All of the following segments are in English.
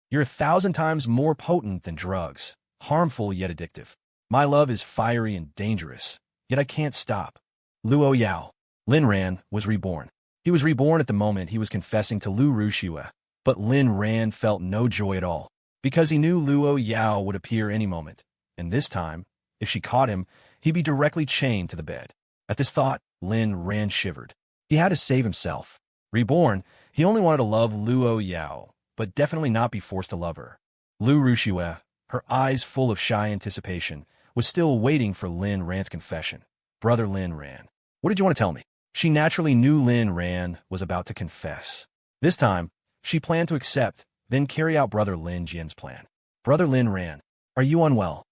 You're 1,000 times more potent than drugs, harmful yet addictive. My love is fiery and dangerous, yet I can't stop. Luo Yao. Lin Ran was reborn. He was reborn at the moment he was confessing to Lu Rushue, but Lin Ran felt no joy at all, because he knew Luo Yao would appear any moment, and this time, if she caught him, he'd be directly chained to the bed. At this thought, Lin Ran shivered. He had to save himself. Reborn, he only wanted to love Luo Yao, but definitely not be forced to love her. Lu Rushue, her eyes full of shy anticipation, was still waiting for Lin Ran's confession. Brother Lin Ran, what did you want to tell me? She naturally knew Lin Ran was about to confess. This time, she planned to accept, then carry out Brother Lin Jian's plan. Brother Lin Ran, are you unwell?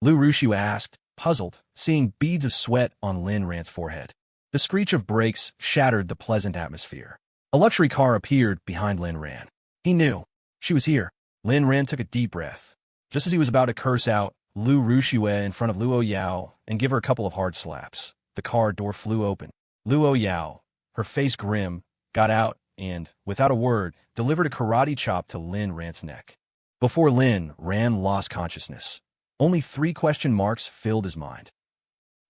Lu Rushue asked, puzzled, seeing beads of sweat on Lin Ran's forehead. The screech of brakes shattered the pleasant atmosphere. A luxury car appeared behind Lin Ran. He knew. She was here. Lin Ran took a deep breath. Just as he was about to curse out Lu Rushue in front of Luo Yao and give her a couple of hard slaps, the car door flew open. Luo Yao, her face grim, got out and, without a word, delivered a karate chop to Lin Ran's neck. Before Lin Ran lost consciousness, only 3 question marks filled his mind.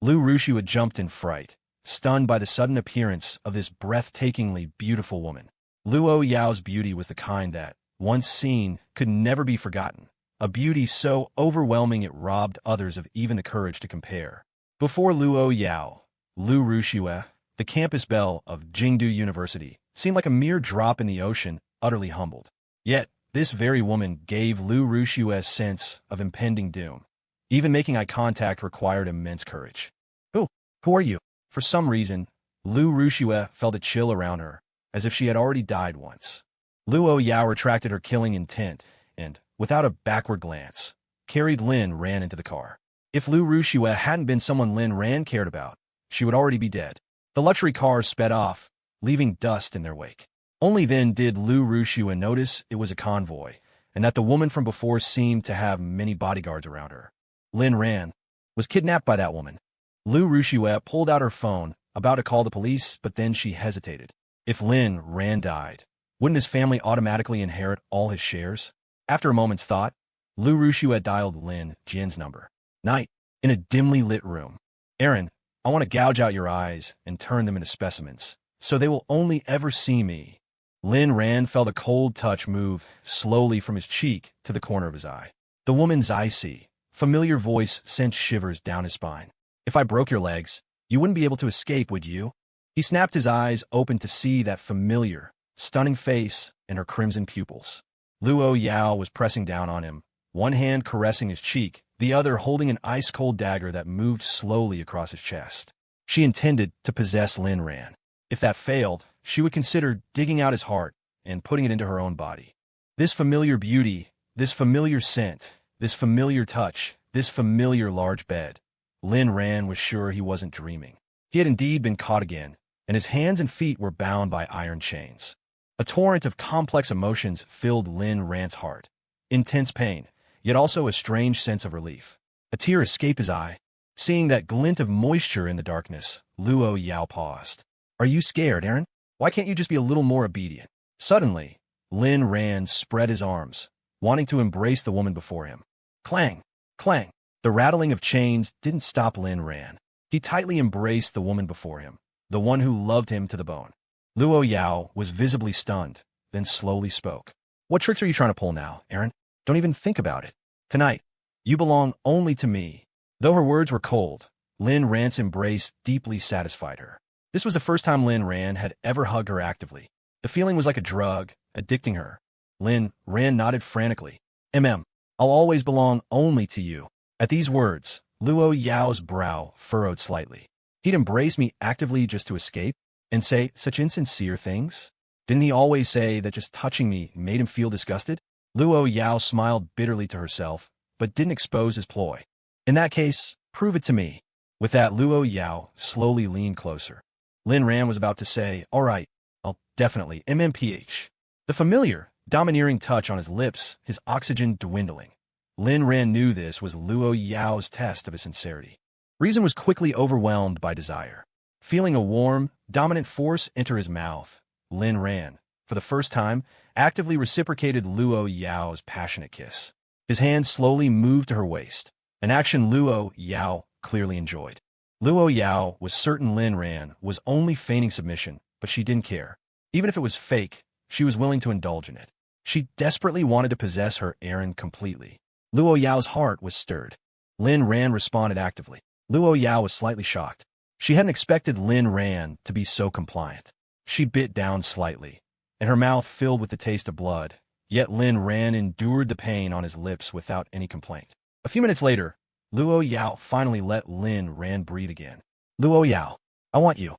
Lu Rushue had jumped in fright, stunned by the sudden appearance of this breathtakingly beautiful woman. Luo Yao's beauty was the kind that, once seen, could never be forgotten, a beauty so overwhelming it robbed others of even the courage to compare. Before Luo Yao, Lu Rushue, the campus belle of Jingdu University, seemed like a mere drop in the ocean, utterly humbled. Yet, this very woman gave Lu Rushue a sense of impending doom. Even making eye contact required immense courage. Who are you? For some reason, Lu Rushue felt a chill around her, as if she had already died once. Luo Yao retracted her killing intent and, without a backward glance, carried Lin Ran into the car. If Lu Rushue hadn't been someone Lin Ran cared about, she would already be dead. The luxury cars sped off, leaving dust in their wake. Only then did Lu Rushue notice it was a convoy, and that the woman from before seemed to have many bodyguards around her. Lin Ran was kidnapped by that woman. Lu Rushue pulled out her phone, about to call the police, but then she hesitated. If Lin Ran died, wouldn't his family automatically inherit all his shares? After a moment's thought, Lu Rushue dialed Lin Jian's number. Night, in a dimly lit room. Aaron, I want to gouge out your eyes and turn them into specimens, so they will only ever see me. Lin Ran felt a cold touch move slowly from his cheek to the corner of his eye. The woman's icy, familiar voice sent shivers down his spine. If I broke your legs, you wouldn't be able to escape, would you? He snapped his eyes open to see that familiar, stunning face and her crimson pupils. Luo Yao was pressing down on him, one hand caressing his cheek, the other holding an ice-cold dagger that moved slowly across his chest. She intended to possess Lin Ran. If that failed, she would consider digging out his heart and putting it into her own body. This familiar beauty, this familiar scent, this familiar touch, this familiar large bed. Lin Ran was sure he wasn't dreaming. He had indeed been caught again, and his hands and feet were bound by iron chains. A torrent of complex emotions filled Lin Ran's heart. Intense pain, yet also a strange sense of relief. A tear escaped his eye. Seeing that glint of moisture in the darkness, Luo Yao paused. Are you scared, Aaron? Why can't you just be a little more obedient? Suddenly, Lin Ran spread his arms, wanting to embrace the woman before him. Clang! Clang! The rattling of chains didn't stop Lin Ran. He tightly embraced the woman before him, the one who loved him to the bone. Luo Yao was visibly stunned, then slowly spoke. What tricks are you trying to pull now, Aaron? Don't even think about it. Tonight, you belong only to me. Though her words were cold, Lin Ran's embrace deeply satisfied her. This was the first time Lin Ran had ever hugged her actively. The feeling was like a drug, addicting her. Lin Ran nodded frantically. I'll always belong only to you. At these words, Luo Yao's brow furrowed slightly. He'd embrace me actively just to escape and say such insincere things? Didn't he always say that just touching me made him feel disgusted? Luo Yao smiled bitterly to herself, but didn't expose his ploy. In that case, prove it to me. With that, Luo Yao slowly leaned closer. Lin Ran was about to say, all right, I'll definitely MMPH. The familiar, domineering touch on his lips, his oxygen dwindling. Lin Ran knew this was Luo Yao's test of his sincerity. Reason was quickly overwhelmed by desire. Feeling a warm, dominant force enter his mouth, Lin Ran, for the first time, actively reciprocated Luo Yao's passionate kiss. His hand slowly moved to her waist, an action Luo Yao clearly enjoyed. Luo Yao was certain Lin Ran was only feigning submission, but she didn't care. Even if it was fake, she was willing to indulge in it. She desperately wanted to possess her errand completely. Luo Yao's heart was stirred. Lin Ran responded actively. Luo Yao was slightly shocked. She hadn't expected Lin Ran to be so compliant. She bit down slightly, and her mouth filled with the taste of blood, yet Lin Ran endured the pain on his lips without any complaint. A few minutes later, Luo Yao finally let Lin Ran breathe again. Luo Yao, I want you.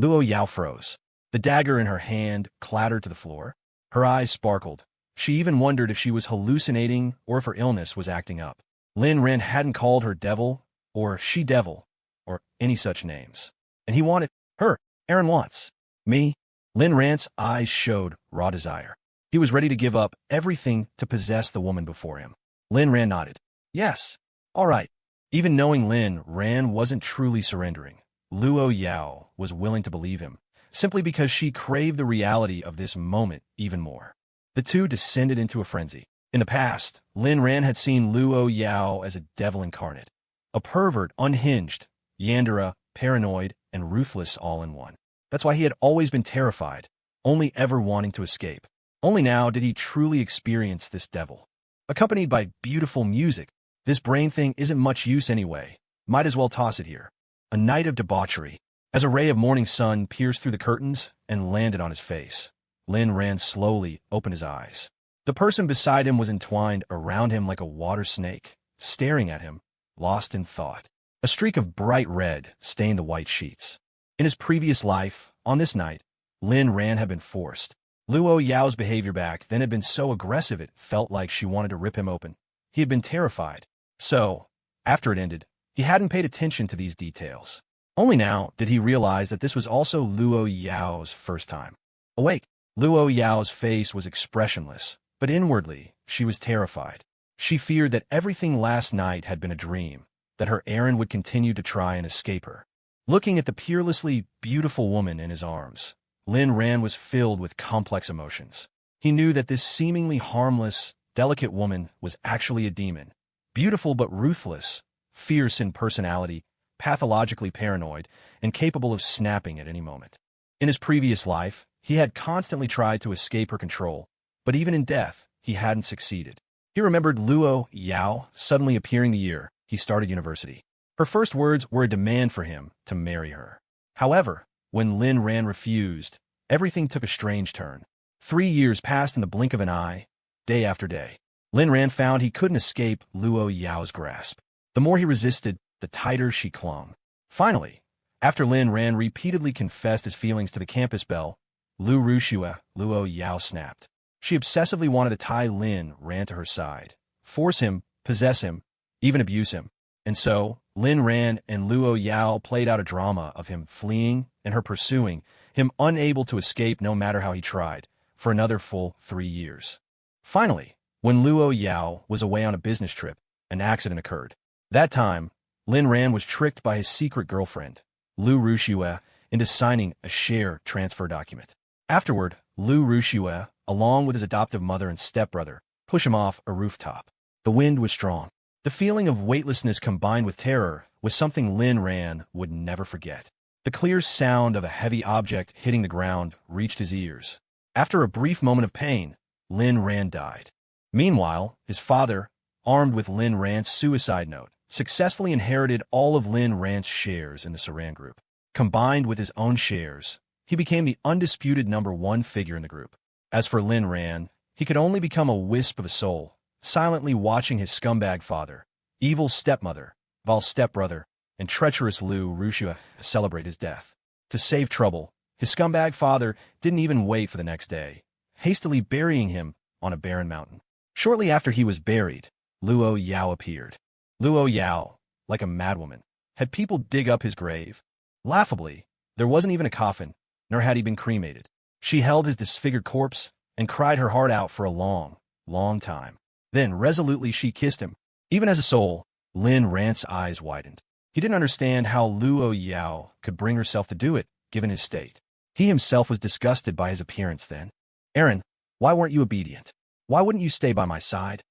Luo Yao froze. The dagger in her hand clattered to the floor. Her eyes sparkled. She even wondered if she was hallucinating or if her illness was acting up. Lin Ran hadn't called her devil, or she-devil, or any such names. And he wanted her. Aaron wants me. Lin Ran's eyes showed raw desire. He was ready to give up everything to possess the woman before him. Lin Ran nodded. Yes. All right. Even knowing Lin Ran wasn't truly surrendering, Luo Yao was willing to believe him, simply because she craved the reality of this moment even more. The two descended into a frenzy. In the past, Lin Ran had seen Luo Yao as a devil incarnate, a pervert, unhinged, Yandere, paranoid, and ruthless all in one. That's why he had always been terrified, only ever wanting to escape. Only now did he truly experience this devil. Accompanied by beautiful music, this brain thing isn't much use anyway. Might as well toss it here. A night of debauchery. As a ray of morning sun pierced through the curtains and landed on his face, Lin Ran slowly opened his eyes. The person beside him was entwined around him like a water snake, staring at him, lost in thought. A streak of bright red stained the white sheets. In his previous life, on this night, Lin Ran had been forced. Luo Yao's behavior back then had been so aggressive it felt like she wanted to rip him open. He had been terrified. So, after it ended, he hadn't paid attention to these details. Only now did he realize that this was also Luo Yao's first time. Awake, Luo Yao's face was expressionless, but inwardly, she was terrified. She feared that everything last night had been a dream, that her errand would continue to try and escape her. Looking at the peerlessly beautiful woman in his arms, Lin Ran was filled with complex emotions. He knew that this seemingly harmless, delicate woman was actually a demon, beautiful but ruthless, fierce in personality, pathologically paranoid, and capable of snapping at any moment. In his previous life, he had constantly tried to escape her control, but even in death, he hadn't succeeded. He remembered Luo Yao suddenly appearing the year he started university. Her first words were a demand for him to marry her. However, when Lin Ran refused, everything took a strange turn. 3 years passed in the blink of an eye, day after day. Lin Ran found he couldn't escape Luo Yao's grasp. The more he resisted, the tighter she clung. Finally, after Lin Ran repeatedly confessed his feelings to the campus bell, Luo Yao snapped. She obsessively wanted to tie Lin Ran to her side, force him, possess him, even abuse him. And so, Lin Ran and Luo Yao played out a drama of him fleeing and her pursuing, him unable to escape no matter how he tried, for another full 3 years. Finally, when Luo Yao was away on a business trip, an accident occurred. That time, Lin Ran was tricked by his secret girlfriend, Lu Rushue, into signing a share transfer document. Afterward, Lu Rushue, along with his adoptive mother and stepbrother, pushed him off a rooftop. The wind was strong. The feeling of weightlessness combined with terror was something Lin Ran would never forget. The clear sound of a heavy object hitting the ground reached his ears. After a brief moment of pain, Lin Ran died. Meanwhile, his father, armed with Lin Ran's suicide note, successfully inherited all of Lin Ran's shares in the Saran Group. Combined with his own shares, he became the undisputed #1 figure in the group. As for Lin Ran, he could only become a wisp of a soul, silently watching his scumbag father, evil stepmother, Val's stepbrother, and treacherous Lu Rushue celebrate his death. To save trouble, his scumbag father didn't even wait for the next day, hastily burying him on a barren mountain. Shortly after he was buried, Luo Yao appeared. Luo Yao, like a madwoman, had people dig up his grave. Laughably, there wasn't even a coffin, nor had he been cremated. She held his disfigured corpse and cried her heart out for a long, long time. Then, resolutely, she kissed him. Even as a soul, Lin Ran's eyes widened. He didn't understand how Luo Yao could bring herself to do it, given his state. He himself was disgusted by his appearance then. Aaron, why weren't you obedient? Why wouldn't you stay by my side?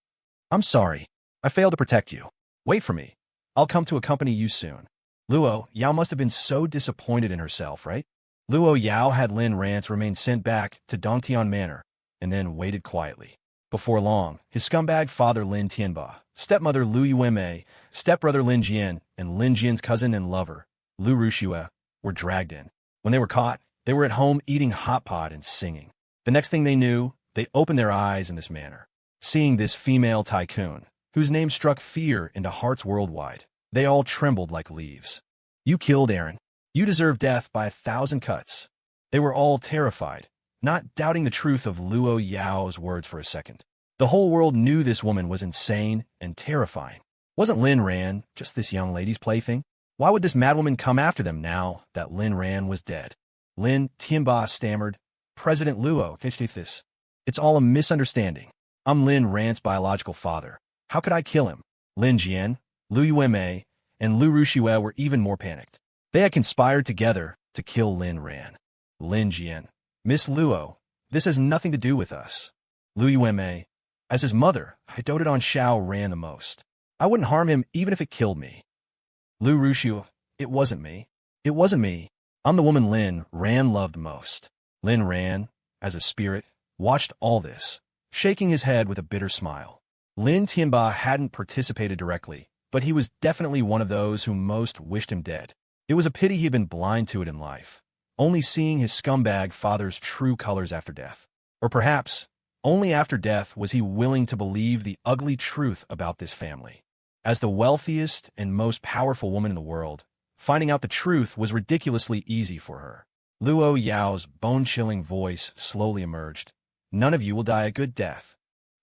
I'm sorry. I failed to protect you. Wait for me. I'll come to accompany you soon. Luo Yao must have been so disappointed in herself, right? Luo Yao had Lin Rance remain sent back to Dongtian Manor, and then waited quietly. Before long, his scumbag father Lin Tianba, stepmother Lu Yuenmei, stepbrother Lin Jian, and Lin Jian's cousin and lover, Lu Rushue, were dragged in. When they were caught, they were at home eating hot pot and singing. The next thing they knew, they opened their eyes in this manner. Seeing this female tycoon, whose name struck fear into hearts worldwide, they all trembled like leaves. You killed Aaron. You deserve death by 1,000 cuts. They were all terrified, not doubting the truth of Luo Yao's words for a second. The whole world knew this woman was insane and terrifying. Wasn't Lin Ran just this young lady's plaything? Why would this madwoman come after them now that Lin Ran was dead? Lin Tianba stammered, President Luo, it's all a misunderstanding. I'm Lin Ran's biological father. How could I kill him? Lin Jian, Lu Yuenmei, and Lu Rushue were even more panicked. They had conspired together to kill Lin Ran. Lin Jian, Miss Luo, this has nothing to do with us. Lu Yuenmei, as his mother, I doted on Xiao Ran the most. I wouldn't harm him even if it killed me. Lu Rushue, it wasn't me. It wasn't me. I'm the woman Lin Ran loved most. Lin Ran, as a spirit, watched all this, shaking his head with a bitter smile. Lin Tianba hadn't participated directly, but he was definitely one of those who most wished him dead. It was a pity he had been blind to it in life, only seeing his scumbag father's true colors after death. Or perhaps, only after death was he willing to believe the ugly truth about this family. As the wealthiest and most powerful woman in the world, finding out the truth was ridiculously easy for her. Luo Yao's bone-chilling voice slowly emerged. None of you will die a good death.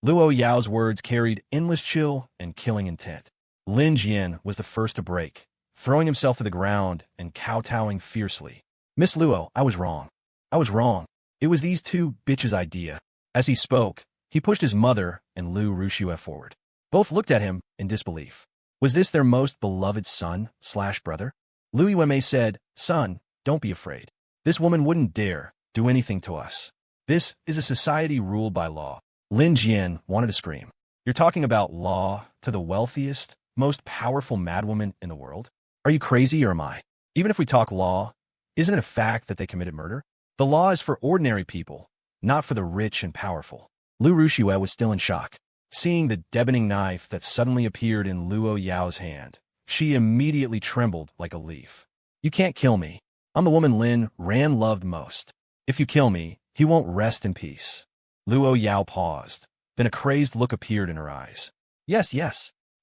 Luo Yao's words carried endless chill and killing intent. Lin Jian was the first to break, throwing himself to the ground and kowtowing fiercely. Miss Luo, I was wrong. I was wrong. It was these two bitches' idea. As he spoke, he pushed his mother and Lu Rushue forward. Both looked at him in disbelief. Was this their most beloved son/brother? Lu Yuenmei said, Son, don't be afraid. This woman wouldn't dare do anything to us. This is a society ruled by law. Lin Jian wanted to scream. You're talking about law to the wealthiest, most powerful madwoman in the world? Are you crazy or am I? Even if we talk law, isn't it a fact that they committed murder? The law is for ordinary people, not for the rich and powerful. Lu Rushue was still in shock. Seeing the deafening knife that suddenly appeared in Luo Yao's hand, she immediately trembled like a leaf. You can't kill me. I'm the woman Lin Ran loved most. If you kill me, he won't rest in peace. Luo Yao paused. Then a crazed look appeared in her eyes. Yes.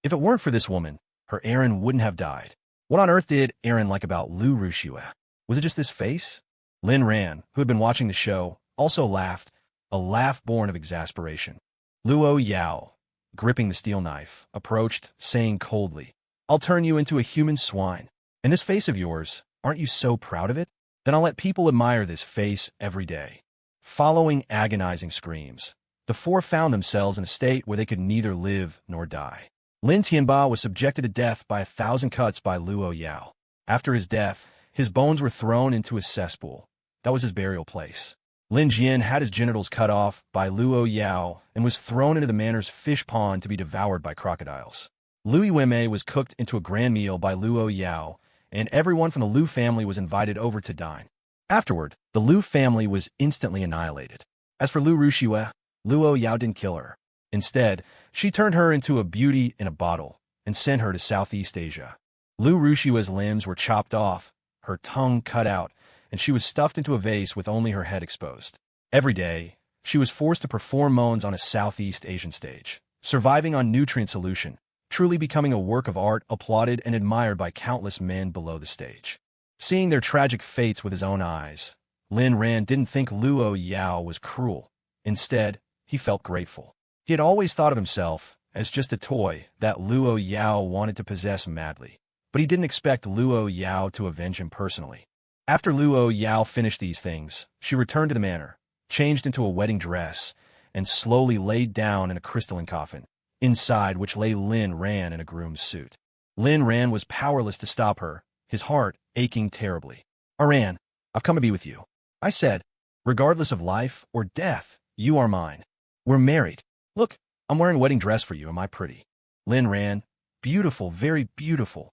If it weren't for this woman, her Aaron wouldn't have died. What on earth did Aaron like about Lu Rushue? Was it just this face? Lin Ran, who had been watching the show, also laughed, a laugh born of exasperation. Luo Yao, gripping the steel knife, approached, saying coldly, I'll turn you into a human swine. And this face of yours, aren't you so proud of it? Then I'll let people admire this face every day. Following agonizing screams, the four found themselves in a state where they could neither live nor die. Lin Tianba was subjected to death by 1,000 cuts by Luo Yao. After his death, his bones were thrown into a cesspool. That was his burial place. Lin Jian had his genitals cut off by Luo Yao and was thrown into the manor's fish pond to be devoured by crocodiles. Lu Yuenmei was cooked into a grand meal by Luo Yao, and everyone from the Lu family was invited over to dine. Afterward, the Lu family was instantly annihilated. As for Lu Rushue, Luo Yao didn't kill her. Instead, she turned her into a beauty in a bottle and sent her to Southeast Asia. Lu Rushue's limbs were chopped off, her tongue cut out, and she was stuffed into a vase with only her head exposed. Every day, she was forced to perform moans on a Southeast Asian stage, surviving on nutrient solution, truly becoming a work of art applauded and admired by countless men below the stage. Seeing their tragic fates with his own eyes, Lin Ran didn't think Luo Yao was cruel. Instead, he felt grateful. He had always thought of himself as just a toy that Luo Yao wanted to possess madly, but he didn't expect Luo Yao to avenge him personally. After Luo Yao finished these things, she returned to the manor, changed into a wedding dress, and slowly laid down in a crystalline coffin, inside which lay Lin Ran in a groom's suit. Lin Ran was powerless to stop her, his heart aching terribly. Aran, I've come to be with you. I said, regardless of life or death, You are mine. We're married. Look, I'm wearing a wedding dress for you. Am I pretty? Lin ran. Beautiful, very beautiful.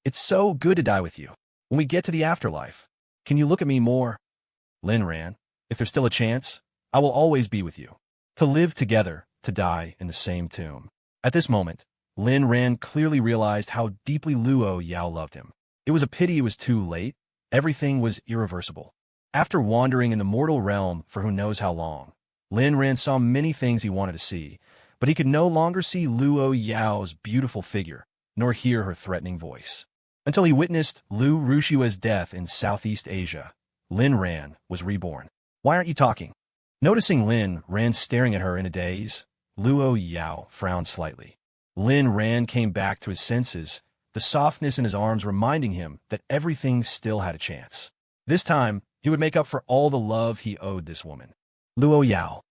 It's so good to die with you. When we get to the afterlife, can you look at me more? Lin ran. If there's still a chance, I will always be with you. To live together, to die in the same tomb. At this moment, Lin Ran clearly realized how deeply Luo Yao loved him. It was a pity it was too late. Everything was irreversible. After wandering in the mortal realm for who knows how long, Lin Ran saw many things he wanted to see, but he could no longer see Luo Yao's beautiful figure, nor hear her threatening voice. Until he witnessed Lu Rushua's death in Southeast Asia, Lin Ran was reborn. Why aren't you talking? Noticing Lin Ran staring at her in a daze, Luo Yao frowned slightly. Lin Ran came back to his senses, the softness in his arms reminding him that everything still had a chance. This time, he would make up for all the love he owed this woman. Luo Yao.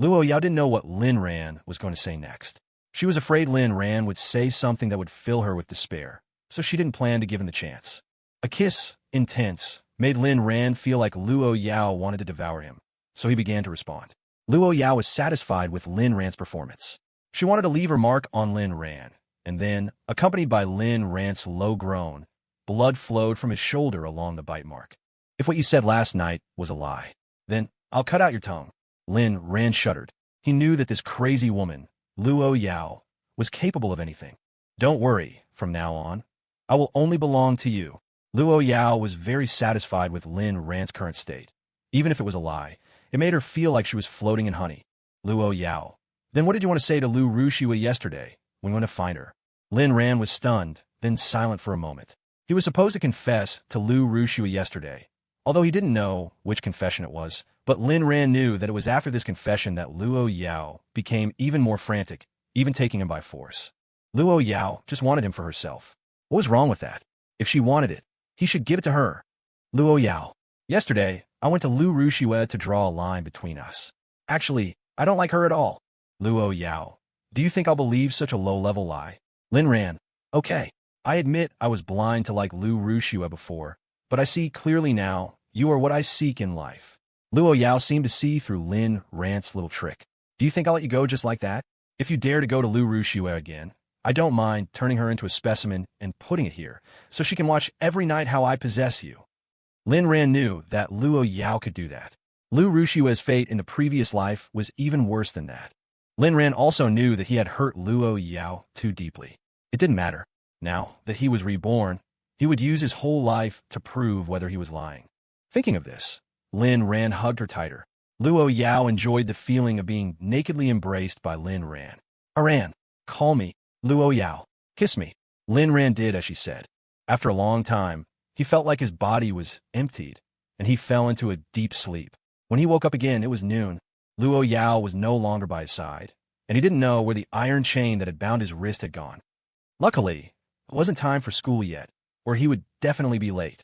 Luo Yao didn't know what Lin Ran was going to say next. She was afraid Lin Ran would say something that would fill her with despair, so she didn't plan to give him the chance. A kiss, intense, made Lin Ran feel like Luo Yao wanted to devour him, so he began to respond. Luo Yao was satisfied with Lin Ran's performance. She wanted to leave her mark on Lin Ran, and then, accompanied by Lin Ran's low groan, blood flowed from his shoulder along the bite mark. If what you said last night was a lie, then I'll cut out your tongue. Lin Ran shuddered. He knew that this crazy woman, Luo Yao, was capable of anything. Don't worry, from now on, I will only belong to you. Luo Yao was very satisfied with Lin Ran's current state. Even if it was a lie, it made her feel like she was floating in honey. Luo Yao. Then what did you want to say to Lu Rushua yesterday, when we went to find her? Lin Ran was stunned, then silent for a moment. He was supposed to confess to Lu Rushua yesterday, although he didn't know which confession it was, but Lin Ran knew that it was after this confession that Luo Yao became even more frantic, even taking him by force. Luo Yao just wanted him for herself. What was wrong with that? If she wanted it, he should give it to her. Luo Yao. Yesterday, I went to Lu Rushua to draw a line between us. Actually, I don't like her at all. Luo Yao. Do you think I'll believe such a low-level lie? Lin Ran. Okay. I admit I was blind to like Lu Rushua before, but I see clearly now you are what I seek in life. Luo Yao seemed to see through Lin Ran's little trick. Do you think I'll let you go just like that? If you dare to go to Lu Rushua again, I don't mind turning her into a specimen and putting it here, so she can watch every night how I possess you. Lin Ran knew that Luo Yao could do that. Lu Rushua's fate in the previous life was even worse than that. Lin Ran also knew that he had hurt Luo Yao too deeply. It didn't matter. Now that he was reborn, he would use his whole life to prove whether he was lying. Thinking of this, Lin Ran hugged her tighter. Luo Yao enjoyed the feeling of being nakedly embraced by Lin Ran. Aran, call me, Luo Yao. Kiss me. Lin Ran did as she said. After a long time, he felt like his body was emptied, and he fell into a deep sleep. When he woke up again, it was noon. Luo Yao was no longer by his side, and he didn't know where the iron chain that had bound his wrist had gone. Luckily, it wasn't time for school yet, or he would definitely be late.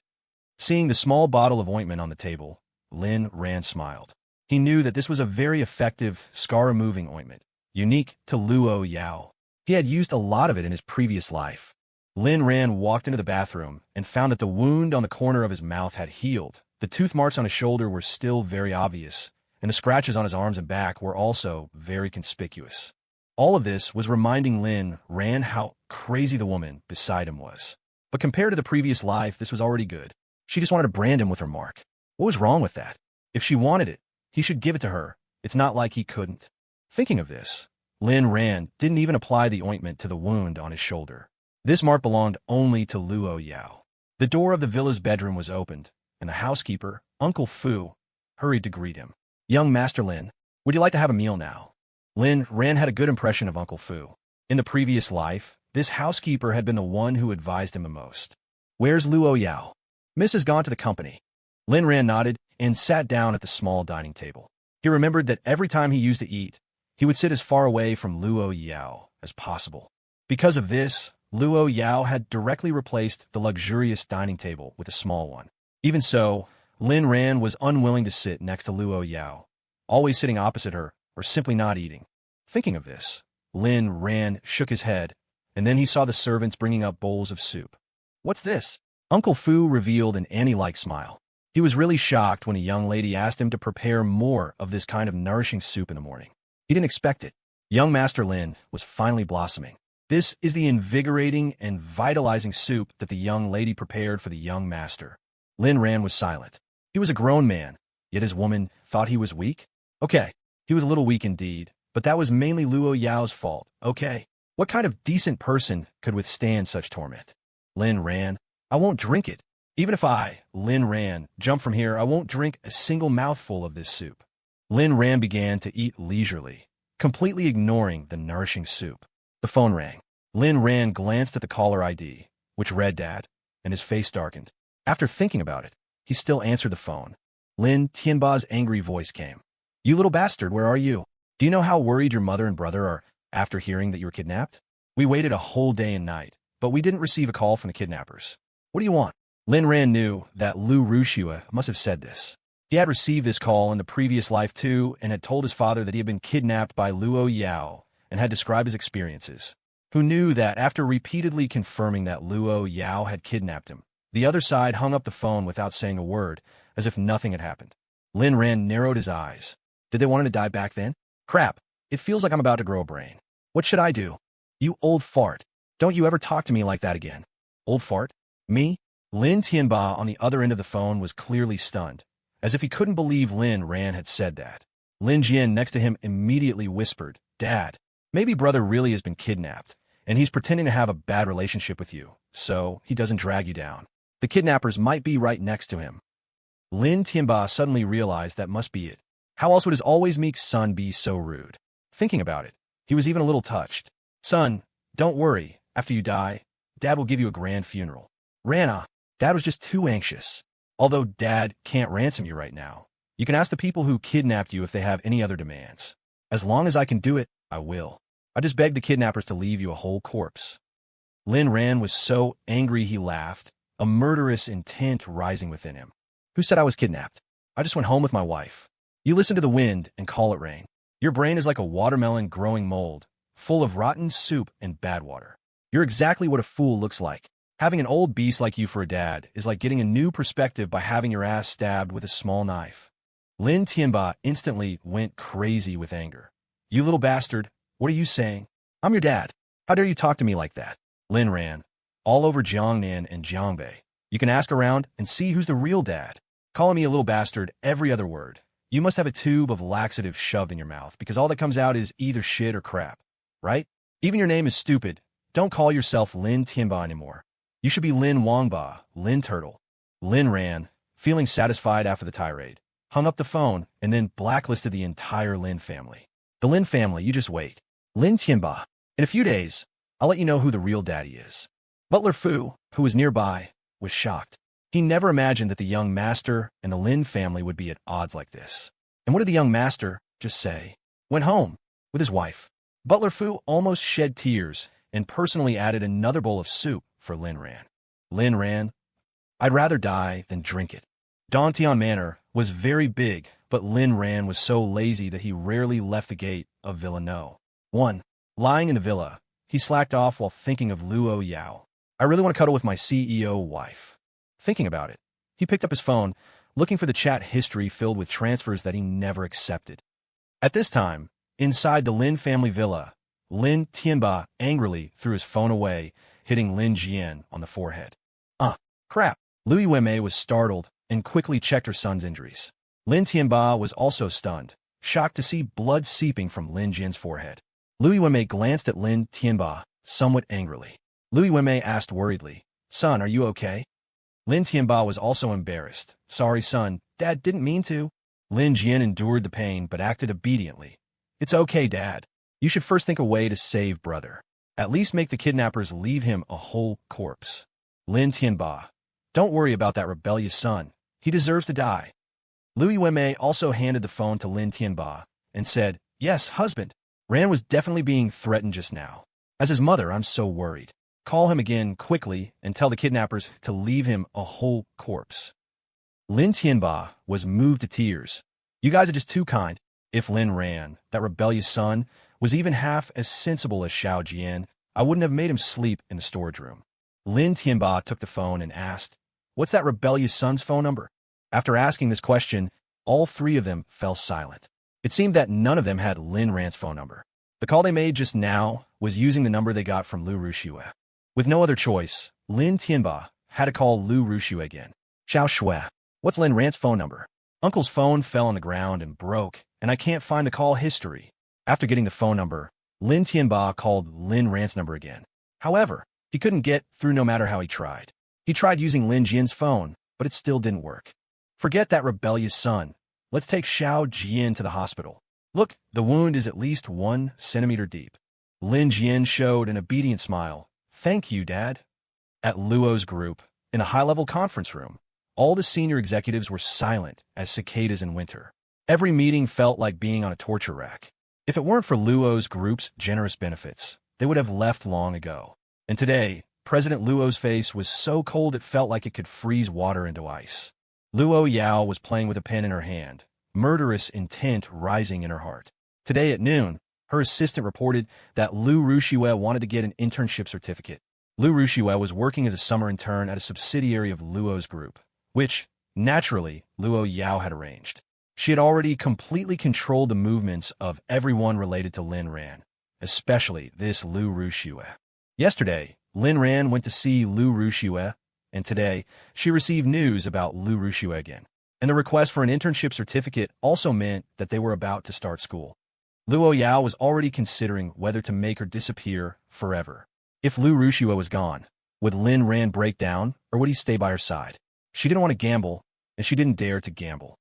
Seeing the small bottle of ointment on the table, Lin Ran smiled. He knew that this was a very effective, scar-removing ointment, unique to Luo Yao. He had used a lot of it in his previous life. Lin Ran walked into the bathroom and found that the wound on the corner of his mouth had healed. The tooth marks on his shoulder were still very obvious, and the scratches on his arms and back were also very conspicuous. All of this was reminding Lin Ran how crazy the woman beside him was. But compared to the previous life, this was already good. She just wanted to brand him with her mark. What was wrong with that? If she wanted it, he should give it to her. It's not like he couldn't. Thinking of this, Lin Ran didn't even apply the ointment to the wound on his shoulder. This mark belonged only to Luo Yao. The door of the villa's bedroom was opened, and the housekeeper, Uncle Fu, hurried to greet him. Young Master Lin, would you like to have a meal now? Lin Ran had a good impression of Uncle Fu. In the previous life, this housekeeper had been the one who advised him the most. Where's Luo Yao? Miss has gone to the company. Lin Ran nodded and sat down at the small dining table. He remembered that every time he used to eat, he would sit as far away from Luo Yao as possible. Because of this, Luo Yao had directly replaced the luxurious dining table with a small one. Even so, Lin Ran was unwilling to sit next to Luo Yao, always sitting opposite her or simply not eating. Thinking of this, Lin Ran shook his head, and then he saw the servants bringing up bowls of soup. What's this? Uncle Fu revealed an Annie-like smile. He was really shocked when a young lady asked him to prepare more of this kind of nourishing soup in the morning. He didn't expect it. Young Master Lin was finally blossoming. This is the invigorating and vitalizing soup that the young lady prepared for the young master. Lin Ran was silent. He was a grown man, yet his woman thought he was weak? Okay, he was a little weak indeed, but that was mainly Luo Yao's fault, okay? What kind of decent person could withstand such torment? Lin Ran, I won't drink it. Even if Lin Ran, jump from here, I won't drink a single mouthful of this soup. Lin Ran began to eat leisurely, completely ignoring the nourishing soup. The phone rang. Lin Ran glanced at the caller ID, which read Dad, and his face darkened. After thinking about it, he still answered the phone. Lin Tianba's angry voice came. You little bastard, where are you? Do you know how worried your mother and brother are after hearing that you were kidnapped? We waited a whole day and night, but we didn't receive a call from the kidnappers. What do you want? Lin Ran knew that Lu Rushua must have said this. He had received this call in the previous life too and had told his father that he had been kidnapped by Luo Yao and had described his experiences. Who knew that after repeatedly confirming that Luo Yao had kidnapped him, the other side hung up the phone without saying a word, as if nothing had happened. Lin Ran narrowed his eyes. Did they want him to die back then? Crap, it feels like I'm about to grow a brain. What should I do? You old fart. Don't you ever talk to me like that again. Old fart? Me? Lin Tianba on the other end of the phone was clearly stunned, as if he couldn't believe Lin Ran had said that. Lin Jian next to him immediately whispered, Dad, maybe brother really has been kidnapped, and he's pretending to have a bad relationship with you, so he doesn't drag you down. The kidnappers might be right next to him. Lin Tianba suddenly realized that must be it. How else would his always meek son be so rude? Thinking about it, he was even a little touched. Son, don't worry. After you die, Dad will give you a grand funeral. Rana, Dad was just too anxious. Although Dad can't ransom you right now, you can ask the people who kidnapped you if they have any other demands. As long as I can do it, I will. I just begged the kidnappers to leave you a whole corpse. Lin Ran was so angry he laughed, a murderous intent rising within him. Who said I was kidnapped? I just went home with my wife. You listen to the wind and call it rain. Your brain is like a watermelon growing mold, full of rotten soup and bad water. You're exactly what a fool looks like. Having an old beast like you for a dad is like getting a new perspective by having your ass stabbed with a small knife. Lin Tianba instantly went crazy with anger. You little bastard, what are you saying? I'm your dad. How dare you talk to me like that? Lin Ran, all over Jiangnan and Jiangbei. You can ask around and see who's the real dad. Calling me a little bastard every other word. You must have a tube of laxative shoved in your mouth because all that comes out is either shit or crap, right? Even your name is stupid. Don't call yourself Lin Tianba anymore. You should be Lin Wangba, Lin Turtle. Lin Ran, feeling satisfied after the tirade, hung up the phone and then blacklisted the entire Lin family. The Lin family, you just wait. Lin Tianba. In a few days, I'll let you know who the real daddy is. Butler Fu, who was nearby, was shocked. He never imagined that the young master and the Lin family would be at odds like this. And what did the young master just say? Went home with his wife. Butler Fu almost shed tears and personally added another bowl of soup for Lin Ran. Lin Ran, I'd rather die than drink it. Dantian Manor was very big, but Lin Ran was so lazy that he rarely left the gate of Villa No. 1. Lying in the villa, he slacked off while thinking of Luo Yao. I really want to cuddle with my CEO wife. Thinking about it, he picked up his phone, looking for the chat history filled with transfers that he never accepted. At this time, inside the Lin family villa, Lin Tianba angrily threw his phone away, hitting Lin Jian on the forehead. Crap. Lui Wenmei was startled and quickly checked her son's injuries. Lin Tianba was also stunned, shocked to see blood seeping from Lin Jian's forehead. Lui Wenmei glanced at Lin Tianba, somewhat angrily. Lui Wenmei asked worriedly, Son, are you okay? Lin Tianba was also embarrassed. Sorry, son, Dad didn't mean to. Lin Jian endured the pain but acted obediently. It's okay, Dad. You should first think a way to save brother. At least make the kidnappers leave him a whole corpse. Lin Tianba, don't worry about that rebellious son. He deserves to die. Lui Wenmei also handed the phone to Lin Tianba and said, Yes, husband. Ran was definitely being threatened just now. As his mother, I'm so worried. Call him again quickly and tell the kidnappers to leave him a whole corpse. Lin Tianba was moved to tears. You guys are just too kind. If Lin Ran, that rebellious son, was even half as sensible as Xiao Jian, I wouldn't have made him sleep in the storage room. Lin Tianba took the phone and asked, What's that rebellious son's phone number? After asking this question, all three of them fell silent. It seemed that none of them had Lin Ran's phone number. The call they made just now was using the number they got from Lu Ruxue. With no other choice, Lin Tianba had to call Lu Ruxue again. Xiao Shui, what's Lin Ran's phone number? Uncle's phone fell on the ground and broke, and I can't find the call history. After getting the phone number, Lin Tianba called Lin Ran's number again. However, he couldn't get through no matter how he tried. He tried using Lin Jian's phone, but it still didn't work. Forget that rebellious son. Let's take Xiao Jian to the hospital. Look, the wound is at least 1 centimeter deep. Lin Jian showed an obedient smile. Thank you, Dad. At Luo's group, in a high-level conference room, all the senior executives were silent as cicadas in winter. Every meeting felt like being on a torture rack. If it weren't for Luo's group's generous benefits, they would have left long ago. And today, President Luo's face was so cold it felt like it could freeze water into ice. Luo Yao was playing with a pen in her hand, murderous intent rising in her heart. Today at noon, her assistant reported that Lu Ruxue wanted to get an internship certificate. Lu Ruxue was working as a summer intern at a subsidiary of Luo's group, which, naturally, Luo Yao had arranged. She had already completely controlled the movements of everyone related to Lin Ran, especially this Lu Ruxue. Yesterday, Lin Ran went to see Lu Ruxue, and today, she received news about Lu Ruxue again. And the request for an internship certificate also meant that they were about to start school. Luo Yao was already considering whether to make her disappear forever. If Lu Ruxue was gone, would Lin Ran break down, or would he stay by her side? She didn't want to gamble, and she didn't dare to gamble.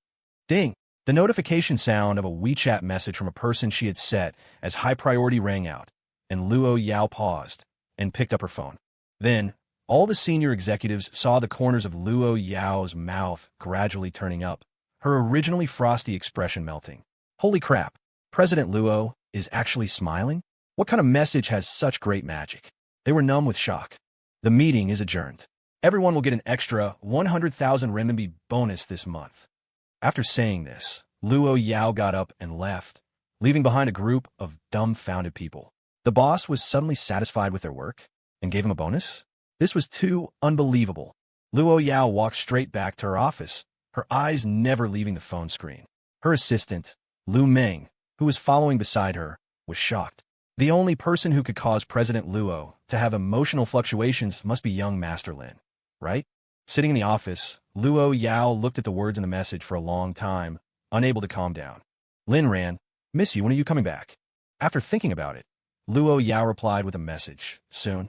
Ding! The notification sound of a WeChat message from a person she had set as high priority rang out, and Luo Yao paused and picked up her phone. Then, all the senior executives saw the corners of Luo Yao's mouth gradually turning up, her originally frosty expression melting. Holy crap, President Luo is actually smiling? What kind of message has such great magic? They were numb with shock. The meeting is adjourned. Everyone will get an extra 100,000 renminbi bonus this month. After saying this, Luo Yao got up and left, leaving behind a group of dumbfounded people. The boss was suddenly satisfied with their work and gave him a bonus? This was too unbelievable. Luo Yao walked straight back to her office, her eyes never leaving the phone screen. Her assistant, Lu Meng, who was following beside her, was shocked. The only person who could cause President Luo to have emotional fluctuations must be young Master Lin, right? Sitting in the office, Luo Yao looked at the words in the message for a long time, unable to calm down. Lin Ran, miss you, when are you coming back? After thinking about it, Luo Yao replied with a message, soon.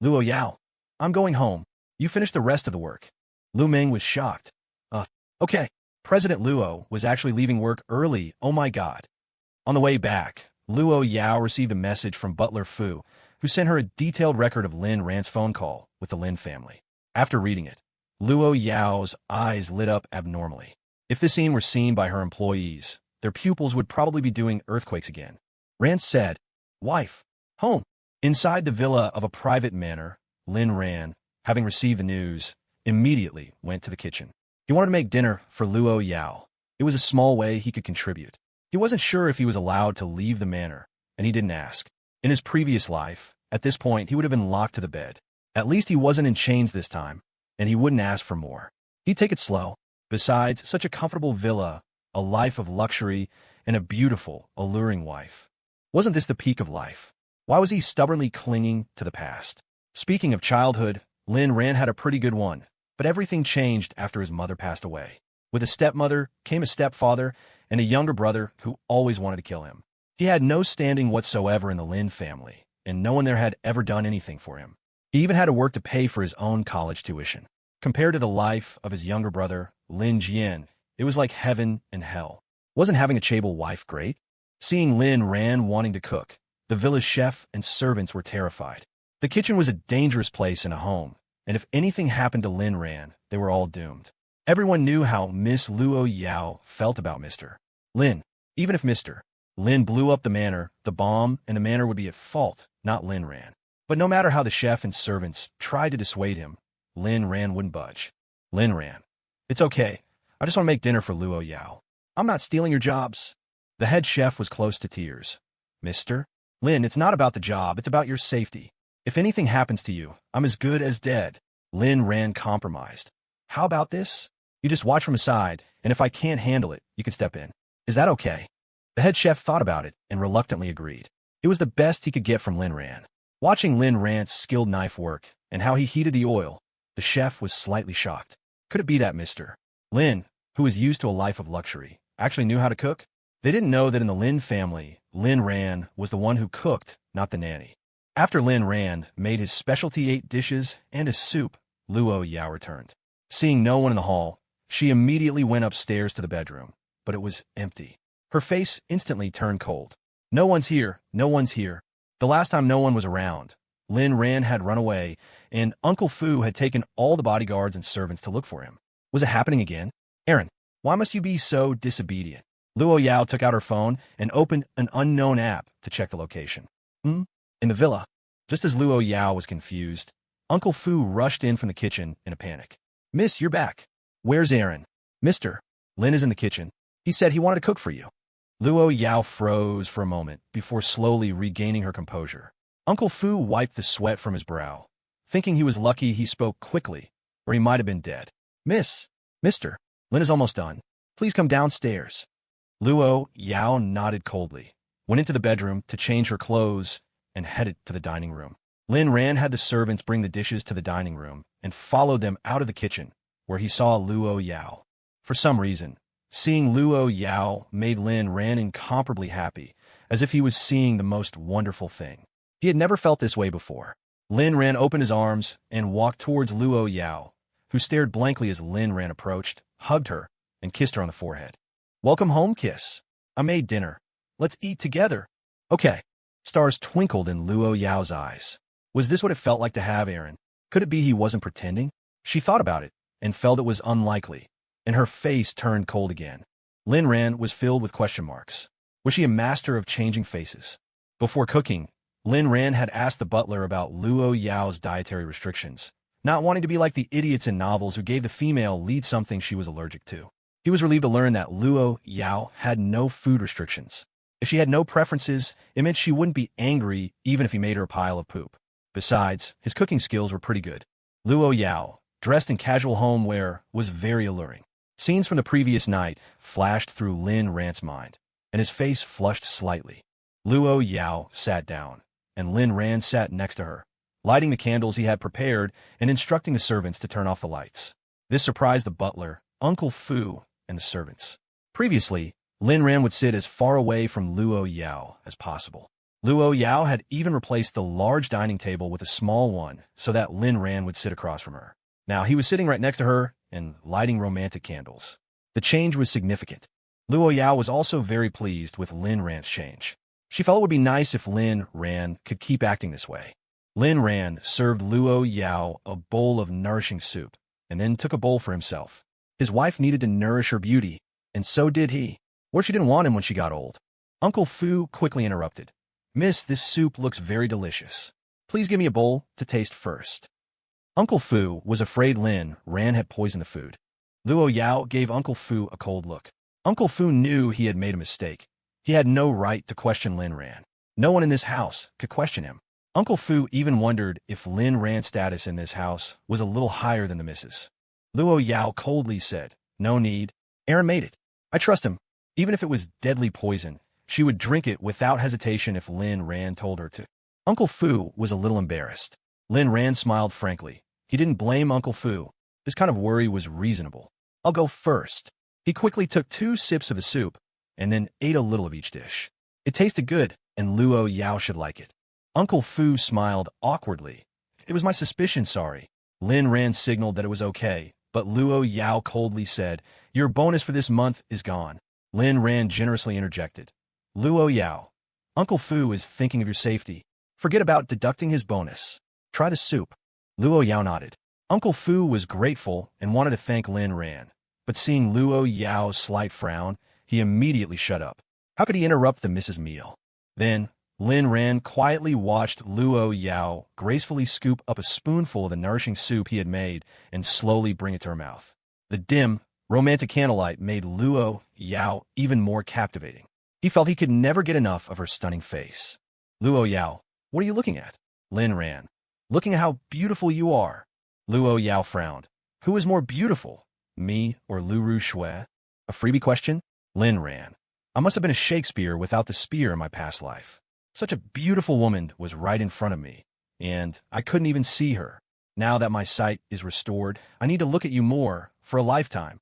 Luo Yao, I'm going home. You finish the rest of the work. Lu Meng was shocked. Okay. President Luo was actually leaving work early, oh my god. On the way back, Luo Yao received a message from Butler Fu, who sent her a detailed record of Lin Ran's phone call with the Lin family. After reading it, Luo Yao's eyes lit up abnormally. If this scene were seen by her employees, their pupils would probably be doing earthquakes again. Ran said, Wife, home. Inside the villa of a private manor, Lin Ran, having received the news, immediately went to the kitchen. He wanted to make dinner for Luo Yao. It was a small way he could contribute. He wasn't sure if he was allowed to leave the manor, and he didn't ask. In his previous life, at this point, he would have been locked to the bed. At least he wasn't in chains this time, and he wouldn't ask for more. He'd take it slow. Besides, such a comfortable villa, a life of luxury, and a beautiful, alluring wife. Wasn't this the peak of life? Why was he stubbornly clinging to the past? Speaking of childhood, Lin Ran had a pretty good one, but everything changed after his mother passed away. With a stepmother came a stepfather and a younger brother who always wanted to kill him. He had no standing whatsoever in the Lin family, and no one there had ever done anything for him. He even had to work to pay for his own college tuition. Compared to the life of his younger brother, Lin Jian, it was like heaven and hell. Wasn't having a chaebol wife great? Seeing Lin Ran wanting to cook, the villa's chef and servants were terrified. The kitchen was a dangerous place in a home, and if anything happened to Lin Ran, they were all doomed. Everyone knew how Miss Luo Yao felt about Mr. Lin. Even if Mr. Lin blew up the manor, the bomb and the manor would be at fault, not Lin Ran. But no matter how the chef and servants tried to dissuade him, Lin Ran wouldn't budge. Lin Ran. It's okay. I just want to make dinner for Luo Yao. I'm not stealing your jobs. The head chef was close to tears. Mr. Lin, it's not about the job, it's about your safety. If anything happens to you, I'm as good as dead. Lin Ran compromised. How about this? You just watch from aside, and if I can't handle it, you can step in. Is that okay? The head chef thought about it and reluctantly agreed. It was the best he could get from Lin Ran. Watching Lin Ran's skilled knife work and how he heated the oil, the chef was slightly shocked. Could it be that Mr. Lin, who was used to a life of luxury, actually knew how to cook? They didn't know that in the Lin family, Lin Ran was the one who cooked, not the nanny. After Lin Ran made his specialty 8 dishes and his soup, Luo Yao returned. Seeing no one in the hall, she immediately went upstairs to the bedroom, but it was empty. Her face instantly turned cold. No one's here, no one's here. The last time no one was around, Lin Ran had run away, and Uncle Fu had taken all the bodyguards and servants to look for him. Was it happening again? Aaron, why must you be so disobedient? Luo Yao took out her phone and opened an unknown app to check the location. In the villa. Just as Luo Yao was confused, Uncle Fu rushed in from the kitchen in a panic. Miss, you're back. Where's Aaron? Mister, Lin is in the kitchen. He said he wanted to cook for you. Luo Yao froze for a moment before slowly regaining her composure. Uncle Fu wiped the sweat from his brow. Thinking he was lucky, he spoke quickly, or he might have been dead. Mister, Lin is almost done. Please come downstairs. Luo Yao nodded coldly, went into the bedroom to change her clothes, and headed to the dining room. Lin Ran had the servants bring the dishes to the dining room and followed them out of the kitchen, where he saw Luo Yao. For some reason, seeing Luo Yao made Lin Ran incomparably happy, as if he was seeing the most wonderful thing. He had never felt this way before. Lin Ran opened his arms and walked towards Luo Yao, who stared blankly as Lin Ran approached, hugged her, and kissed her on the forehead. Welcome home, kiss. I made dinner. Let's eat together. Okay. Stars twinkled in Luo Yao's eyes. Was this what it felt like to have Aaron? Could it be he wasn't pretending? She thought about it and felt it was unlikely, and her face turned cold again. Lin Ran was filled with question marks. Was she a master of changing faces? Before cooking, Lin Ran had asked the butler about Luo Yao's dietary restrictions, not wanting to be like the idiots in novels who gave the female lead something she was allergic to. He was relieved to learn that Luo Yao had no food restrictions. If she had no preferences, it meant she wouldn't be angry even if he made her a pile of poop. Besides, his cooking skills were pretty good. Luo Yao, dressed in casual home wear, was very alluring. Scenes from the previous night flashed through Lin Ran's mind, and his face flushed slightly. Luo Yao sat down, and Lin Ran sat next to her, lighting the candles he had prepared and instructing the servants to turn off the lights. This surprised the butler, Uncle Fu, and the servants. Previously, Lin Ran would sit as far away from Luo Yao as possible. Luo Yao had even replaced the large dining table with a small one so that Lin Ran would sit across from her. Now he was sitting right next to her and lighting romantic candles. The change was significant. Luo Yao was also very pleased with Lin Ran's change. She felt it would be nice if Lin Ran could keep acting this way. Lin Ran served Luo Yao a bowl of nourishing soup and then took a bowl for himself. His wife needed to nourish her beauty, and so did he. Or she didn't want him when she got old. Uncle Fu quickly interrupted. Miss, this soup looks very delicious. Please give me a bowl to taste first. Uncle Fu was afraid Lin Ran had poisoned the food. Luo Yao gave Uncle Fu a cold look. Uncle Fu knew he had made a mistake. He had no right to question Lin Ran. No one in this house could question him. Uncle Fu even wondered if Lin Ran's status in this house was a little higher than the missus. Luo Yao coldly said, No need. Aaron made it. I trust him. Even if it was deadly poison, she would drink it without hesitation if Lin Ran told her to. Uncle Fu was a little embarrassed. Lin Ran smiled frankly. He didn't blame Uncle Fu. This kind of worry was reasonable. I'll go first. He quickly took 2 sips of the soup and then ate a little of each dish. It tasted good, and Luo Yao should like it. Uncle Fu smiled awkwardly. It was my suspicion, sorry. Lin Ran signaled that it was okay, but Luo Yao coldly said, Your bonus for this month is gone. Lin Ran generously interjected. Luo Yao, Uncle Fu is thinking of your safety. Forget about deducting his bonus. Try the soup. Luo Yao nodded. Uncle Fu was grateful and wanted to thank Lin Ran, but seeing Luo Yao's slight frown, he immediately shut up. How could he interrupt the Mrs. Meal? Then, Lin Ran quietly watched Luo Yao gracefully scoop up a spoonful of the nourishing soup he had made and slowly bring it to her mouth. The dim, romantic candlelight made Luo Yao even more captivating. He felt he could never get enough of her stunning face. Luo Yao, what are you looking at? Lin Ran. Looking at how beautiful you are. Luo Yao frowned. Who is more beautiful, me or Lu Shui? A freebie question? Lin ran. I must have been a Shakespeare without the spear in my past life. Such a beautiful woman was right in front of me, and I couldn't even see her. Now that my sight is restored, I need to look at you more for a lifetime.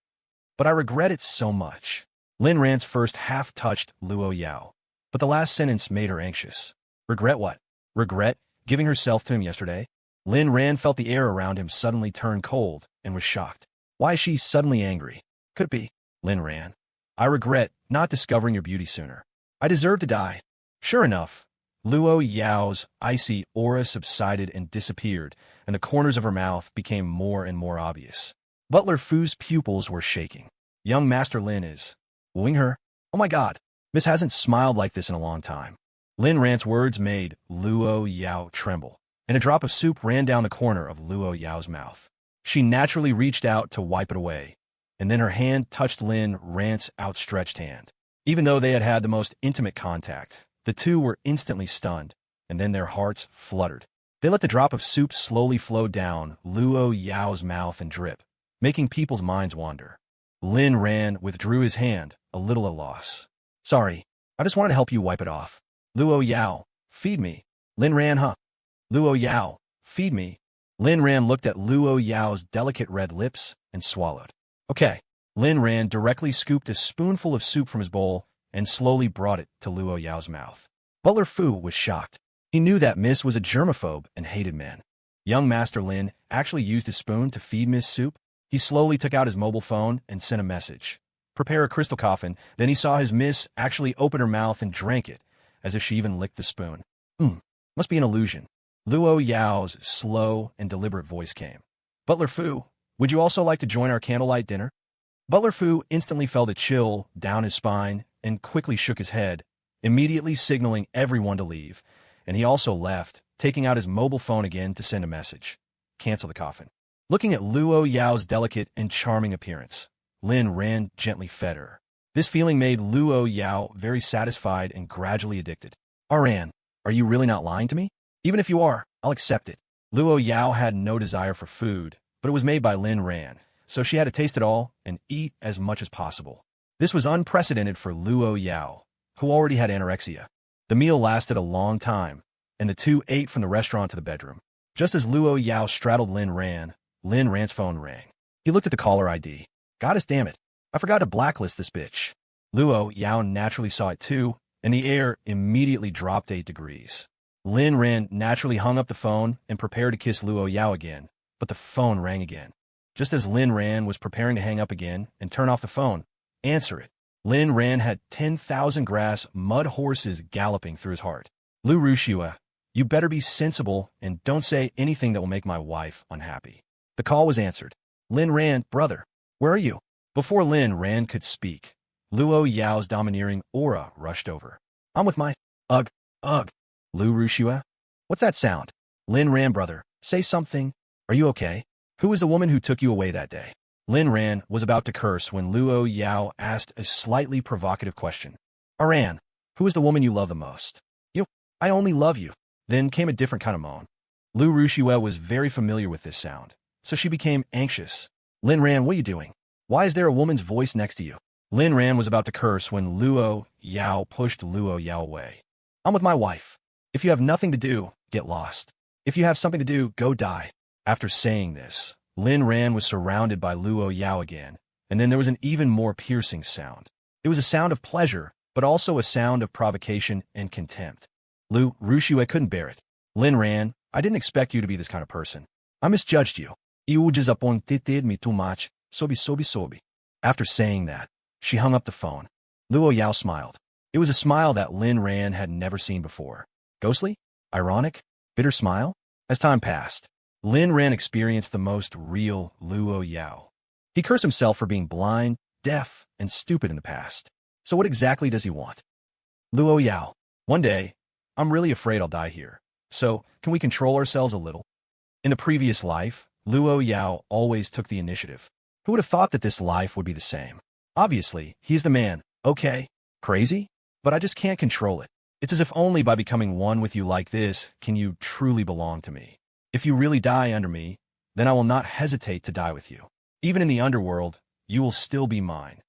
But I regret it so much. Lin Ran's first half touched Luo Yao, but the last sentence made her anxious. Regret what? Regret giving herself to him yesterday? Lin Ran felt the air around him suddenly turn cold and was shocked. Why is she suddenly angry? Could it be? Lin Ran. I regret not discovering your beauty sooner. I deserve to die. Sure enough, Luo Yao's icy aura subsided and disappeared, and the corners of her mouth became more and more obvious. Butler Fu's pupils were shaking. Young Master Lin is wooing her? Oh my God, Miss hasn't smiled like this in a long time. Lin Ran's words made Luo Yao tremble, and a drop of soup ran down the corner of Luo Yao's mouth. She naturally reached out to wipe it away, and then her hand touched Lin Ran's outstretched hand. Even though they had had the most intimate contact, the two were instantly stunned, and then their hearts fluttered. They let the drop of soup slowly flow down Luo Yao's mouth and drip, making people's minds wander. Lin Ran withdrew his hand, a little at loss. Sorry, I just wanted to help you wipe it off. Luo Yao, feed me. Lin Ran, huh? Luo Yao, feed me. Lin Ran looked at Luo Yao's delicate red lips and swallowed. Okay. Lin Ran directly scooped a spoonful of soup from his bowl and slowly brought it to Luo Yao's mouth. Butler Fu was shocked. He knew that Miss was a germaphobe and hated men. Young Master Lin actually used his spoon to feed Miss soup. He slowly took out his mobile phone and sent a message. Prepare a crystal coffin. Then he saw his Miss actually open her mouth and drank it, as if she even licked the spoon. Must be an illusion. Luo Yao's slow and deliberate voice came. Butler Fu, would you also like to join our candlelight dinner? Butler Fu instantly felt a chill down his spine and quickly shook his head, immediately signaling everyone to leave, and he also left, taking out his mobile phone again to send a message. Cancel the coffin. Looking at Luo Yao's delicate and charming appearance, Lin Ran gently fed her. This feeling made Luo Yao very satisfied and gradually addicted. Ran, are you really not lying to me? Even if you are, I'll accept it. Luo Yao had no desire for food, but it was made by Lin Ran, so she had to taste it all and eat as much as possible. This was unprecedented for Luo Yao, who already had anorexia. The meal lasted a long time, and the two ate from the restaurant to the bedroom. Just as Luo Yao straddled Lin Ran's phone rang. He looked at the caller ID. Goddess damn it, I forgot to blacklist this bitch. Luo Yao naturally saw it too, and the air immediately dropped 8 degrees. Lin Ran naturally hung up the phone and prepared to kiss Luo Yao again, but the phone rang again. Just as Lin Ran was preparing to hang up again and turn off the phone, answer it. Lin Ran had 10,000 grass mud horses galloping through his heart. Lu Shui, you better be sensible and don't say anything that will make my wife unhappy. The call was answered. Lin Ran, brother, where are you? Before Lin Ran could speak, Luo Yao's domineering aura rushed over. I'm with my... Ugh. Lu Shui? What's that sound? Lin Ran, brother, say something. Are you okay? Who was the woman who took you away that day? Lin Ran was about to curse when Luo Yao asked a slightly provocative question. Ran, who is the woman you love the most? You. I only love you. Then came a different kind of moan. Lu Shui was very familiar with this sound, so she became anxious. Lin Ran, what are you doing? Why is there a woman's voice next to you? Lin Ran was about to curse when Luo Yao pushed Luo Yao away. I'm with my wife. If you have nothing to do, get lost. If you have something to do, go die. After saying this, Lin Ran was surrounded by Luo Yao again, and then there was an even more piercing sound. It was a sound of pleasure, but also a sound of provocation and contempt. Lu Shui couldn't bear it. Lin Ran, I didn't expect you to be this kind of person. I misjudged you. You disappointed me too much. Sobi. After saying that, she hung up the phone. Luo Yao smiled. It was a smile that Lin Ran had never seen before. Ghostly? Ironic? Bitter smile? As time passed, Lin Ran experienced the most real Luo Yao. He cursed himself for being blind, deaf, and stupid in the past. So what exactly does he want? Luo Yao, one day, I'm really afraid I'll die here. So, can we control ourselves a little? In the previous life, Luo Yao always took the initiative. Who would have thought that this life would be the same? Obviously, he's the man. Okay, crazy? But I just can't control it. It's as if only by becoming one with you like this can you truly belong to me. If you really die under me, then I will not hesitate to die with you. Even in the underworld, you will still be mine.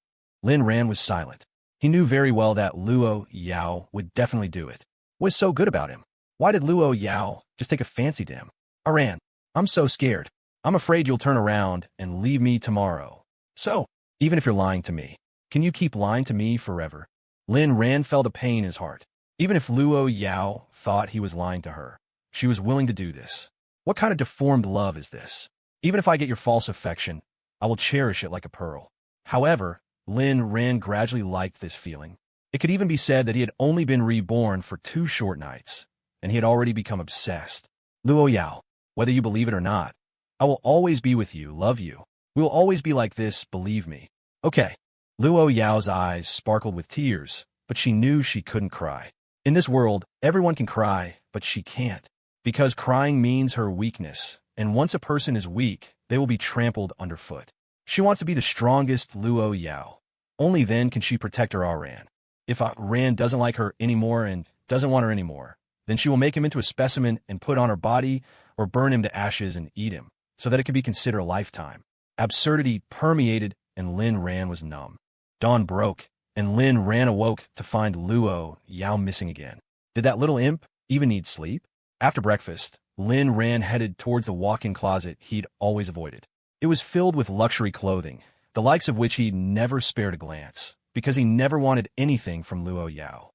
Lin Ran was silent. He knew very well that Luo Yao would definitely do it. What was so good about him? Why did Luo Yao just take a fancy to him? Aran, I'm so scared. I'm afraid you'll turn around and leave me tomorrow. So, even if you're lying to me, can you keep lying to me forever? Lin Ran felt a pain in his heart. Even if Luo Yao thought he was lying to her, she was willing to do this. What kind of deformed love is this? Even if I get your false affection, I will cherish it like a pearl. However, Lin Ran gradually liked this feeling. It could even be said that he had only been reborn for 2 short nights, and he had already become obsessed. Luo Yao, whether you believe it or not, I will always be with you, love you. We will always be like this, believe me. Okay. Luo Yao's eyes sparkled with tears, but she knew she couldn't cry. In this world, everyone can cry, but she can't. Because crying means her weakness, and once a person is weak, they will be trampled underfoot. She wants to be the strongest Luo Yao. Only then can she protect her Aran. If Aran doesn't like her anymore and doesn't want her anymore, then she will make him into a specimen and put on her body or burn him to ashes and eat him, so that it could be considered a lifetime. Absurdity permeated, and Lin Ran was numb. Dawn broke, and Lin Ran awoke to find Luo Yao missing again. Did that little imp even need sleep? After breakfast, Lin Ran headed towards the walk-in closet he'd always avoided. It was filled with luxury clothing, the likes of which he never spared a glance, because he never wanted anything from Luo Yao.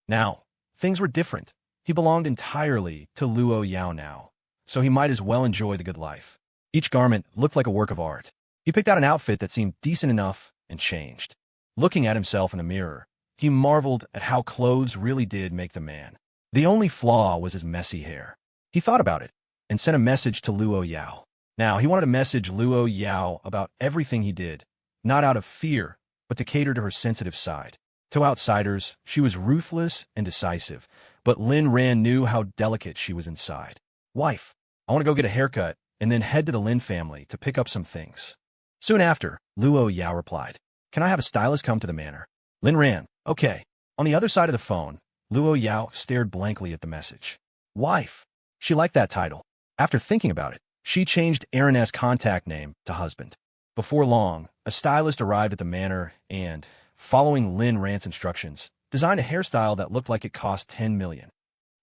Now, things were different. He belonged entirely to Luo Yao now, so he might as well enjoy the good life. Each garment looked like a work of art. He picked out an outfit that seemed decent enough and changed. Looking at himself in the mirror, he marveled at how clothes really did make the man. The only flaw was his messy hair. He thought about it and sent a message to Luo Yao. Now, he wanted to message Luo Yao about everything he did, not out of fear, but to cater to her sensitive side. To outsiders, she was ruthless and decisive, but Lin Ran knew how delicate she was inside. Wife, I want to go get a haircut and then head to the Lin family to pick up some things. Soon after, Luo Yao replied, Can I have a stylist come to the manor? Lin Ran, okay. On the other side of the phone, Luo Yao stared blankly at the message. Wife. She liked that title. After thinking about it, she changed Aaron's contact name to husband. Before long, a stylist arrived at the manor and, following Lin Ran's instructions, designed a hairstyle that looked like it cost 10 million.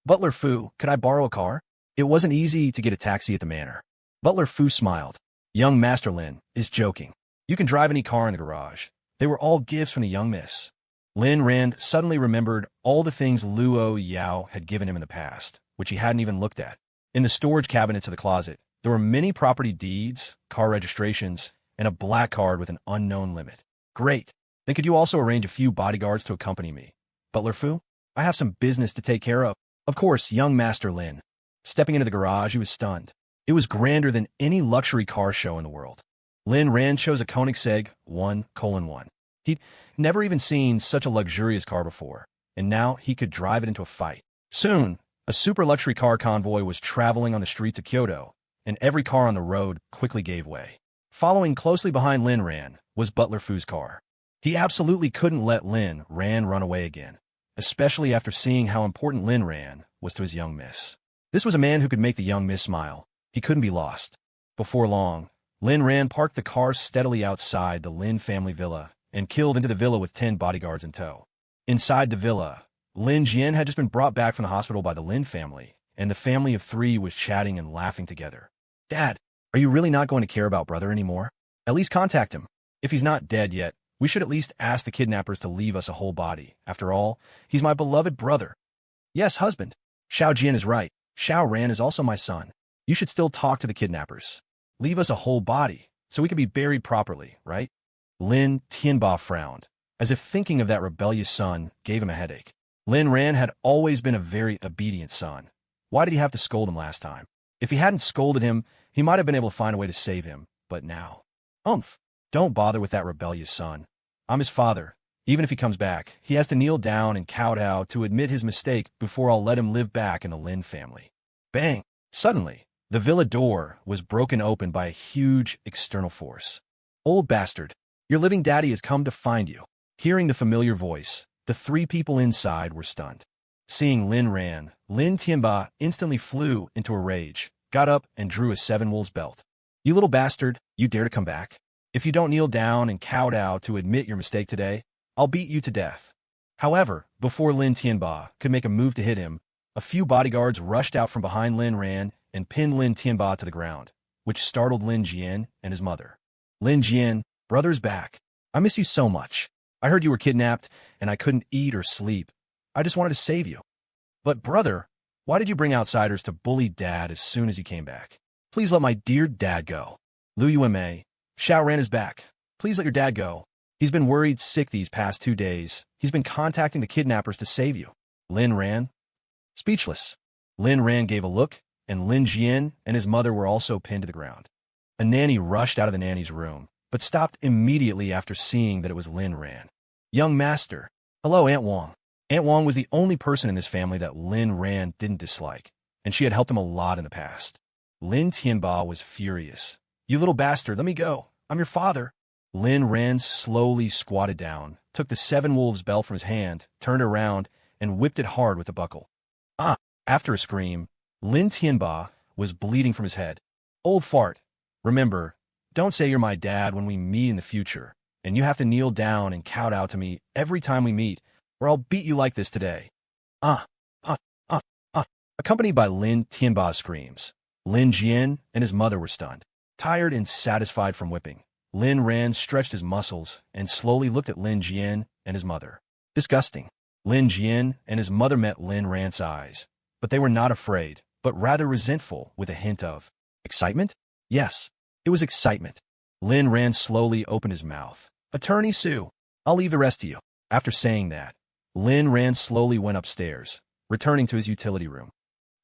Butler Fu, could I borrow a car? It wasn't easy to get a taxi at the manor. Butler Fu smiled. Young Master Lin is joking. You can drive any car in the garage. They were all gifts from the young miss. Lin Ran suddenly remembered all the things Luo Yao had given him in the past, which he hadn't even looked at. In the storage cabinets of the closet, there were many property deeds, car registrations, and a black card with an unknown limit. Great. Then could you also arrange a few bodyguards to accompany me? Butler Fu, I have some business to take care of. Of course, young Master Lin. Stepping into the garage, he was stunned. It was grander than any luxury car show in the world. Lin Ran chose a Koenigsegg 1:1. He'd never even seen such a luxurious car before, and now he could drive it into a fight. Soon, a super luxury car convoy was traveling on the streets of Kyoto, and every car on the road quickly gave way. Following closely behind Lin Ran was Butler Fu's car. He absolutely couldn't let Lin Ran run away again, especially after seeing how important Lin Ran was to his young miss. This was a man who could make the young miss smile. He couldn't be lost. Before long, Lin Ran parked the car steadily outside the Lin family villa and killed into the villa with 10 bodyguards in tow. Inside the villa, Lin Jian had just been brought back from the hospital by the Lin family, and the family of 3 was chatting and laughing together. Dad, are you really not going to care about brother anymore? At least contact him. If he's not dead yet, we should at least ask the kidnappers to leave us a whole body. After all, he's my beloved brother. Yes, husband. Xiao Jian is right. Xiao Ran is also my son. You should still talk to the kidnappers. Leave us a whole body, so we can be buried properly, right? Lin Tianba frowned, as if thinking of that rebellious son gave him a headache. Lin Ran had always been a very obedient son. Why did he have to scold him last time? If he hadn't scolded him, he might have been able to find a way to save him, but now... Don't bother with that rebellious son. I'm his father. Even if he comes back, he has to kneel down and kowtow to admit his mistake before I'll let him live back in the Lin family. Bang! Suddenly, the villa door was broken open by a huge external force. Old bastard, your living daddy has come to find you. Hearing the familiar voice, the 3 people inside were stunned. Seeing Lin Ran, Lin Tianba instantly flew into a rage, got up and drew a 7 wolves belt. You little bastard, you dare to come back? If you don't kneel down and kowtow to admit your mistake today, I'll beat you to death. However, before Lin Tianba could make a move to hit him, a few bodyguards rushed out from behind Lin Ran and pinned Lin Tianba to the ground, which startled Lin Jian and his mother. Lin Jian, brother's back. I miss you so much. I heard you were kidnapped, and I couldn't eat or sleep. I just wanted to save you. But brother, why did you bring outsiders to bully Dad as soon as you came back? Please let my dear Dad go. Lu Yuanmei, Xiao Ran is back. Please let your dad go. He's been worried sick these past 2 days. He's been contacting the kidnappers to save you. Lin Ran? Speechless. Lin Ran gave a look, and Lin Jian and his mother were also pinned to the ground. A nanny rushed out of the nanny's room, but stopped immediately after seeing that it was Lin Ran. Young master. Hello, Aunt Wang. Aunt Wang was the only person in this family that Lin Ran didn't dislike, and she had helped him a lot in the past. Lin Tianba was furious. You little bastard, let me go. I'm your father. Lin Ran slowly squatted down, took the 7 Wolves bell from his hand, turned around, and whipped it hard with the buckle. Ah! After a scream, Lin Tianba was bleeding from his head. Old fart. Remember, don't say you're my dad when we meet in the future, and you have to kneel down and kowtow to me every time we meet, or I'll beat you like this today. Ah! Ah! Ah! Ah! Accompanied by Lin Tianba's screams, Lin Jian and his mother were stunned. Tired and satisfied from whipping, Lin Ran stretched his muscles and slowly looked at Lin Jian and his mother. Disgusting. Lin Jian and his mother met Lin Ran's eyes, but they were not afraid, but rather resentful with a hint of excitement? Yes, it was excitement. Lin Ran slowly opened his mouth. Attorney Su, I'll leave the rest to you. After saying that, Lin Ran slowly went upstairs, returning to his utility room.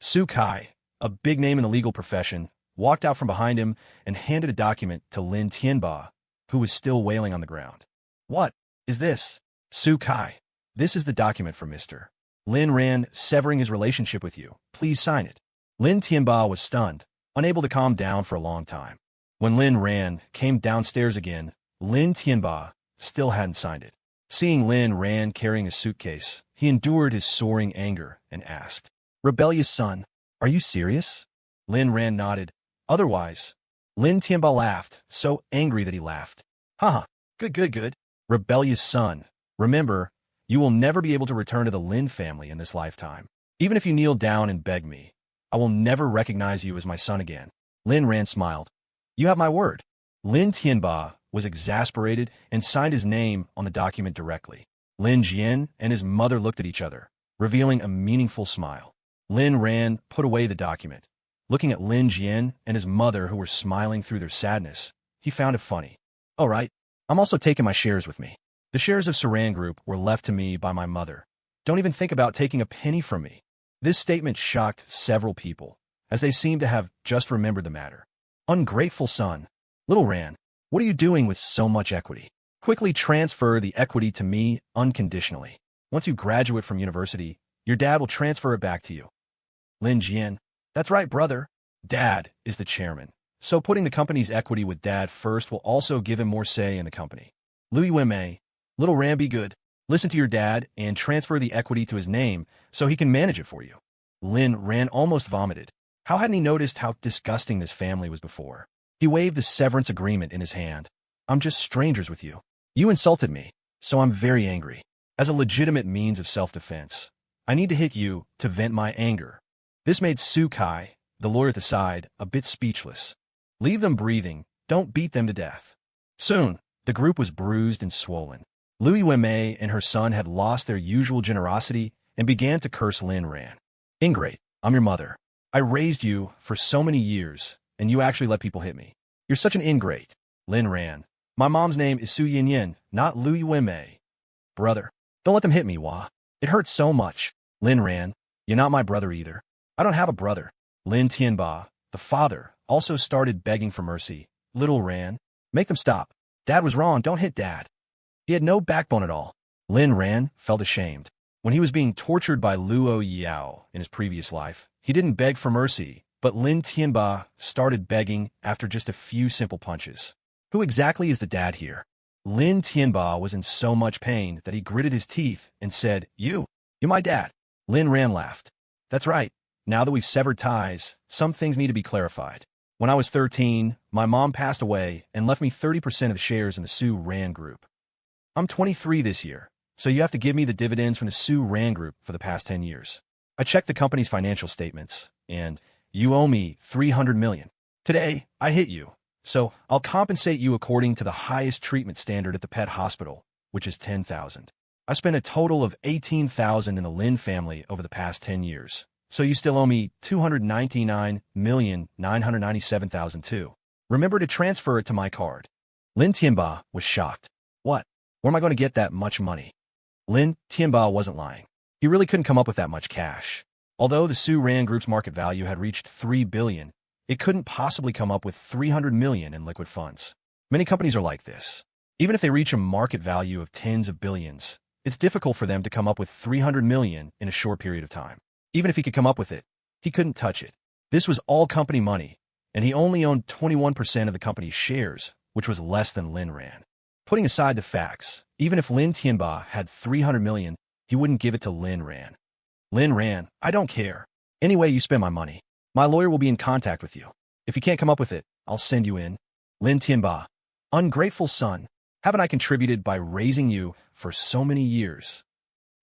Su Kai, a big name in the legal profession, walked out from behind him and handed a document to Lin Tianba, who was still wailing on the ground. What is this? Su Kai, this is the document from Mr. Lin Ran severing his relationship with you. Please sign it. Lin Tianba was stunned, unable to calm down for a long time. When Lin Ran came downstairs again, Lin Tianba still hadn't signed it. Seeing Lin Ran carrying a suitcase, he endured his soaring anger and asked, Rebellious son, are you serious? Lin Ran nodded. Otherwise, Lin Tianba laughed, so angry that he laughed. Haha, good. Rebellious son, remember, you will never be able to return to the Lin family in this lifetime. Even if you kneel down and beg me, I will never recognize you as my son again. Lin Ran smiled. You have my word. Lin Tianba was exasperated and signed his name on the document directly. Lin Jian and his mother looked at each other, revealing a meaningful smile. Lin Ran put away the document. Looking at Lin Jian and his mother who were smiling through their sadness, he found it funny. All right, I'm also taking my shares with me. The shares of Saran Group were left to me by my mother. Don't even think about taking a penny from me. This statement shocked several people, as they seemed to have just remembered the matter. Ungrateful son. Little Ran, what are you doing with so much equity? Quickly transfer the equity to me unconditionally. Once you graduate from university, your dad will transfer it back to you. Lin Jian, that's right, brother. Dad is the chairman, so putting the company's equity with Dad first will also give him more say in the company. Lu Yuanmei, little Ran, be good. Listen to your dad and transfer the equity to his name so he can manage it for you. Lin Ran almost vomited. How hadn't he noticed how disgusting this family was before? He waved the severance agreement in his hand. I'm just strangers with you. You insulted me, so I'm very angry. As a legitimate means of self-defense, I need to hit you to vent my anger. This made Su Kai, the lawyer at the side, a bit speechless. Leave them breathing, don't beat them to death. Soon, the group was bruised and swollen. Lu Yuanmei and her son had lost their usual generosity and began to curse Lin Ran. Ingrate, I'm your mother. I raised you for so many years, and you actually let people hit me. You're such an ingrate. Lin Ran, my mom's name is Su Yinyin, not Lu Yuanmei. Brother, don't let them hit me, Wah. It hurts so much. Lin Ran, you're not my brother either. I don't have a brother. Lin Tianba, the father, also started begging for mercy. Little Ran, make them stop. Dad was wrong, don't hit Dad. He had no backbone at all. Lin Ran felt ashamed. When he was being tortured by Luo Yao in his previous life, he didn't beg for mercy, but Lin Tianba started begging after just a few simple punches. Who exactly is the dad here? Lin Tianba was in so much pain that he gritted his teeth and said, You're my dad. Lin Ran laughed. That's right. Now that we've severed ties, some things need to be clarified. When I was 13, my mom passed away and left me 30% of the shares in the Sue Rand Group. I'm 23 this year, so you have to give me the dividends from the Sue Rand Group for the past 10 years. I checked the company's financial statements, and you owe me $300 million. Today, I hit you, so I'll compensate you according to the highest treatment standard at the pet hospital, which is $10,000. I spent a total of $18,000 in the Lin family over the past 10 years, so you still owe me $299,997,000 too. Remember to transfer it to my card. Lin Tianba was shocked. What? Where am I going to get that much money? Lin Tianba wasn't lying. He really couldn't come up with that much cash. Although the Sue Rand Group's market value had reached $3 billion, it couldn't possibly come up with $300 million in liquid funds. Many companies are like this. Even if they reach a market value of tens of billions, it's difficult for them to come up with $300 million in a short period of time. Even if he could come up with it, he couldn't touch it. This was all company money, and he only owned 21% of the company's shares, which was less than Lin Rand. Putting aside the facts, even if Lin Tianba had $300 million, he wouldn't give it to Lin Rand. Lin Rand, I don't care. Any way you spend my money, my lawyer will be in contact with you. If you can't come up with it, I'll send you in. Lin Tianba, ungrateful son, haven't I contributed by raising you for so many years?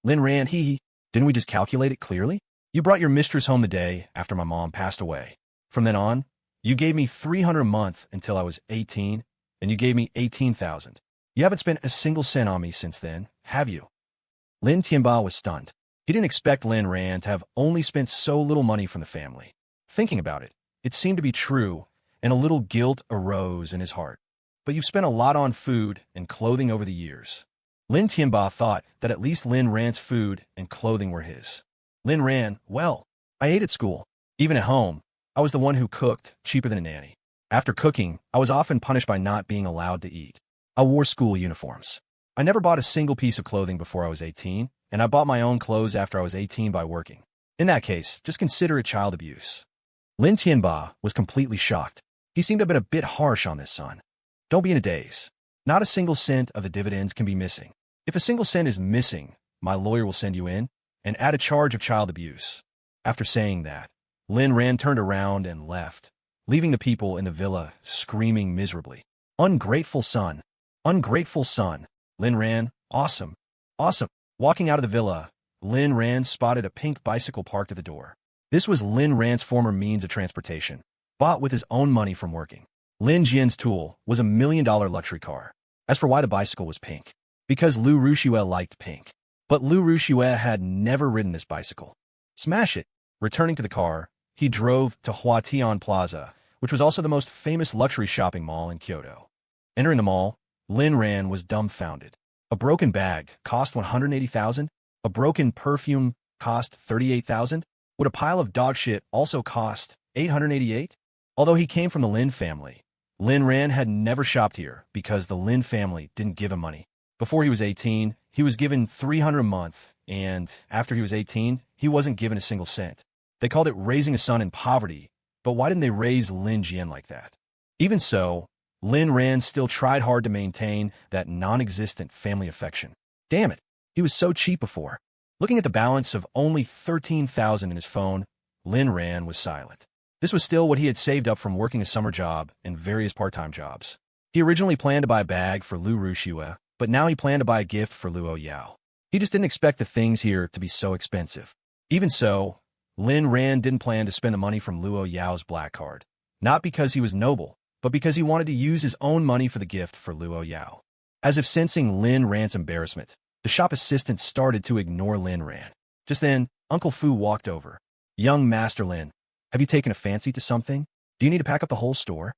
Lin Rand, didn't we just calculate it clearly? You brought your mistress home the day after my mom passed away. From then on, you gave me $300 a month until I was 18, and you gave me $18,000. You haven't spent a single cent on me since then, have you? Lin Tianba was stunned. He didn't expect Lin Rand to have only spent so little money from the family. Thinking about it, it seemed to be true, and a little guilt arose in his heart. But you've spent a lot on food and clothing over the years. Lin Tianba thought that at least Lin Rand's food and clothing were his. Lin Rand, well, I ate at school. Even at home, I was the one who cooked, cheaper than a nanny. After cooking, I was often punished by not being allowed to eat. I wore school uniforms. I never bought a single piece of clothing before I was 18, and I bought my own clothes after I was 18 by working. In that case, just consider it child abuse. Lin Tianba was completely shocked. He seemed to have been a bit harsh on this son. Don't be in a daze. Not a single cent of the dividends can be missing. If a single cent is missing, my lawyer will send you in and add a charge of child abuse. After saying that, Lin Rand turned around and left, leaving the people in the villa screaming miserably. Ungrateful son. Ungrateful son. Lin Rand, awesome. Awesome. Walking out of the villa, Lin Rand spotted a pink bicycle parked at the door. This was Lin Rand's former means of transportation, bought with his own money from working. Lin Jian's tool was a $1 million luxury car. As for why the bicycle was pink, because Lu Rushue liked pink. But Lu Rushue had never ridden this bicycle. Smash it. Returning to the car, he drove to Huatian Plaza, which was also the most famous luxury shopping mall in Kyoto. Entering the mall, Lin Rand was dumbfounded. A broken bag cost $180,000. A broken perfume cost $38,000. Would a pile of dog shit also cost $888? Although he came from the Lin family, Lin Rand had never shopped here because the Lin family didn't give him money. Before he was 18, he was given $300 a month, and after he was 18, he wasn't given a single cent. They called it raising a son in poverty, but why didn't they raise Lin Jian like that? Even so, Lin Rand still tried hard to maintain that non-existent family affection. Damn it, he was so cheap before. Looking at the balance of only $13,000 in his phone, Lin Rand was silent. This was still what he had saved up from working a summer job and various part-time jobs. He originally planned to buy a bag for Lu Rushue, but now he planned to buy a gift for Luo Yao. He just didn't expect the things here to be so expensive. Even so, Lin Rand didn't plan to spend the money from Luo Yao's black card. Not because he was noble, but because he wanted to use his own money for the gift for Luo Yao. As if sensing Lin Rand's embarrassment, the shop assistant started to ignore Lin Rand. Just then, Uncle Fu walked over. Young Master Lin, have you taken a fancy to something? Do you need to pack up the whole store?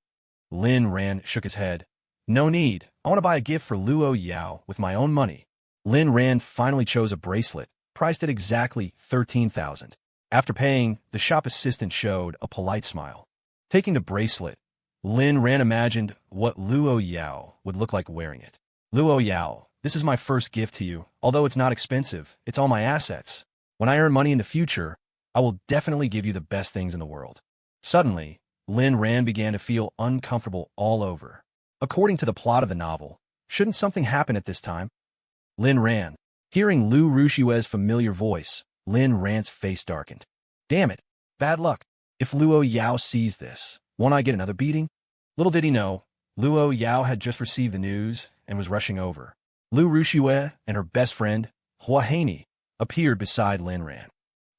Lin Rand shook his head. No need. I want to buy a gift for Luo Yao with my own money. Lin Rand finally chose a bracelet, priced at exactly $13,000. After paying, the shop assistant showed a polite smile. Taking the bracelet, Lin Rand imagined what Luo Yao would look like wearing it. Luo Yao, this is my first gift to you. Although it's not expensive, it's all my assets. When I earn money in the future, I will definitely give you the best things in the world. Suddenly, Lin Rand began to feel uncomfortable all over. According to the plot of the novel, shouldn't something happen at this time? Lin Rand. Hearing Lu Rushue's familiar voice, Lin Rand's face darkened. Damn it. Bad luck. If Luo Yao sees this, Won't I get another beating? Little did he know, Luo Yao had just received the news and was rushing over. Lu Rushue and her best friend, Hua Haney, appeared beside Lin Ran.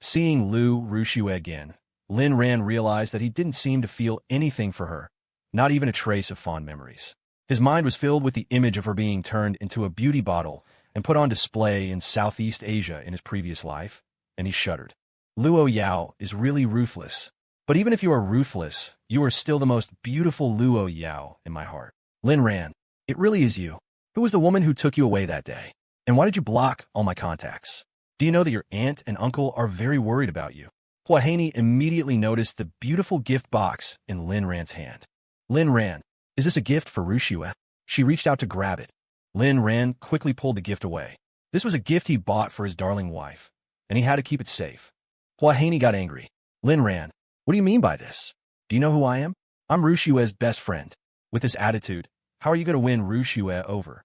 Seeing Lu Rushue again, Lin Ran realized that he didn't seem to feel anything for her, not even a trace of fond memories. His mind was filled with the image of her being turned into a beauty bottle and put on display in Southeast Asia in his previous life, and he shuddered. Luo Yao is really ruthless. But even if you are ruthless, you are still the most beautiful Luo Yao in my heart. Lin Ran, it really is you. Who was the woman who took you away that day? And why did you block all my contacts? Do you know that your aunt and uncle are very worried about you? Hua Haney immediately noticed the beautiful gift box in Lin Ran's hand. Lin Ran, is this a gift for Rushue? She reached out to grab it. Lin Ran quickly pulled the gift away. This was a gift he bought for his darling wife, and he had to keep it safe. Hua Haney got angry. Lin Ran, what do you mean by this? Do you know who I am? I'm Rushue's best friend. With this attitude, how are you going to win Rushue over?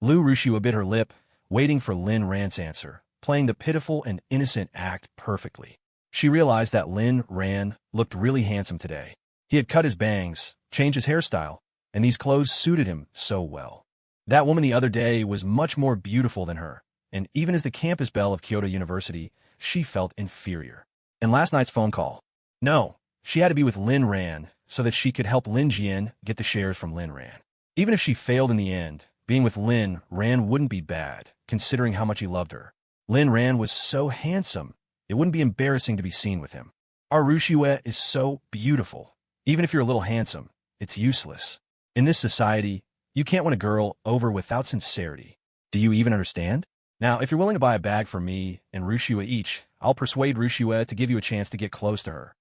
Lu Rushue bit her lip, waiting for Lin Ran's answer, playing the pitiful and innocent act perfectly. She realized that Lin Ran looked really handsome today. He had cut his bangs, changed his hairstyle, and these clothes suited him so well. That woman the other day was much more beautiful than her, and even as the campus belle of Kyoto University, she felt inferior. And last night's phone call. No, she had to be with Lin Ran so that she could help Lin Jian get the shares from Lin Ran. Even if she failed in the end, being with Lin Ran wouldn't be bad, considering how much he loved her. Lin Ran was so handsome, it wouldn't be embarrassing to be seen with him. Our Rushue is so beautiful. Even if you're a little handsome, it's useless. In this society, you can't win a girl over without sincerity. Do you even understand? Now, if you're willing to buy a bag for me and Rushue each, I'll persuade Rushue to give you a chance to get close to her.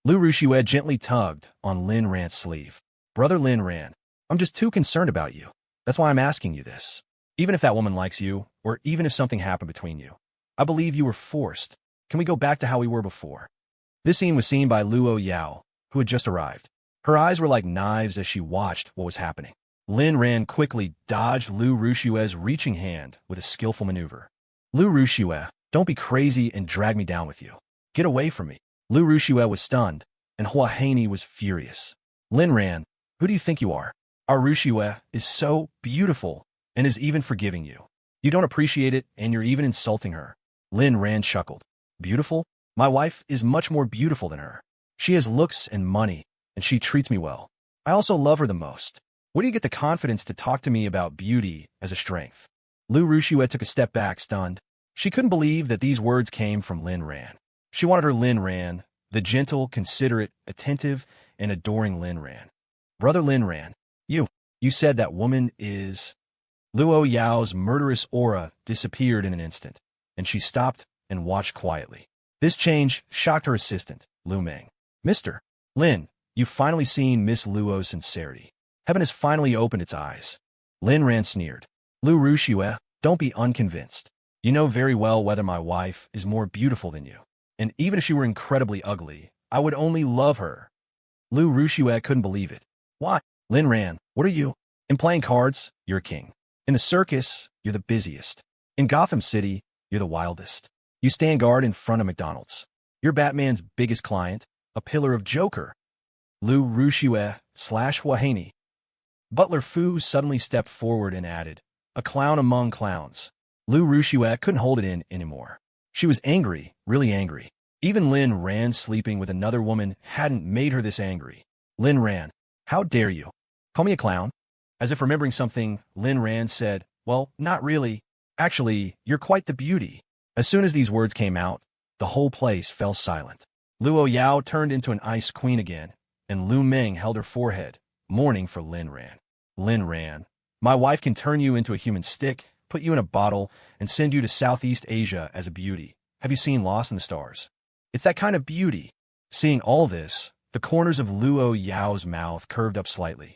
Lu Rushue gently tugged on Lin Ran's sleeve. Brother Lin Ran, I'm just too concerned about you. That's why I'm asking you this. Even if that woman likes you, or even if something happened between you, I believe you were forced. Can we go back to how we were before? This scene was seen by Luo Yao, who had just arrived. Her eyes were like knives as she watched what was happening. Lin Ran quickly dodged Lu Rushue's reaching hand with a skillful maneuver. Lu Rushue, don't be crazy and drag me down with you. Get away from me. Lu Rushue was stunned, and Hua Haney was furious. Lin Ran, who do you think you are? Our Rushue is so beautiful and is even forgiving you. You don't appreciate it, and you're even insulting her. Lin Ran chuckled. Beautiful? My wife is much more beautiful than her. She has looks and money, and she treats me well. I also love her the most. Where do you get the confidence to talk to me about beauty as a strength? Lu Rushue took a step back, stunned. She couldn't believe that these words came from Lin Ran. She wanted her Lin Ran, the gentle, considerate, attentive, and adoring Lin Ran. Brother Lin Ran, you said that woman is... Luo Yao's murderous aura disappeared in an instant, and she stopped and watched quietly. This change shocked her assistant, Lu Meng. Mr. Lin, you've finally seen Miss Luo's sincerity. Heaven has finally opened its eyes. Lin Ran sneered. Lu Rushue, don't be unconvinced. You know very well whether my wife is more beautiful than you. And even if she were incredibly ugly, I would only love her. Lu Rushue couldn't believe it. Why? Lin Ran, what are you? In playing cards, you're a king. In the circus, you're the busiest. In Gotham City, you're the wildest. You stand guard in front of McDonald's. You're Batman's biggest client, a pillar of Joker. Lu Rushue / Hua Haney. Butler Fu suddenly stepped forward and added, a clown among clowns. Lu Rushue couldn't hold it in anymore. She was angry, really angry. Even Lin Ran sleeping with another woman hadn't made her this angry. Lin Ran, how dare you? Call me a clown? As if remembering something, Lin Ran said, well, not really. Actually, you're quite the beauty. As soon as these words came out, the whole place fell silent. Luo Yao turned into an ice queen again, and Lu Meng held her forehead, mourning for Lin Ran. Lin Ran, my wife can turn you into a human stick, put you in a bottle, and send you to Southeast Asia as a beauty. Have you seen Lost in the Stars? It's that kind of beauty. Seeing all this, the corners of Luo Yao's mouth curved up slightly.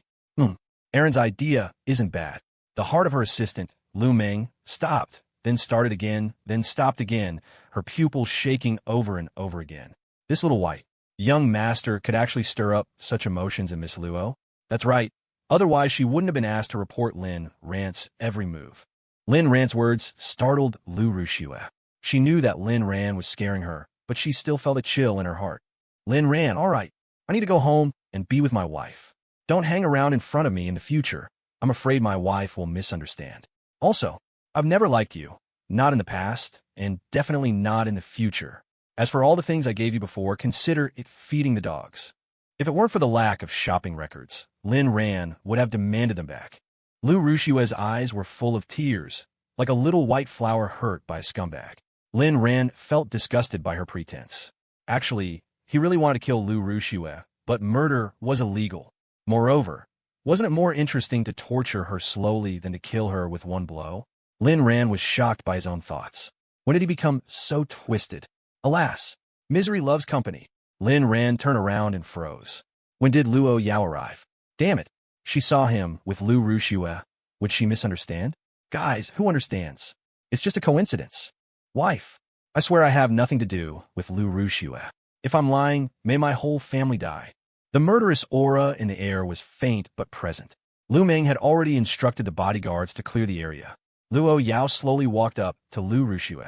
Aaron's idea isn't bad. The heart of her assistant, Lu Meng, stopped, then started again, then stopped again, her pupils shaking over and over again. This little white, young master could actually stir up such emotions in Miss Luo. That's right. Otherwise, she wouldn't have been asked to report Lin Ran's every move. Lin Ran's words startled Lu Rushue. She knew that Lin Ran was scaring her, but she still felt a chill in her heart. Lin Ran, all right. I need to go home and be with my wife. Don't hang around in front of me in the future. I'm afraid my wife will misunderstand. Also, I've never liked you. Not in the past, and definitely not in the future. As for all the things I gave you before, consider it feeding the dogs. If it weren't for the lack of shopping records, Lin Ran would have demanded them back. Lu Rushue's eyes were full of tears, like a little white flower hurt by a scumbag. Lin Ran felt disgusted by her pretense. Actually, he really wanted to kill Lu Rushue, but murder was illegal. Moreover, wasn't it more interesting to torture her slowly than to kill her with one blow? Lin Ran was shocked by his own thoughts. When did he become so twisted? Alas, misery loves company. Lin Ran turned around and froze. When did Luo Yao arrive? Damn it. She saw him with Lu Rushue. Would she misunderstand? Guys, who understands? It's just a coincidence. Wife, I swear I have nothing to do with Lu Rushue. If I'm lying, may my whole family die. The murderous aura in the air was faint but present. Lu Meng had already instructed the bodyguards to clear the area. Luo Yao slowly walked up to Lu Rushue.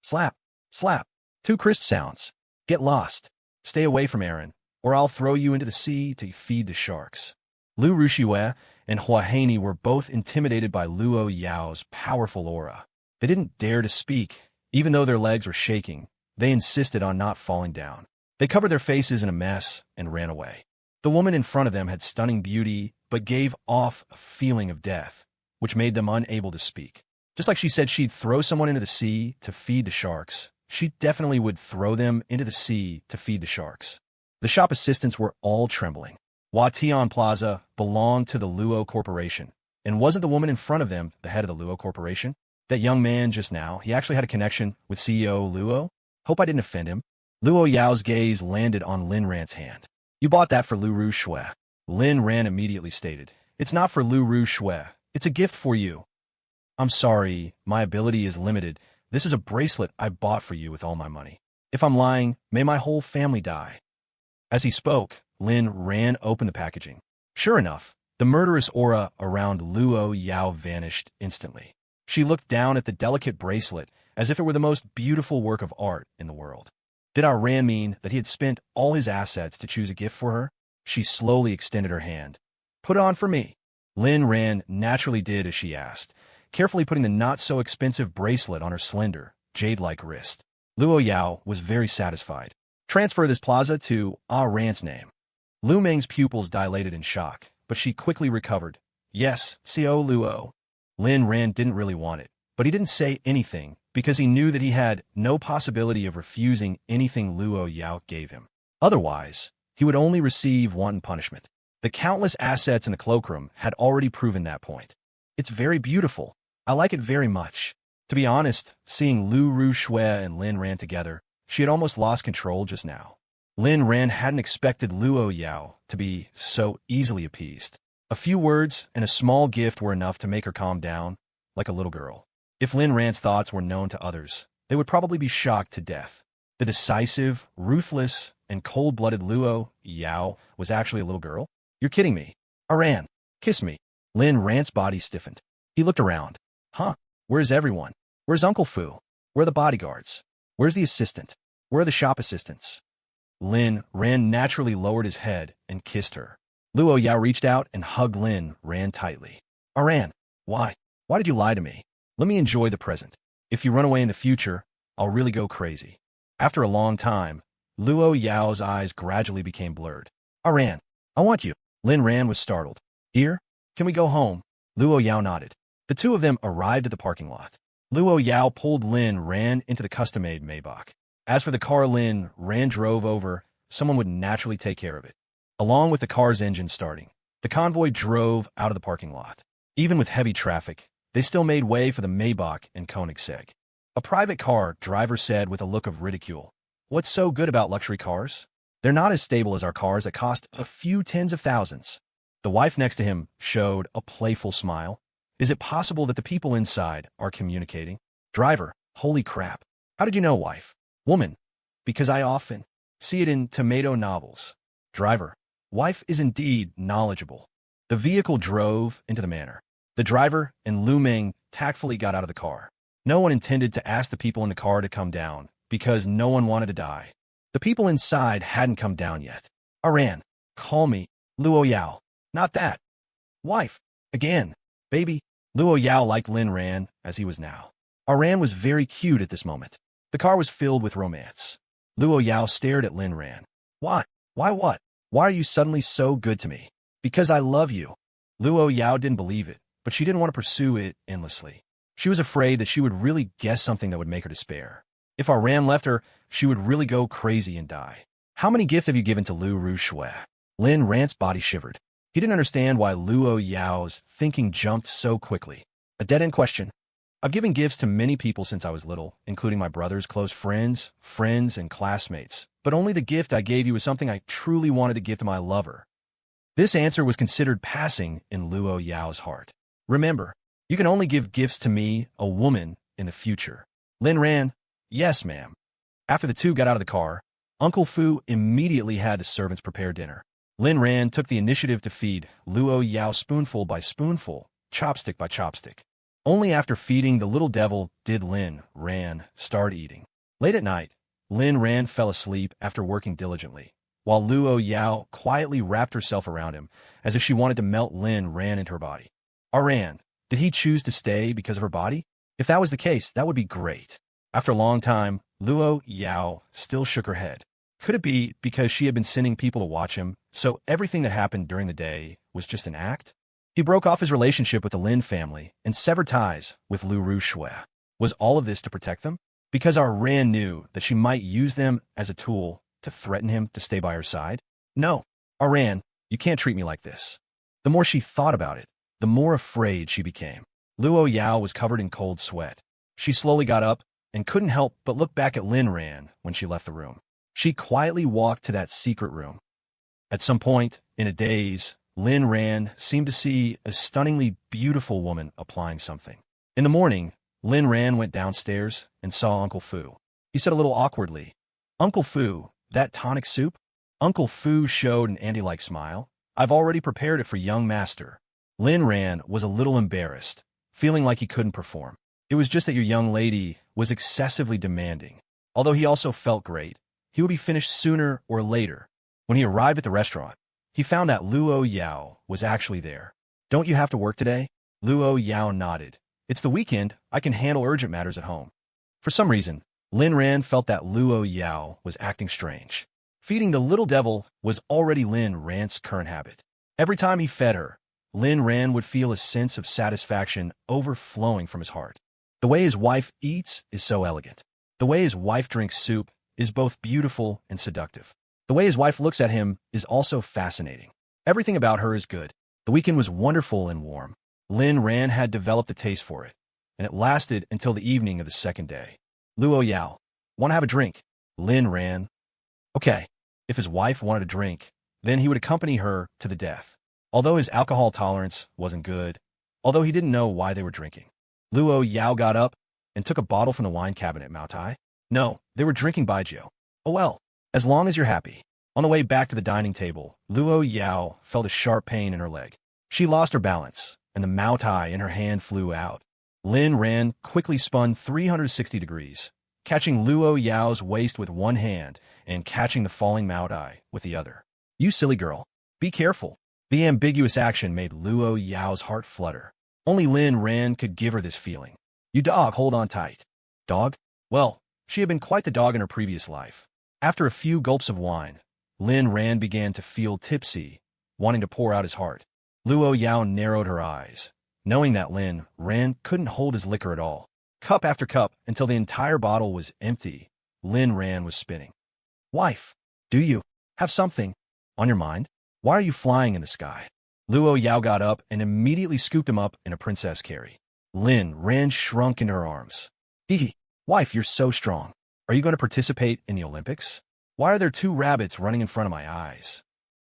Slap, slap, two crisp sounds. Get lost. Stay away from Aaron, or I'll throw you into the sea to feed the sharks. Lu Rushue and Hua Haney were both intimidated by Luo Yao's powerful aura. They didn't dare to speak, even though their legs were shaking. They insisted on not falling down. They covered their faces in a mess and ran away. The woman in front of them had stunning beauty, but gave off a feeling of death, which made them unable to speak. Just like she said she'd throw someone into the sea to feed the sharks, she definitely would throw them into the sea to feed the sharks. The shop assistants were all trembling. Hua Tian Plaza belonged to the Luo Corporation, and wasn't the woman in front of them the head of the Luo Corporation? That young man just now, he actually had a connection with CEO Luo? Hope I didn't offend him. Luo Yao's gaze landed on Lin Ran's hand. You bought that for Lu Rushue. Lin Ran immediately stated. It's not for Lu Rushue. It's a gift for you. I'm sorry, my ability is limited. This is a bracelet I bought for you with all my money. If I'm lying, may my whole family die. As he spoke, Lin Ran opened the packaging. Sure enough, the murderous aura around Luo Yao vanished instantly. She looked down at the delicate bracelet as if it were the most beautiful work of art in the world. Did our Ran mean that he had spent all his assets to choose a gift for her? She slowly extended her hand. Put it on for me. Lin Ran naturally did as she asked, carefully putting the not-so-expensive bracelet on her slender, jade-like wrist. Luo Yao was very satisfied. Transfer this plaza to Ran's name. Lu Meng's pupils dilated in shock, but she quickly recovered. Yes, CO Luo. Lin Ran didn't really want it, but he didn't say anything because he knew that he had no possibility of refusing anything Luo Yao gave him. Otherwise, he would only receive one punishment. The countless assets in the cloakroom had already proven that point. It's very beautiful. I like it very much. To be honest, seeing Lu Rushue and Lin Ran together, she had almost lost control just now. Lin Ran hadn't expected Luo Yao to be so easily appeased. A few words and a small gift were enough to make her calm down, like a little girl. If Lin Ran's thoughts were known to others, they would probably be shocked to death. The decisive, ruthless, and cold-blooded Luo Yao was actually a little girl? You're kidding me. Ran, kiss me. Lin Ran's body stiffened. He looked around. Huh? Where's everyone? Where's Uncle Fu? Where are the bodyguards? Where's the assistant? Where are the shop assistants? Lin Ran naturally lowered his head and kissed her. Luo Yao reached out and hugged Lin Ran tightly. Ran, why? Why did you lie to me? Let me enjoy the present. If you run away in the future, I'll really go crazy. After a long time, Luo Yao's eyes gradually became blurred. Ran, I want you. Lin Ran was startled. Here? Can we go home? Luo Yao nodded. The two of them arrived at the parking lot. Luo Yao pulled Lin Ran into the custom-made Maybach. As for the car Lin Ran drove over, someone would naturally take care of it. Along with the car's engine starting, the convoy drove out of the parking lot. Even with heavy traffic, they still made way for the Maybach and Koenigsegg. A private car, driver said with a look of ridicule. What's so good about luxury cars? They're not as stable as our cars that cost a few tens of thousands. The wife next to him showed a playful smile. Is it possible that the people inside are communicating? Driver, holy crap. How did you know, wife? Woman, because I often see it in tomato novels. Driver, wife is indeed knowledgeable. The vehicle drove into the manor. The driver and Lu Meng tactfully got out of the car. No one intended to ask the people in the car to come down, because no one wanted to die. The people inside hadn't come down yet. Ran, Call me Luo Yao. Not that. Wife. Again. Baby. Luo Yao liked Lin Ran as he was now. Ran was very cute at this moment. The car was filled with romance. Luo Yao stared at Lin Ran. Why? Why what? Why are you suddenly so good to me? Because I love you. Luo Yao didn't believe it, but she didn't want to pursue it endlessly. She was afraid that she would really guess something that would make her despair. If Ran left her, she would really go crazy and die. How many gifts have you given to Lu Ru Shui? Lin Ran's body shivered. He didn't understand why Luo Yao's thinking jumped so quickly. A dead-end question. I've given gifts to many people since I was little, including my brother's close friends, and classmates. But only the gift I gave you was something I truly wanted to give to my lover. This answer was considered passing in Luo Yao's heart. Remember, you can only give gifts to me, a woman, in the future. Lin Ran, yes, ma'am. After the two got out of the car, Uncle Fu immediately had the servants prepare dinner. Lin Ran took the initiative to feed Luo Yao spoonful by spoonful, chopstick by chopstick. Only after feeding the little devil did Lin Ran start eating. Late at night, Lin Ran fell asleep after working diligently, while Luo Yao quietly wrapped herself around him as if she wanted to melt Lin Ran into her body. Ran, did he choose to stay because of her body? If that was the case, that would be great. After a long time, Luo Yao still shook her head. Could it be because she had been sending people to watch him, so everything that happened during the day was just an act? He broke off his relationship with the Lin family and severed ties with Lu Ru Shui. Was all of this to protect them? Because Ran knew that she might use them as a tool to threaten him to stay by her side? No. Ran, you can't treat me like this. The more she thought about it, the more afraid she became. Luo Yao was covered in cold sweat. She slowly got up and couldn't help but look back at Lin Ran when she left the room. She quietly walked to that secret room. At some point, in a daze, Lin Ran seemed to see a stunningly beautiful woman applying something. In the morning, Lin Ran went downstairs and saw Uncle Fu. He said a little awkwardly, "Uncle Fu, that tonic soup?" Uncle Fu showed an Andy-like smile. "I've already prepared it for young master." Lin Ran was a little embarrassed, feeling like he couldn't perform. It was just that your young lady was excessively demanding. Although he also felt great, he would be finished sooner or later. When he arrived at the restaurant, he found that Luo Yao was actually there. "Don't you have to work today?" Luo Yao nodded. "It's the weekend. I can handle urgent matters at home." For some reason, Lin Ran felt that Luo Yao was acting strange. Feeding the little devil was already Lin Ran's current habit. Every time he fed her, Lin Ran would feel a sense of satisfaction overflowing from his heart. The way his wife eats is so elegant. The way his wife drinks soup is both beautiful and seductive. The way his wife looks at him is also fascinating. Everything about her is good. The weekend was wonderful and warm. Lin Ran had developed a taste for it, and it lasted until the evening of the second day. Luo Yao, want to have a drink? Lin Ran. Okay. If his wife wanted a drink, then he would accompany her to the death. Although his alcohol tolerance wasn't good, although he didn't know why they were drinking. Luo Yao got up and took a bottle from the wine cabinet. Mao Tai? No, they were drinking baijiu. Oh well, as long as you're happy. On the way back to the dining table, Luo Yao felt a sharp pain in her leg. She lost her balance, and the Mao Tai in her hand flew out. Lin Ran quickly spun 360 degrees, catching Luo Yao's waist with one hand and catching the falling Mao Tai with the other. "You silly girl. Be careful." The ambiguous action made Luo Yao's heart flutter. Only Lin Ran could give her this feeling. "You dog, hold on tight." Dog? Well, she had been quite the dog in her previous life. After a few gulps of wine, Lin Ran began to feel tipsy, wanting to pour out his heart. Luo Yao narrowed her eyes, knowing that Lin Ran couldn't hold his liquor at all. Cup after cup, until the entire bottle was empty, Lin Ran was spinning. "Wife, do you have something on your mind? Why are you flying in the sky?" Luo Yao got up and immediately scooped him up in a princess carry. Lin Ran shrunk into her arms. "Hee, wife, you're so strong. Are you going to participate in the Olympics? Why are there two rabbits running in front of my eyes?"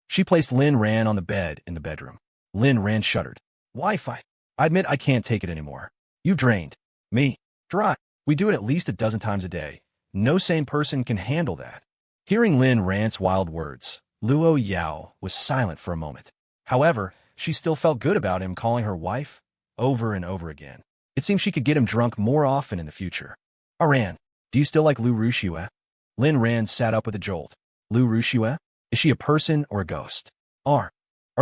She placed Lin Ran on the bed in the bedroom. Lin Ran shuddered. "Wife, I admit I can't take it anymore. You drained me dry. We do it at least a dozen times a day. No sane person can handle that." Hearing Lin Ran's wild words, Luo Yao was silent for a moment. However, she still felt good about him calling her wife over and over again. It seemed she could get him drunk more often in the future. "Ran, do you still like Lu Ru Shui?" Lin Ran sat up with a jolt. "Lu Ru Shui? Is she a person or a ghost?" Are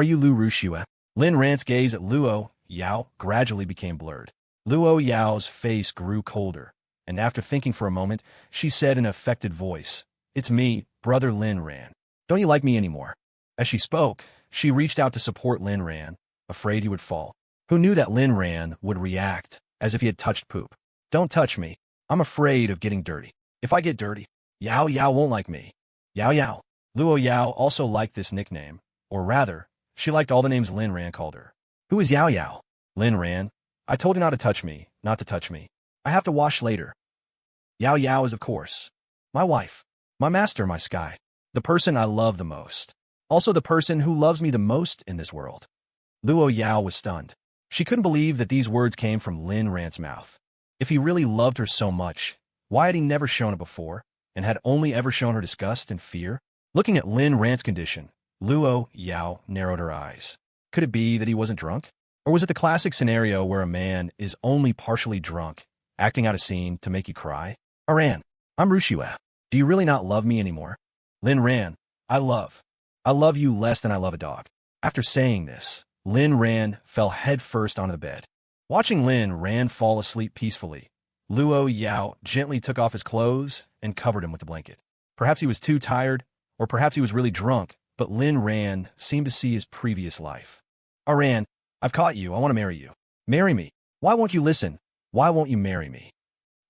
you Lu Rushua? Lin Ran's gaze at Luo Yao gradually became blurred. Luo Yao's face grew colder, and after thinking for a moment, she said in an affected voice, "It's me, brother Lin Ran. Don't you like me anymore?" As she spoke, she reached out to support Lin Ran, afraid he would fall. Who knew that Lin Ran would react as if he had touched poop? "Don't touch me. I'm afraid of getting dirty. If I get dirty, Yao Yao won't like me." Yao Yao. Luo Yao also liked this nickname, or rather, she liked all the names Lin Ran called her. "Who is Yao Yao?" "Lin Ran. I told you not to touch me, not to touch me. I have to wash later." Yao Yao is, of course, my wife, my master, my sky, the person I love the most. Also the person who loves me the most in this world. Luo Yao was stunned. She couldn't believe that these words came from Lin Ran's mouth. If he really loved her so much, why had he never shown it before, and had only ever shown her disgust and fear? Looking at Lin Ran's condition, Luo Yao narrowed her eyes. Could it be that he wasn't drunk? Or was it the classic scenario where a man is only partially drunk, acting out a scene to make you cry? "Aran, I'm Rushua. Do you really not love me anymore?" "Lin Ran, I love you less than I love a dog." After saying this, Lin Ran fell headfirst onto the bed. Watching Lin Ran fall asleep peacefully, Luo Yao gently took off his clothes and covered him with the blanket. Perhaps he was too tired, or perhaps he was really drunk, but Lin Ran seemed to see his previous life. "Aran, I've caught you. I want to marry you. Marry me. Why won't you listen? Why won't you marry me?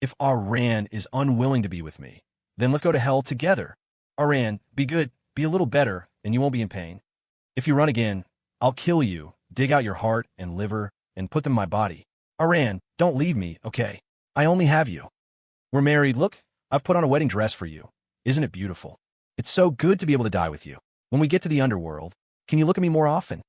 If Aran is unwilling to be with me, then let's go to hell together. Aran, be good, be a little better, and you won't be in pain. If you run again, I'll kill you, dig out your heart and liver, and put them in my body. Aran, don't leave me, okay? I only have you. We're married. Look, I've put on a wedding dress for you. Isn't it beautiful? It's so good to be able to die with you. When we get to the underworld, can you look at me more often?"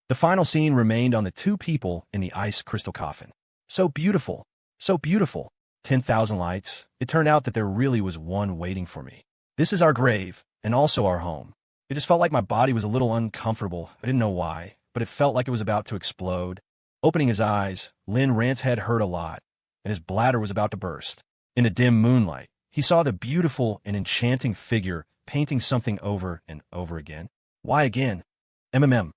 The final scene remained on the two people in the ice crystal coffin. So beautiful, so beautiful. 10,000 lights. It turned out that there really was one waiting for me. This is our grave, and also our home. It just felt like my body was a little uncomfortable. I didn't know why, but it felt like it was about to explode. Opening his eyes, Lin Ran's head hurt a lot, and his bladder was about to burst. In the dim moonlight, he saw the beautiful and enchanting figure painting something over and over again. Why again? MMM.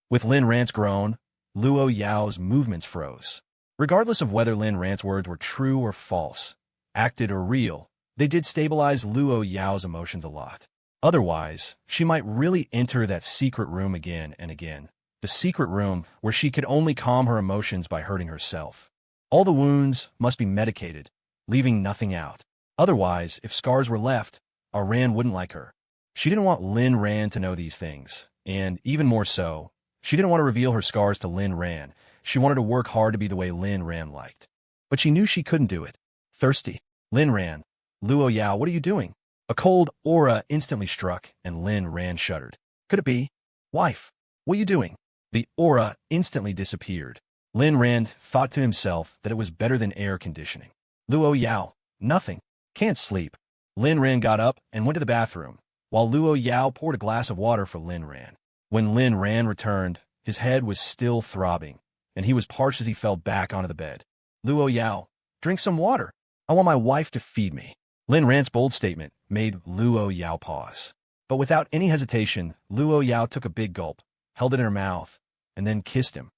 With Lin Ran's groan, Luo Yao's movements froze. Regardless of whether Lin Ran's words were true or false, acted or real, they did stabilize Luo Yao's emotions a lot. Otherwise, she might really enter that secret room again and again. The secret room where she could only calm her emotions by hurting herself. All the wounds must be medicated, leaving nothing out. Otherwise, if scars were left, Aran wouldn't like her. She didn't want Lin Ran to know these things, and even more so, she didn't want to reveal her scars to Lin Ran. She wanted to work hard to be the way Lin Ran liked. But she knew she couldn't do it. Thirsty. Lin Ran. "Luo Yao, what are you doing?" A cold aura instantly struck, and Lin Ran shuddered. Could it be? "Wife, what are you doing?" The aura instantly disappeared. Lin Ran thought to himself that it was better than air conditioning. "Luo Yao, nothing. Can't sleep." Lin Ran got up and went to the bathroom, while Luo Yao poured a glass of water for Lin Ran. When Lin Ran returned, his head was still throbbing, and he was parched as he fell back onto the bed. "Luo Yao, drink some water. I want my wife to feed me." Lin Ran's bold statement made Luo Yao pause. But without any hesitation, Luo Yao took a big gulp, held it in her mouth, and then kissed him.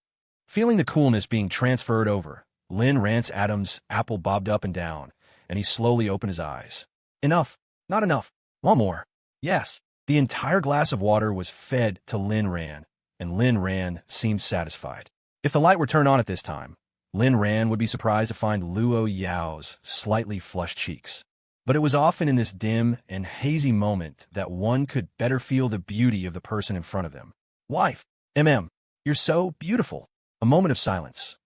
Feeling the coolness being transferred over, Lin Ran's Adam's apple bobbed up and down, and he slowly opened his eyes. "Enough. Not enough. Want more?" "Yes." The entire glass of water was fed to Lin Ran, and Lin Ran seemed satisfied. If the light were turned on at this time, Lin Ran would be surprised to find Luo Yao's slightly flushed cheeks. But it was often in this dim and hazy moment that one could better feel the beauty of the person in front of them. "Wife, you're so beautiful." A moment of silence.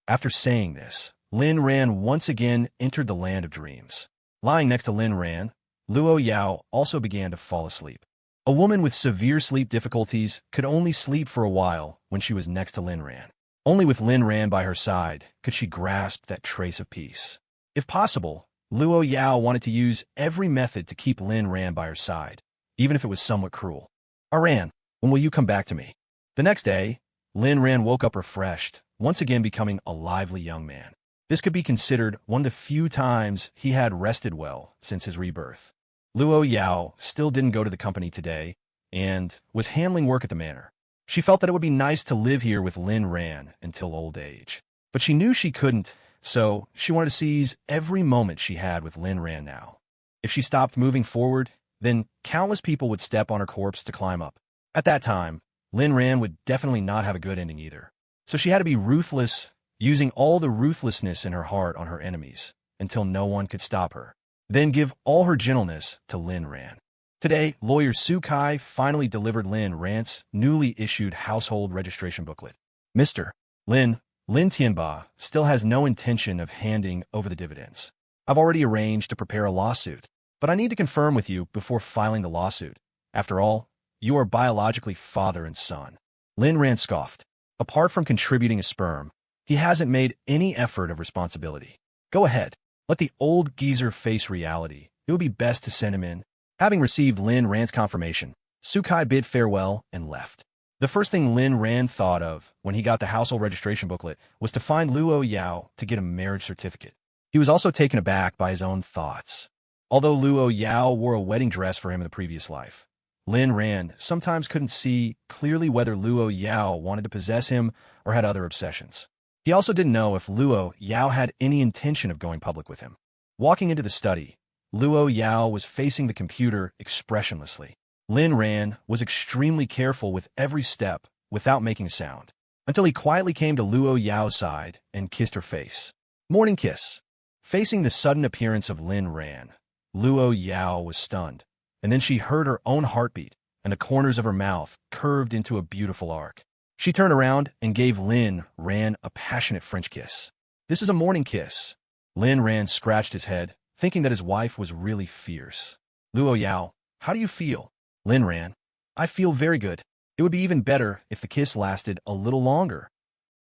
After saying this, Lin Ran once again entered the land of dreams. Lying next to Lin Ran, Luo Yao also began to fall asleep. A woman with severe sleep difficulties could only sleep for a while when she was next to Lin Ran. Only with Lin Ran by her side could she grasp that trace of peace. If possible, Luo Yao wanted to use every method to keep Lin Ran by her side, even if it was somewhat cruel. "Aran, when will you come back to me?" The next day, Lin Ran woke up refreshed, once again becoming a lively young man. This could be considered one of the few times he had rested well since his rebirth. Luo Yao still didn't go to the company today, and was handling work at the manor. She felt that it would be nice to live here with Lin Ran until old age. But she knew she couldn't, so she wanted to seize every moment she had with Lin Ran now. If she stopped moving forward, then countless people would step on her corpse to climb up. At that time, Lin Ran would definitely not have a good ending either. So she had to be ruthless, using all the ruthlessness in her heart on her enemies, until no one could stop her. Then give all her gentleness to Lin Ran. Today, lawyer Su Kai finally delivered Lin Ran's newly issued household registration booklet. Mr. Lin Tianba still has no intention of handing over the dividends. I've already arranged to prepare a lawsuit, but I need to confirm with you before filing the lawsuit. After all, you are biologically father and son. Lin Ran scoffed. Apart from contributing a sperm, he hasn't made any effort of responsibility. Go ahead. Let the old geezer face reality. It would be best to send him in. Having received Lin Ran's confirmation, Su Kai bid farewell and left. The first thing Lin Ran thought of when he got the household registration booklet was to find Luo Yao to get a marriage certificate. He was also taken aback by his own thoughts. Although Luo Yao wore a wedding dress for him in the previous life, Lin Ran sometimes couldn't see clearly whether Luo Yao wanted to possess him or had other obsessions. He also didn't know if Luo Yao had any intention of going public with him. Walking into the study, Luo Yao was facing the computer expressionlessly. Lin Ran was extremely careful with every step without making a sound, until he quietly came to Luo Yao's side and kissed her face. Morning kiss. Facing the sudden appearance of Lin Ran, Luo Yao was stunned, and then she heard her own heartbeat, and the corners of her mouth curved into a beautiful arc. She turned around and gave Lin Ran a passionate French kiss. This is a morning kiss. Lin Ran scratched his head, thinking that his wife was really fierce. Luo Yao, how do you feel? Lin Ran, I feel very good. It would be even better if the kiss lasted a little longer.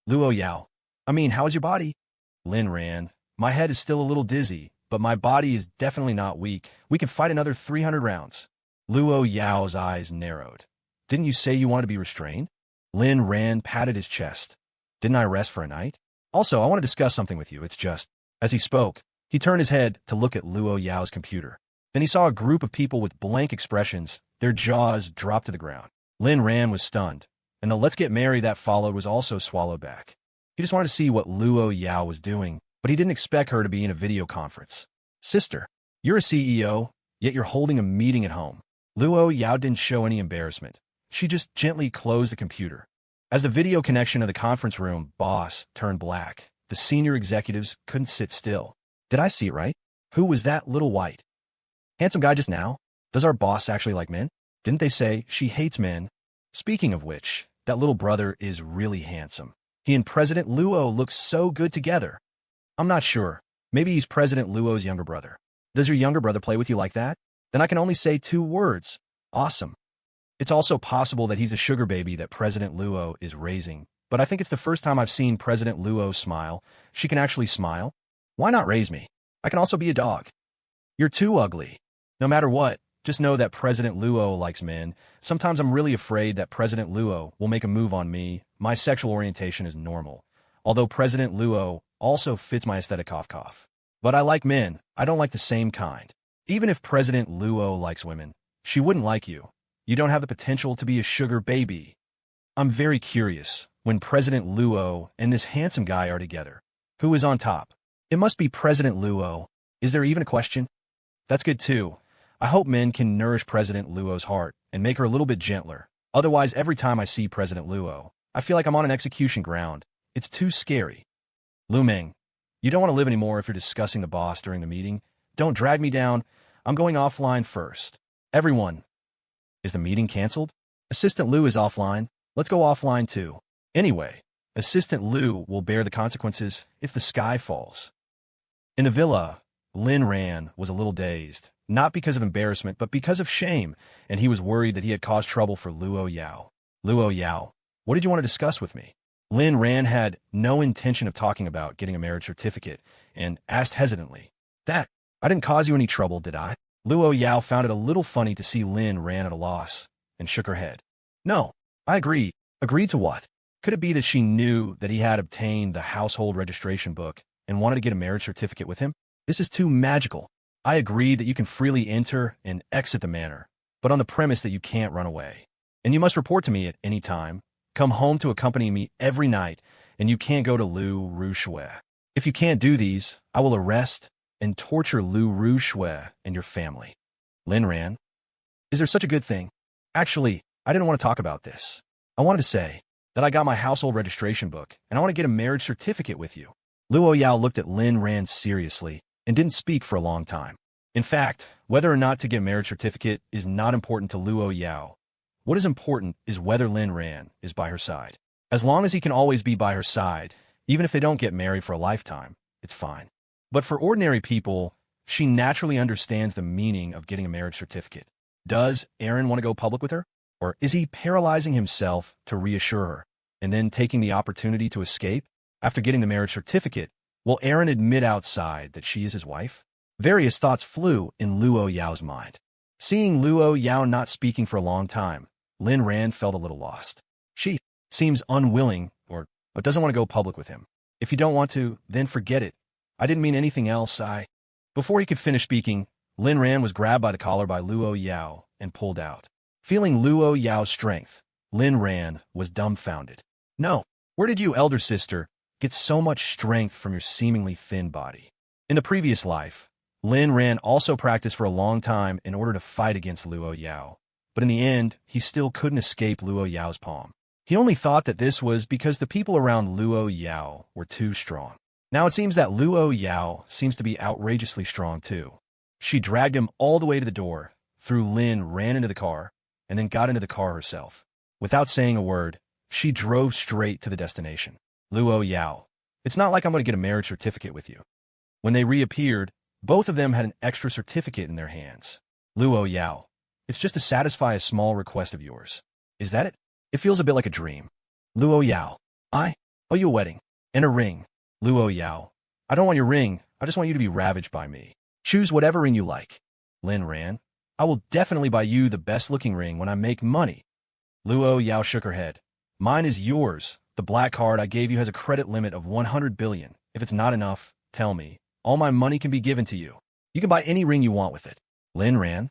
Luo Yao, how is your body? Lin Ran, my head is still a little dizzy, but my body is definitely not weak. We can fight another 300 rounds. Luo Yao's eyes narrowed. Didn't you say you wanted to be restrained? Lin Ran patted his chest. Didn't I rest for a night? Also, I want to discuss something with you. It's just... As he spoke, he turned his head to look at Luo Yao's computer. Then he saw a group of people with blank expressions. Their jaws dropped to the ground. Lin Ran was stunned, and the let's get married that followed was also swallowed back. He just wanted to see what Luo Yao was doing, but he didn't expect her to be in a video conference. Sister, you're a CEO, yet you're holding a meeting at home. Luo Yao didn't show any embarrassment. She just gently closed the computer. As the video connection of the conference room boss turned black, the senior executives couldn't sit still. Did I see it right? Who was that little white handsome guy just now? Does our boss actually like men? Didn't they say she hates men? Speaking of which, that little brother is really handsome. He and President Luo look so good together. I'm not sure. Maybe he's President Luo's younger brother. Does your younger brother play with you like that? Then I can only say 2 words. Awesome. It's also possible that he's a sugar baby that President Luo is raising, but I think it's the first time I've seen President Luo smile. She can actually smile. Why not raise me? I can also be a dog. You're too ugly. No matter what, just know that President Luo likes men. Sometimes I'm really afraid that President Luo will make a move on me. My sexual orientation is normal, although President Luo also fits my aesthetic cough cough. But I like men. I don't like the same kind. Even if President Luo likes women, she wouldn't like you. You don't have the potential to be a sugar baby. I'm very curious. When President Luo and this handsome guy are together, who is on top? It must be President Luo. Is there even a question? That's good too. I hope men can nourish President Luo's heart and make her a little bit gentler. Otherwise, every time I see President Luo, I feel like I'm on an execution ground. It's too scary. Lu Meng, you don't want to live anymore if you're discussing the boss during the meeting. Don't drag me down. I'm going offline first. Everyone. Is the meeting canceled? Assistant Lu is offline. Let's go offline too. Anyway, Assistant Lu will bear the consequences if the sky falls. In the villa, Lin Ran was a little dazed, not because of embarrassment, but because of shame, and he was worried that he had caused trouble for Luo Yao. Luo Yao, what did you want to discuss with me? Lin Ran had no intention of talking about getting a marriage certificate and asked hesitantly, I didn't cause you any trouble, did I? Luo Yao found it a little funny to see Lin Ran at a loss and shook her head. No, I agree. Agreed to what? Could it be that she knew that he had obtained the household registration book and wanted to get a marriage certificate with him? This is too magical. I agree that you can freely enter and exit the manor, but on the premise that you can't run away. And you must report to me at any time, come home to accompany me every night, and you can't go to Lu Rushue. If you can't do these, I will arrest and torture Lu Rushue and your family. Lin ran. Is there such a good thing? Actually, I didn't want to talk about this. I wanted to say that I got my household registration book, and I want to get a marriage certificate with you. Luo Yao looked at Lin Ran seriously and didn't speak for a long time. In fact, whether or not to get a marriage certificate is not important to Luo Yao. What is important is whether Lin Ran is by her side. As long as he can always be by her side, even if they don't get married for a lifetime, it's fine. But for ordinary people, she naturally understands the meaning of getting a marriage certificate. Does Aaron want to go public with her? Or is he paralyzing himself to reassure her, and then taking the opportunity to escape? After getting the marriage certificate, will Aaron admit outside that she is his wife? Various thoughts flew in Luo Yao's mind. Seeing Luo Yao not speaking for a long time, Lin Ran felt a little lost. She seems unwilling but doesn't want to go public with him. If you don't want to, then forget it. I didn't mean anything else. Before he could finish speaking, Lin Ran was grabbed by the collar by Luo Yao and pulled out. Feeling Luo Yao's strength, Lin Ran was dumbfounded. No, where did you, elder sister, get so much strength from your seemingly thin body? In the previous life, Lin Ran also practiced for a long time in order to fight against Luo Yao, but in the end, he still couldn't escape Luo Yao's palm. He only thought that this was because the people around Luo Yao were too strong. Now it seems that Luo Yao seems to be outrageously strong too. She dragged him all the way to the door, threw Lin Ran into the car, and then got into the car herself. Without saying a word, she drove straight to the destination. Luo Yao, it's not like I'm going to get a marriage certificate with you. When they reappeared, both of them had an extra certificate in their hands. Luo Yao, it's just to satisfy a small request of yours. Is that it? It feels a bit like a dream. Luo Yao, I owe you a wedding and a ring. Luo Yao, I don't want your ring. I just want you to be ravaged by me. Choose whatever ring you like. Lin Ran, I will definitely buy you the best-looking ring when I make money. Luo Yao shook her head. Mine is yours. The black card I gave you has a credit limit of 100 billion. If it's not enough, tell me. All my money can be given to you. You can buy any ring you want with it. Lin Ran,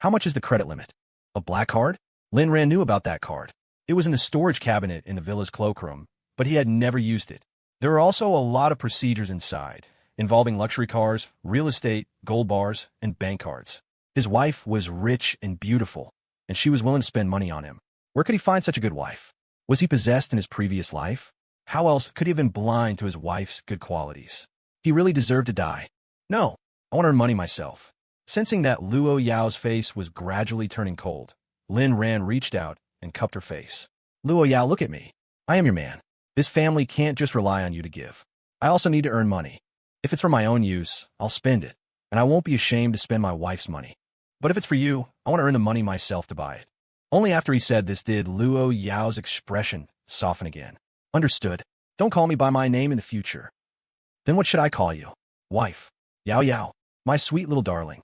how much is the credit limit? A black card? Lin Ran knew about that card. It was in the storage cabinet in the villa's cloakroom, but he had never used it. There were also a lot of procedures inside, involving luxury cars, real estate, gold bars, and bank cards. His wife was rich and beautiful, and she was willing to spend money on him. Where could he find such a good wife? Was he possessed in his previous life? How else could he have been blind to his wife's good qualities? He really deserved to die. No, I want to earn money myself. Sensing that Luo Yao's face was gradually turning cold, Lin Ran reached out and cupped her face. Luo Yao, look at me. I am your man. This family can't just rely on you to give. I also need to earn money. If it's for my own use, I'll spend it, and I won't be ashamed to spend my wife's money. But if it's for you, I want to earn the money myself to buy it. Only after he said this did Luo Yao's expression soften again. Understood. Don't call me by my name in the future. Then what should I call you? Wife. Yao Yao. My sweet little darling.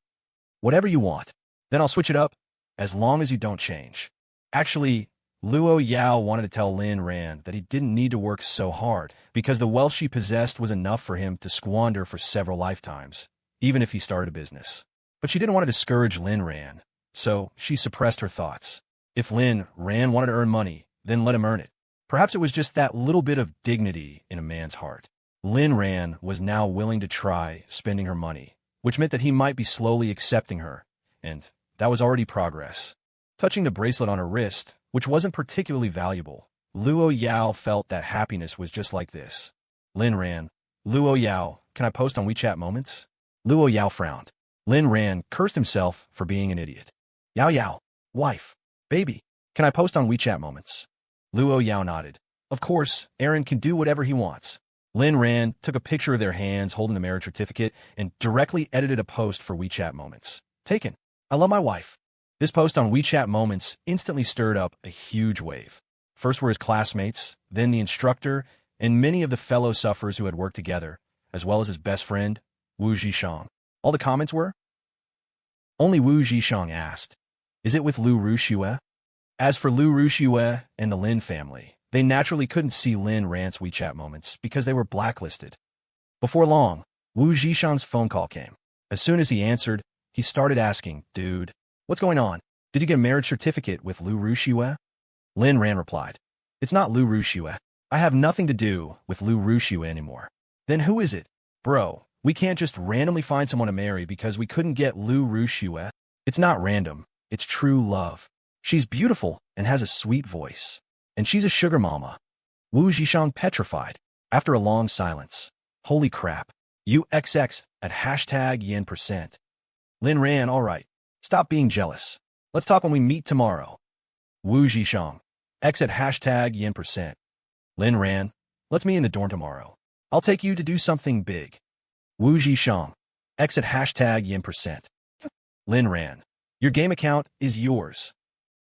Whatever you want. Then I'll switch it up, as long as you don't change. Actually, Luo Yao wanted to tell Lin Ran that he didn't need to work so hard because the wealth she possessed was enough for him to squander for several lifetimes, even if he started a business. But she didn't want to discourage Lin Ran, so she suppressed her thoughts. If Lin Ran wanted to earn money, then let him earn it. Perhaps it was just that little bit of dignity in a man's heart. Lin Ran was now willing to try spending her money, which meant that he might be slowly accepting her, and that was already progress. Touching the bracelet on her wrist, which wasn't particularly valuable, Luo Yao felt that happiness was just like this. Lin Ran, Luo Yao, can I post on WeChat Moments? Luo Yao frowned. Lin Ran cursed himself for being an idiot. Yao Yao, wife, baby, can I post on WeChat Moments? Luo Yao nodded. Of course, Aaron can do whatever he wants. Lin Ran took a picture of their hands holding the marriage certificate and directly edited a post for WeChat Moments. Taken. I love my wife. This post on WeChat Moments instantly stirred up a huge wave. First were his classmates, then the instructor, and many of the fellow sufferers who had worked together, as well as his best friend, Wu Zhishang. All the comments were? Only Wu Zhishang asked, is it with Lu Rushue? As for Lu Rushue and the Lin family, they naturally couldn't see Lin Ran's WeChat Moments because they were blacklisted. Before long, Wu Zhishang's phone call came. As soon as he answered, he started asking, dude, what's going on? Did you get a marriage certificate with Lu Ruxue? Lin Ran replied. It's not Lu Ruxue. I have nothing to do with Lu Ruxue anymore. Then who is it? Bro, we can't just randomly find someone to marry because we couldn't get Lu Ruxue. It's not random. It's true love. She's beautiful and has a sweet voice. And she's a sugar mama. Wu Zhishang petrified. After a long silence. Holy crap. UXX at hashtag yen%. Lin Ran, alright. Stop being jealous. Let's talk when we meet tomorrow. Wu Zhishang. X at hashtag yen%. Lin Ran, let's meet in the dorm tomorrow. I'll take you to do something big. Wu Zhishang. X at hashtag yen%. Lin Ran. Your game account is yours.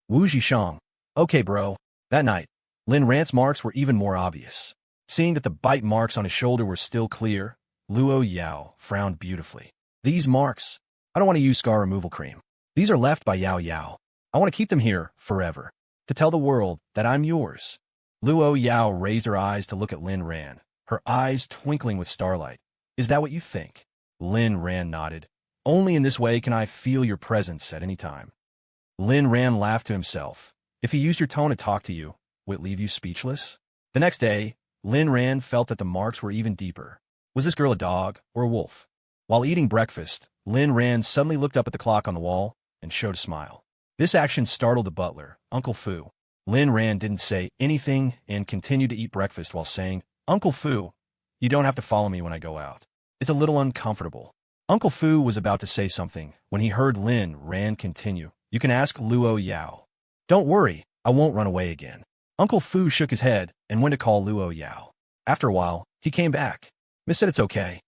Wu Zhishang. Okay, bro. That night, Lin Ran's marks were even more obvious. Seeing that the bite marks on his shoulder were still clear, Luo Yao frowned beautifully. These marks, I don't want to use scar removal cream. These are left by Yao Yao. I want to keep them here forever, to tell the world that I'm yours. Luo Yao raised her eyes to look at Lin Ran, her eyes twinkling with starlight. Is that what you think? Lin Ran nodded. Only in this way can I feel your presence at any time. Lin Ran laughed to himself. If he used your tone to talk to you, would it leave you speechless? The next day, Lin Ran felt that the marks were even deeper. Was this girl a dog or a wolf? While eating breakfast, Lin Ran suddenly looked up at the clock on the wall and showed a smile. This action startled the butler, Uncle Fu. Lin Ran didn't say anything and continued to eat breakfast while saying, Uncle Fu, you don't have to follow me when I go out. It's a little uncomfortable. Uncle Fu was about to say something when he heard Lin Ran continue. You can ask Luo Yao. Don't worry, I won't run away again. Uncle Fu shook his head and went to call Luo Yao. After a while, he came back. Miss said it's okay.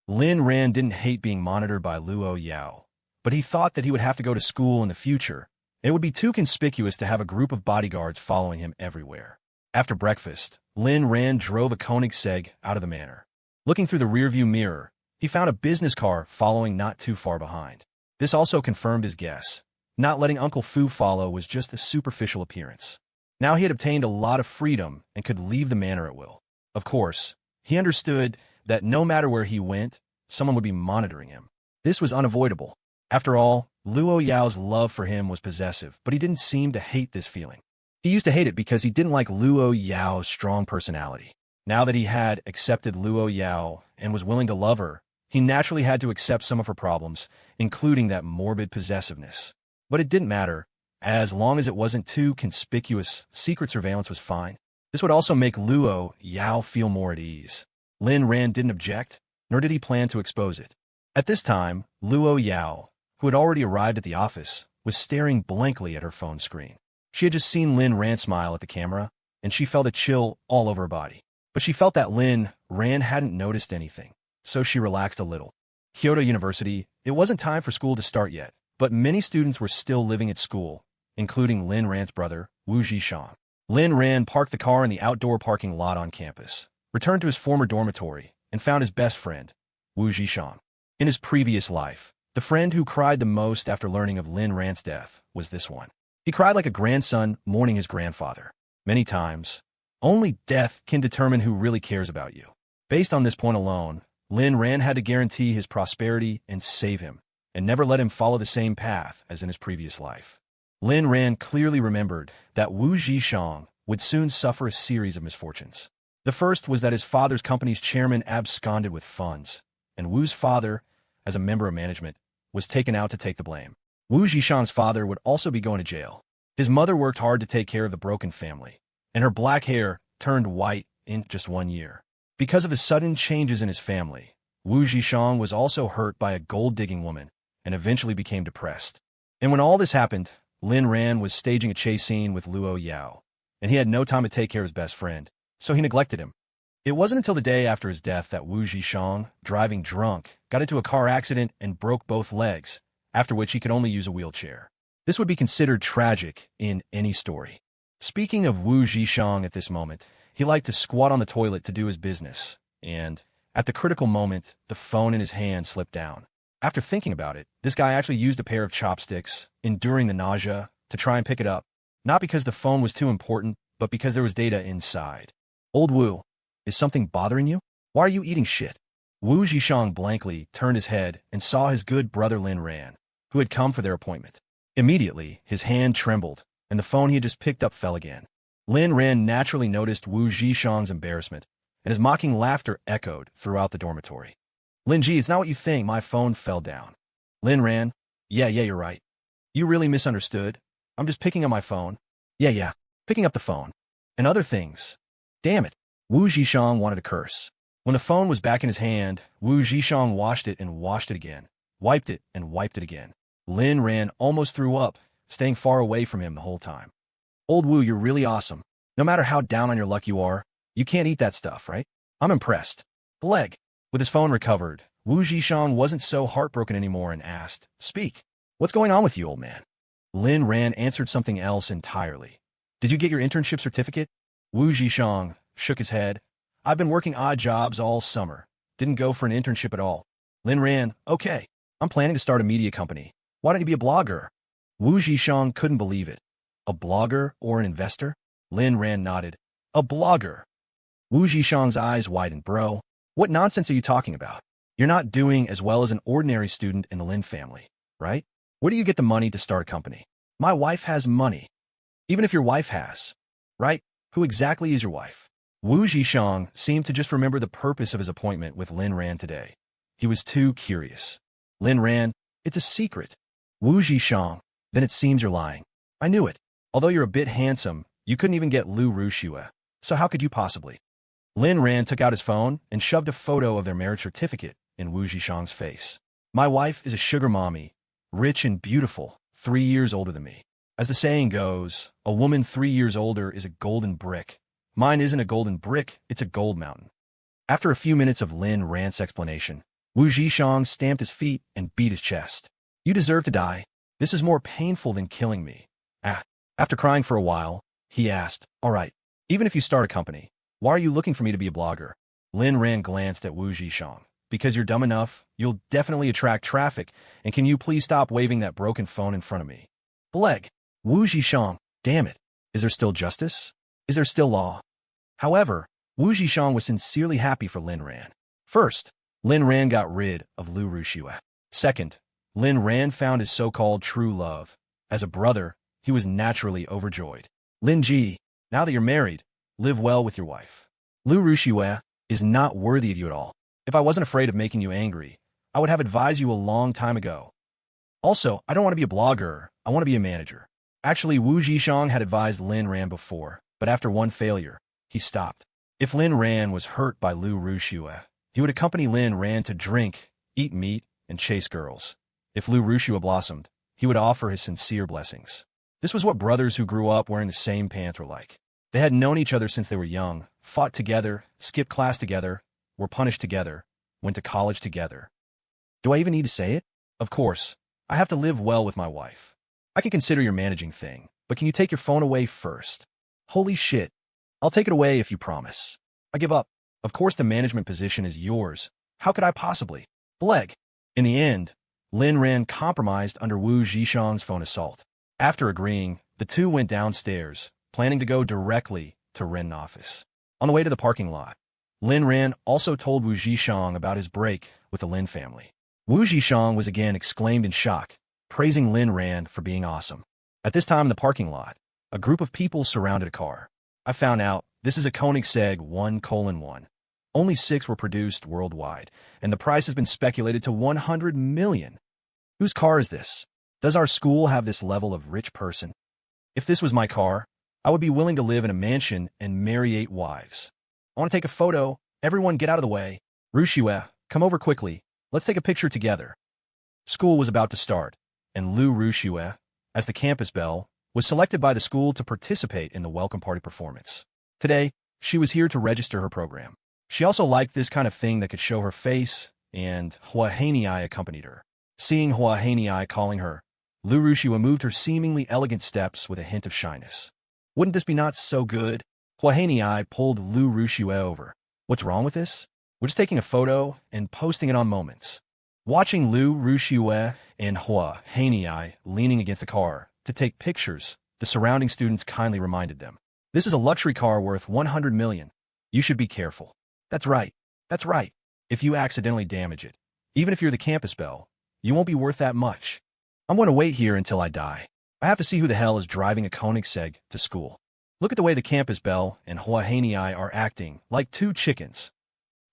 Lin Ran didn't hate being monitored by Luo Yao, but he thought that he would have to go to school in the future. It would be too conspicuous to have a group of bodyguards following him everywhere. After breakfast, Lin Ran drove a Koenigsegg out of the manor. Looking through the rearview mirror, he found a business car following not too far behind. This also confirmed his guess. Not letting Uncle Fu follow was just a superficial appearance. Now he had obtained a lot of freedom and could leave the manor at will. Of course, he understood that no matter where he went, someone would be monitoring him. This was unavoidable. After all, Luo Yao's love for him was possessive, but he didn't seem to hate this feeling. He used to hate it because he didn't like Luo Yao's strong personality. Now that he had accepted Luo Yao and was willing to love her, he naturally had to accept some of her problems, including that morbid possessiveness. But it didn't matter. As long as it wasn't too conspicuous, secret surveillance was fine. This would also make Luo Yao feel more at ease. Lin Ran didn't object, nor did he plan to expose it. At this time, Luo Yao, who had already arrived at the office, was staring blankly at her phone screen. She had just seen Lin Ran smile at the camera, and she felt a chill all over her body. But she felt that Lin Ran hadn't noticed anything, so she relaxed a little. Kyoto University, it wasn't time for school to start yet, but many students were still living at school, including Lin Ran's brother, Wu Zhishang. Lin Ran parked the car in the outdoor parking lot on campus, returned to his former dormitory, and found his best friend, Wu Zhishang. In his previous life, the friend who cried the most after learning of Lin Ran's death was this one. He cried like a grandson mourning his grandfather. Many times, only death can determine who really cares about you. Based on this point alone, Lin Ran had to guarantee his prosperity and save him, and never let him follow the same path as in his previous life. Lin Ran clearly remembered that Wu Zhishang would soon suffer a series of misfortunes. The first was that his father's company's chairman absconded with funds, and Wu's father, as a member of management, was taken out to take the blame. Wu Zhishang's father would also be going to jail. His mother worked hard to take care of the broken family, and her black hair turned white in just 1 year. Because of the sudden changes in his family, Wu Zhishang was also hurt by a gold-digging woman and eventually became depressed. And when all this happened, Lin Ran was staging a chase scene with Luo Yao, and he had no time to take care of his best friend, so he neglected him. It wasn't until the day after his death that Wu Zhishang, driving drunk, got into a car accident and broke both legs, after which he could only use a wheelchair. This would be considered tragic in any story. Speaking of Wu Zhishang at this moment, he liked to squat on the toilet to do his business, and, at the critical moment, the phone in his hand slipped down. After thinking about it, this guy actually used a pair of chopsticks, enduring the nausea, to try and pick it up, not because the phone was too important, but because there was data inside. Old Wu, is something bothering you? Why are you eating shit? Wu Zhishang blankly turned his head and saw his good brother Lin Ran, who had come for their appointment. Immediately, his hand trembled, and the phone he had just picked up fell again. Lin Ran naturally noticed Wu Zhishang's embarrassment, and his mocking laughter echoed throughout the dormitory. Lin Ji, it's not what you think, my phone fell down. Lin Ran, yeah, you're right. You really misunderstood. I'm just picking up my phone. Yeah, picking up the phone. And other things. Damn it. Wu Zhishang wanted to curse. When the phone was back in his hand, Wu Zhishang washed it and washed it again, wiped it and wiped it again. Lin Ran almost threw up, staying far away from him the whole time. Old Wu, you're really awesome. No matter how down on your luck you are, you can't eat that stuff, right? I'm impressed. Leg. With his phone recovered, Wu Zhishang wasn't so heartbroken anymore and asked, Speak. What's going on with you, old man? Lin Ran answered something else entirely. Did you get your internship certificate? Wu Zhishang shook his head. I've been working odd jobs all summer. Didn't go for an internship at all. Lin Ran, okay. I'm planning to start a media company. Why don't you be a blogger? Wu Zhishang couldn't believe it. A blogger or an investor? Lin Ran nodded. A blogger. Wu Zhishang's eyes widened. Bro, what nonsense are you talking about? You're not doing as well as an ordinary student in the Lin family, right? Where do you get the money to start a company? My wife has money. Even if your wife has, right? Who exactly is your wife? Wu Zhishang seemed to just remember the purpose of his appointment with Lin Ran today. He was too curious. Lin Ran, it's a secret. Wu Zhishang, then it seems you're lying. I knew it. Although you're a bit handsome, you couldn't even get Lu Rushue. So how could you possibly? Lin Ran took out his phone and shoved a photo of their marriage certificate in Wu Zhishang's face. My wife is a sugar mommy, rich and beautiful, 3 years older than me. As the saying goes, a woman 3 years older is a golden brick. Mine isn't a golden brick, it's a gold mountain. After a few minutes of Lin Ran's explanation, Wu Zhishang stamped his feet and beat his chest. You deserve to die. This is more painful than killing me. After crying for a while, he asked, all right, even if you start a company, why are you looking for me to be a blogger? Lin Ran glanced at Wu Zhishang. Because you're dumb enough, you'll definitely attract traffic, and can you please stop waving that broken phone in front of me? Leg. Wu Zhishang, damn it. Is there still justice? Is there still law? However, Wu Zhishang was sincerely happy for Lin Ran. First, Lin Ran got rid of Lu Rushue. Second, Lin Ran found his so-called true love. As a brother, he was naturally overjoyed. Lin Ji, now that you're married, live well with your wife. Lu Rushue is not worthy of you at all. If I wasn't afraid of making you angry, I would have advised you a long time ago. Also, I don't want to be a blogger, I want to be a manager. Actually, Wu Zhishang had advised Lin Ran before, but after one failure, he stopped. If Lin Ran was hurt by Lu Rushue, he would accompany Lin Ran to drink, eat meat, and chase girls. If Lu Rushue blossomed, he would offer his sincere blessings. This was what brothers who grew up wearing the same pants were like. They had known each other since they were young, fought together, skipped class together, were punished together, went to college together. Do I even need to say it? Of course, I have to live well with my wife. I can consider your managing thing, but can you take your phone away first? Holy shit. I'll take it away if you promise. I give up. Of course the management position is yours. How could I possibly? Leg. In the end, Lin Ran compromised under Wu Zhishang's phone assault. After agreeing, the two went downstairs, planning to go directly to Ren office. On the way to the parking lot, Lin Ran also told Wu Zhishang about his break with the Lin family. Wu Zhishang was again exclaimed in shock, praising Lin Ran for being awesome. At this time in the parking lot, a group of people surrounded a car. I found out this is a Koenigsegg 1:1. Only 6 were produced worldwide, and the price has been speculated to 100 million. Whose car is this? Does our school have this level of rich person? If this was my car, I would be willing to live in a mansion and marry 8 wives. I want to take a photo. Everyone get out of the way. Rushue, come over quickly. Let's take a picture together. School was about to start, and Lu Rushue, as the campus belle, was selected by the school to participate in the welcome party performance. Today, she was here to register her program. She also liked this kind of thing that could show her face, and Hua Hanei accompanied her. Seeing Hua Hanei calling her, Lu Rushue moved her seemingly elegant steps with a hint of shyness. Wouldn't this be not so good? Hua Hanei pulled Lu Rushue over. What's wrong with this? We're just taking a photo and posting it on Moments. Watching Lu Rushue and Hua Hanei leaning against the car to take pictures, the surrounding students kindly reminded them. This is a luxury car worth 100 million. You should be careful. That's right. That's right. If you accidentally damage it, even if you're the campus belle, you won't be worth that much. I'm going to wait here until I die. I have to see who the hell is driving a Koenigsegg to school. Look at the way the campus belle and Huahanei are acting like two chickens.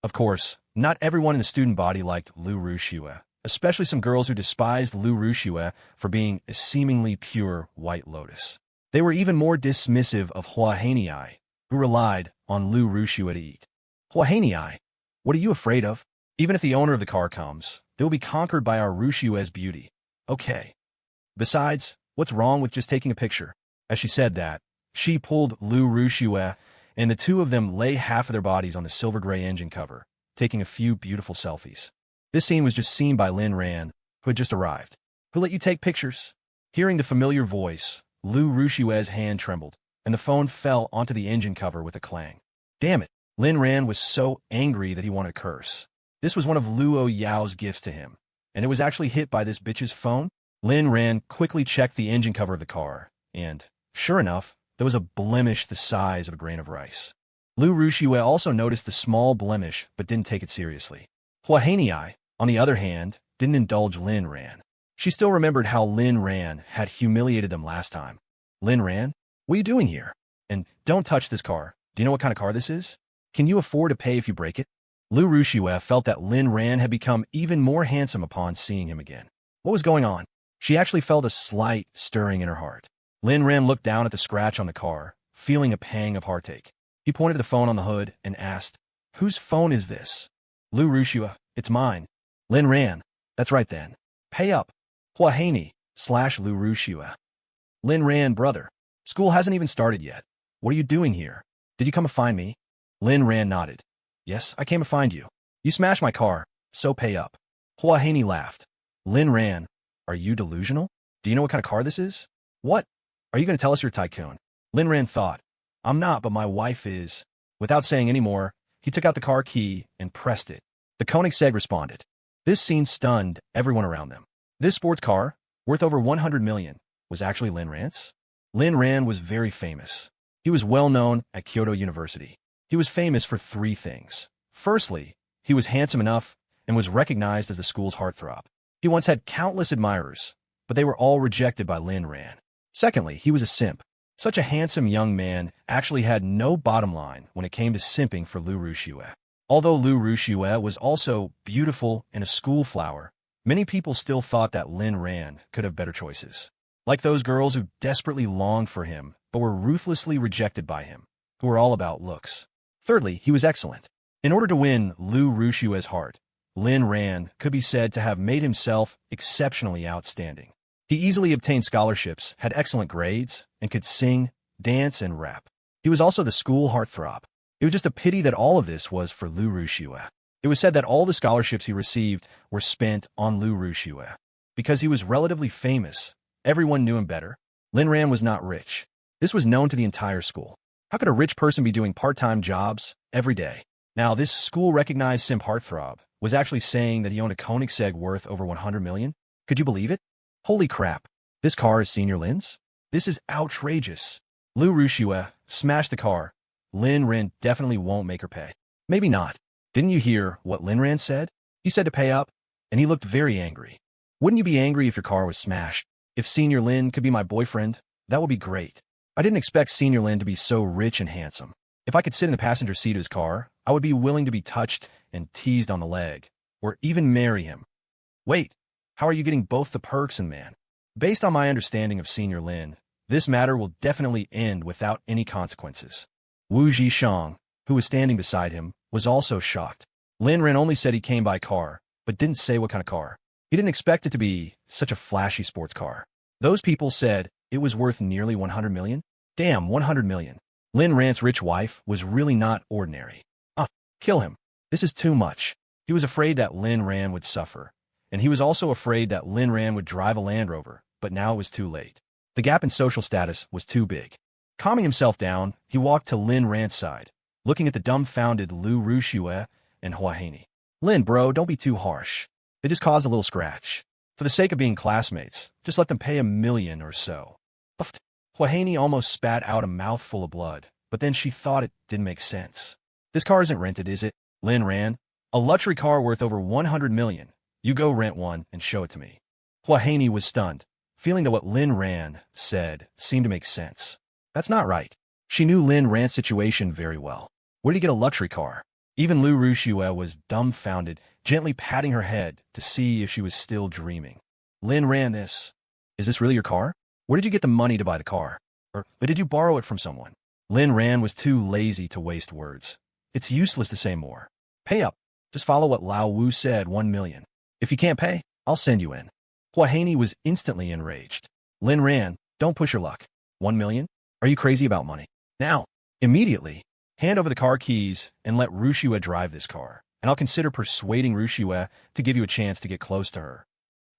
Of course, not everyone in the student body liked Lu Rushue, especially some girls who despised Lu Rushue for being a seemingly pure white lotus. They were even more dismissive of Huahanei, who relied on Lu Rushue to eat. Huahanei, what are you afraid of? Even if the owner of the car comes, they will be conquered by our Rushue's beauty. Okay. Besides, what's wrong with just taking a picture? As she said that, she pulled Lu Rushue, and the two of them lay half of their bodies on the silver gray engine cover, taking a few beautiful selfies. This scene was just seen by Lin Ran, who had just arrived. Who let you take pictures? Hearing the familiar voice, Lu Rushue's hand trembled, and the phone fell onto the engine cover with a clang. Damn it! Lin Ran was so angry that he wanted to curse. This was one of Luo Yao's gifts to him, and it was actually hit by this bitch's phone. Lin Ran quickly checked the engine cover of the car, and, sure enough, there was a blemish the size of a grain of rice. Lu Rushue also noticed the small blemish but didn't take it seriously. Huahanei, on the other hand, didn't indulge Lin Ran. She still remembered how Lin Ran had humiliated them last time. Lin Ran, what are you doing here? And don't touch this car. Do you know what kind of car this is? Can you afford to pay if you break it? Lu Rushue felt that Lin Ran had become even more handsome upon seeing him again. What was going on? She actually felt a slight stirring in her heart. Lin Ran looked down at the scratch on the car, feeling a pang of heartache. He pointed to the phone on the hood and asked, "Whose phone is this?" Lu Rushue, "It's mine." Lin Ran, "That's right then. Pay up." Huahanei / Lu Rushue. Lin Ran, brother. School hasn't even started yet. What are you doing here? Did you come to find me? Lin Ran nodded. Yes, I came to find you. You smashed my car, so pay up. Huahanei laughed. Lin Ran, are you delusional? Do you know what kind of car this is? What? Are you going to tell us you're a tycoon? Lin Ran thought. I'm not, but my wife is. Without saying any more, he took out the car key and pressed it. The Koenigsegg responded. This scene stunned everyone around them. This sports car, worth over 100 million, was actually Lin Ran's. Lin Ran was very famous. He was well known at Kyoto University. He was famous for three things. Firstly, he was handsome enough and was recognized as the school's heartthrob. He once had countless admirers, but they were all rejected by Lin Ran. Secondly, he was a simp. Such a handsome young man actually had no bottom line when it came to simping for Lu Rushue. Although Lu Rushue was also beautiful and a school flower, many people still thought that Lin Ran could have better choices. Like those girls who desperately longed for him but were ruthlessly rejected by him, who were all about looks. Thirdly, he was excellent. In order to win Lu Rushue's heart, Lin Ran could be said to have made himself exceptionally outstanding. He easily obtained scholarships, had excellent grades, and could sing, dance, and rap. He was also the school heartthrob. It was just a pity that all of this was for Lu Rushue. It was said that all the scholarships he received were spent on Lu Rushue. Because he was relatively famous, everyone knew him better. Lin Ran was not rich. This was known to the entire school. How could a rich person be doing part-time jobs every day? Now, this school-recognized simp heartthrob was actually saying that he owned a Koenigsegg worth over 100 million? Could you believe it? Holy crap. This car is Senior Lin's? This is outrageous. Lu Rushue smashed the car. Lin Ran definitely won't make her pay. Maybe not. Didn't you hear what Lin Ran said? He said to pay up, and he looked very angry. Wouldn't you be angry if your car was smashed? If Senior Lin could be my boyfriend, that would be great. I didn't expect Senior Lin to be so rich and handsome. If I could sit in the passenger seat of his car, I would be willing to be touched and teased on the leg, or even marry him. Wait, how are you getting both the perks and man? Based on my understanding of Senior Lin, this matter will definitely end without any consequences. Wu Zhishang, who was standing beside him, was also shocked. Lin Ran only said he came by car, but didn't say what kind of car. He didn't expect it to be such a flashy sports car. Those people said it was worth nearly 100 million? Damn, 100 million. Lin Ran's rich wife was really not ordinary. Kill him. This is too much. He was afraid that Lin Ran would suffer, and he was also afraid that Lin Ran would drive a Land Rover, but now it was too late. The gap in social status was too big. Calming himself down, he walked to Lin Ran's side, looking at the dumbfounded Lu Rushue and Huahanei. Lin, bro, don't be too harsh. They just caused a little scratch. For the sake of being classmates, just let them pay $1 million or so. Huahanei almost spat out a mouthful of blood, but then she thought it didn't make sense. This car isn't rented, is it? Lin Ran. A luxury car worth over 100 million. You go rent one and show it to me. Huahanei was stunned. feeling that what Lin Ran said seemed to make sense. That's not right. She knew Lin Ran's situation very well. Where did he get a luxury car? Even Lu Rushue was dumbfounded, gently patting her head to see if she was still dreaming. Lin Ran, is this really your car? Where did you get the money to buy the car? Or did you borrow it from someone? Lin Ran was too lazy to waste words. It's useless to say more. Pay up. Just follow what Lao Wu said, 1 million. If you can't pay, I'll send you in. Hua Haney was instantly enraged. Lin Ran, don't push your luck. 1 million? Are you crazy about money? Now, immediately, hand over the car keys and let Rushue drive this car, and I'll consider persuading Rushue to give you a chance to get close to her.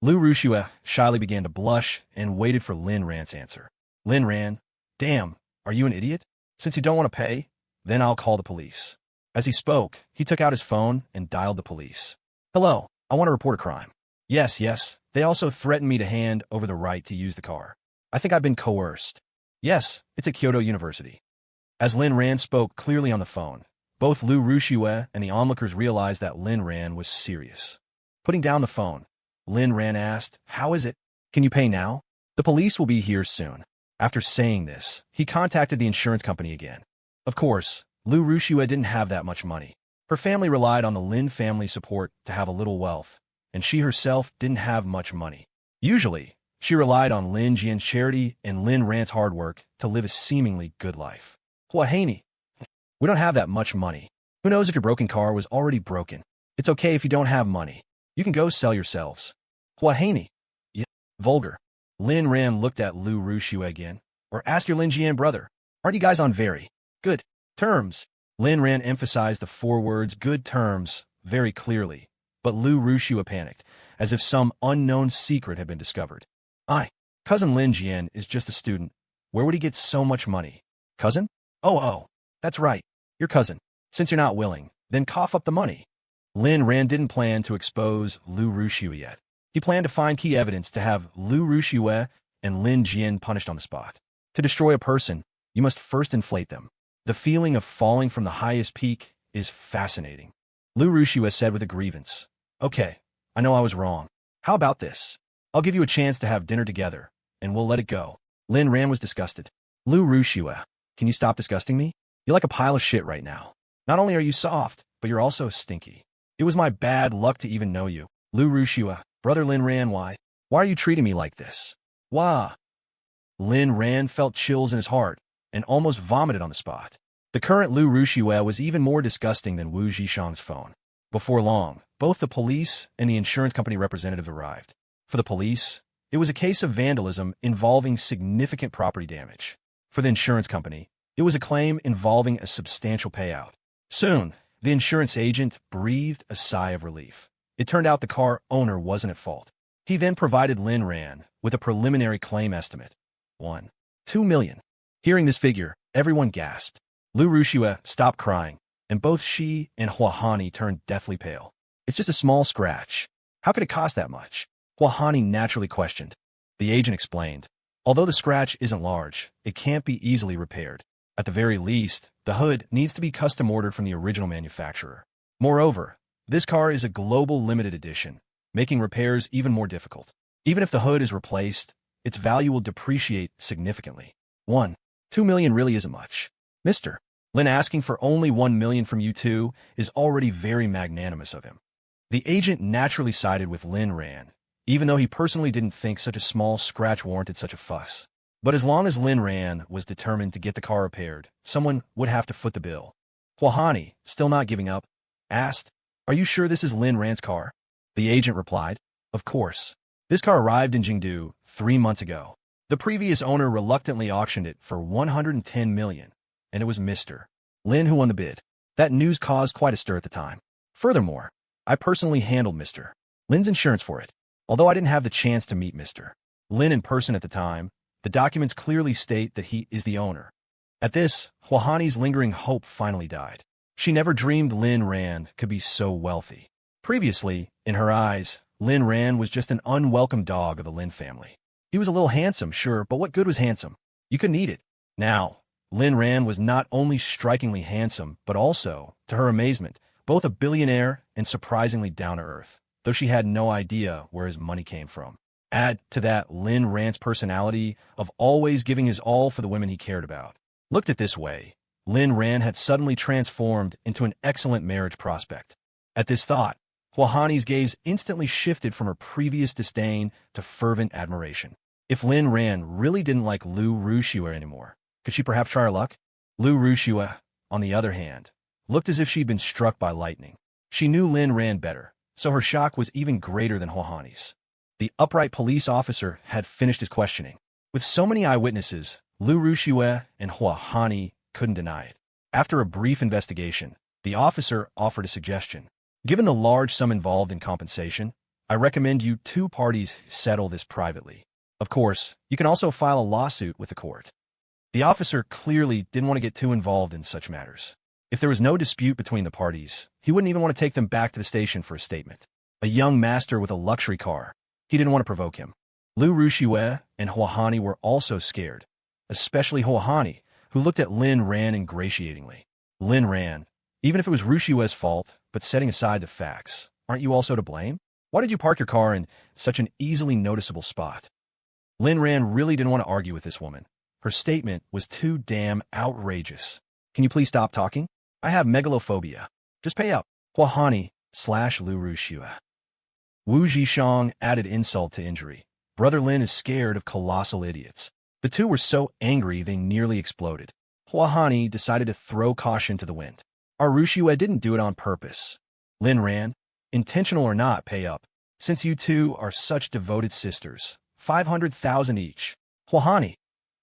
Lu Rushue shyly began to blush and waited for Lin Ran's answer. Lin Ran, damn, are you an idiot? Since you don't want to pay, then I'll call the police. As he spoke, he took out his phone and dialed the police. Hello, I want to report a crime. Yes, they also threatened me to hand over the right to use the car. I think I've been coerced. Yes, it's at Kyoto University. As Lin Ran spoke clearly on the phone, both Lu Rushue and the onlookers realized that Lin Ran was serious. Putting down the phone, Lin Ran asked, how is it? Can you pay now? The police will be here soon. After saying this, he contacted the insurance company again. Of course, Lu Rushue didn't have that much money. Her family relied on the Lin family support to have a little wealth, and she herself didn't have much money. Usually, she relied on Lin Jian's charity and Lin Ran's hard work to live a seemingly good life. Hua Haney, we don't have that much money. Who knows if your broken car was already broken? It's okay if you don't have money. You can go sell yourselves. Hua Haney, yeah, vulgar. Lin Ran looked at Lu Rushue again. Or ask your Lin Jian brother. Aren't you guys on very good terms? Lin Ran emphasized the 4 words good terms very clearly, but Lu Rushue panicked, as if some unknown secret had been discovered. Cousin Lin Jian is just a student. Where would he get so much money? Cousin? Oh, that's right, your cousin. Since you're not willing, then cough up the money. Lin Ran didn't plan to expose Lu Rushue yet. He planned to find key evidence to have Lu Rushue and Lin Jian punished on the spot. To destroy a person, you must first inflate them. The feeling of falling from the highest peak is fascinating. Lu Rushue said with a grievance. Okay, I know I was wrong. How about this? I'll give you a chance to have dinner together, and we'll let it go. Lin Ran was disgusted. Lu Rushue, can you stop disgusting me? You're like a pile of shit right now. Not only are you soft, but you're also stinky. It was my bad luck to even know you. Lu Rushue, brother Lin Ran, why are you treating me like this? Wah. Lin Ran felt chills in his heart and almost vomited on the spot. The current Lu Rushue was even more disgusting than Wu Zhishang's phone. Before long, both the police and the insurance company representatives arrived. For the police, it was a case of vandalism involving significant property damage. For the insurance company, it was a claim involving a substantial payout. Soon, the insurance agent breathed a sigh of relief. It turned out the car owner wasn't at fault. He then provided Lin Ran with a preliminary claim estimate. 2 million. Hearing this figure, everyone gasped. Lu Rushue stopped crying, and both she and Hua Haney turned deathly pale. It's just a small scratch. How could it cost that much? Hua Haney naturally questioned. The agent explained. Although the scratch isn't large, it can't be easily repaired. At the very least, the hood needs to be custom ordered from the original manufacturer. Moreover, this car is a global limited edition, making repairs even more difficult. Even if the hood is replaced, its value will depreciate significantly. 2 million really isn't much. Mr. Lin asking for only 1 million from you two is already very magnanimous of him. The agent naturally sided with Lin Ran, even though he personally didn't think such a small scratch warranted such a fuss. But as long as Lin Ran was determined to get the car repaired, someone would have to foot the bill. Hua Haney, still not giving up, asked, Are you sure this is Lin Ran's car? The agent replied, Of course. This car arrived in Jingdu 3 months ago. The previous owner reluctantly auctioned it for 110 million, and it was Mr. Lin who won the bid. That news caused quite a stir at the time. Furthermore, I personally handled Mr. Lin's insurance for it. Although I didn't have the chance to meet Mr. Lin in person at the time, the documents clearly state that he is the owner. At this, Hua Haney's lingering hope finally died. She never dreamed Lin Ran could be so wealthy. Previously, in her eyes, Lin Ran was just an unwelcome dog of the Lin family. He was a little handsome, sure, but what good was handsome? You couldn't eat it. Now, Lin Ran was not only strikingly handsome, but also, to her amazement, both a billionaire and surprisingly down-to-earth, though she had no idea where his money came from. Add to that Lin Ran's personality of always giving his all for the women he cared about. Looked at this way, Lin Ran had suddenly transformed into an excellent marriage prospect. At this thought, Huahani's gaze instantly shifted from her previous disdain to fervent admiration. If Lin Ran really didn't like Lu Rushua anymore, could she perhaps try her luck? Lu Rushua, on the other hand, looked as if she'd been struck by lightning. She knew Lin Ran better, so her shock was even greater than Huahani's. The upright police officer had finished his questioning. With so many eyewitnesses, Lu Rushua and Huahani couldn't deny it. After a brief investigation, the officer offered a suggestion. Given the large sum involved in compensation, I recommend you two parties settle this privately. Of course, you can also file a lawsuit with the court. The officer clearly didn't want to get too involved in such matters. If there was no dispute between the parties, he wouldn't even want to take them back to the station for a statement. A young master with a luxury car. He didn't want to provoke him. Lu Rushua and Huahani were also scared, especially Huahani, who looked at Lin Ran ingratiatingly. Lin Ran, even if it was Rushua's fault, but setting aside the facts, aren't you also to blame? Why did you park your car in such an easily noticeable spot? Lin Ran really didn't want to argue with this woman. Her statement was too damn outrageous. Can you please stop talking? I have megalophobia. Just pay up. Huahani/Lu Rushua. Wu Zhishang added insult to injury. Brother Lin is scared of colossal idiots. The two were so angry they nearly exploded. Huahani decided to throw caution to the wind. Our Rushua didn't do it on purpose. Lin Ran, intentional or not, pay up. Since you two are such devoted sisters, 500,000 each. Huahani,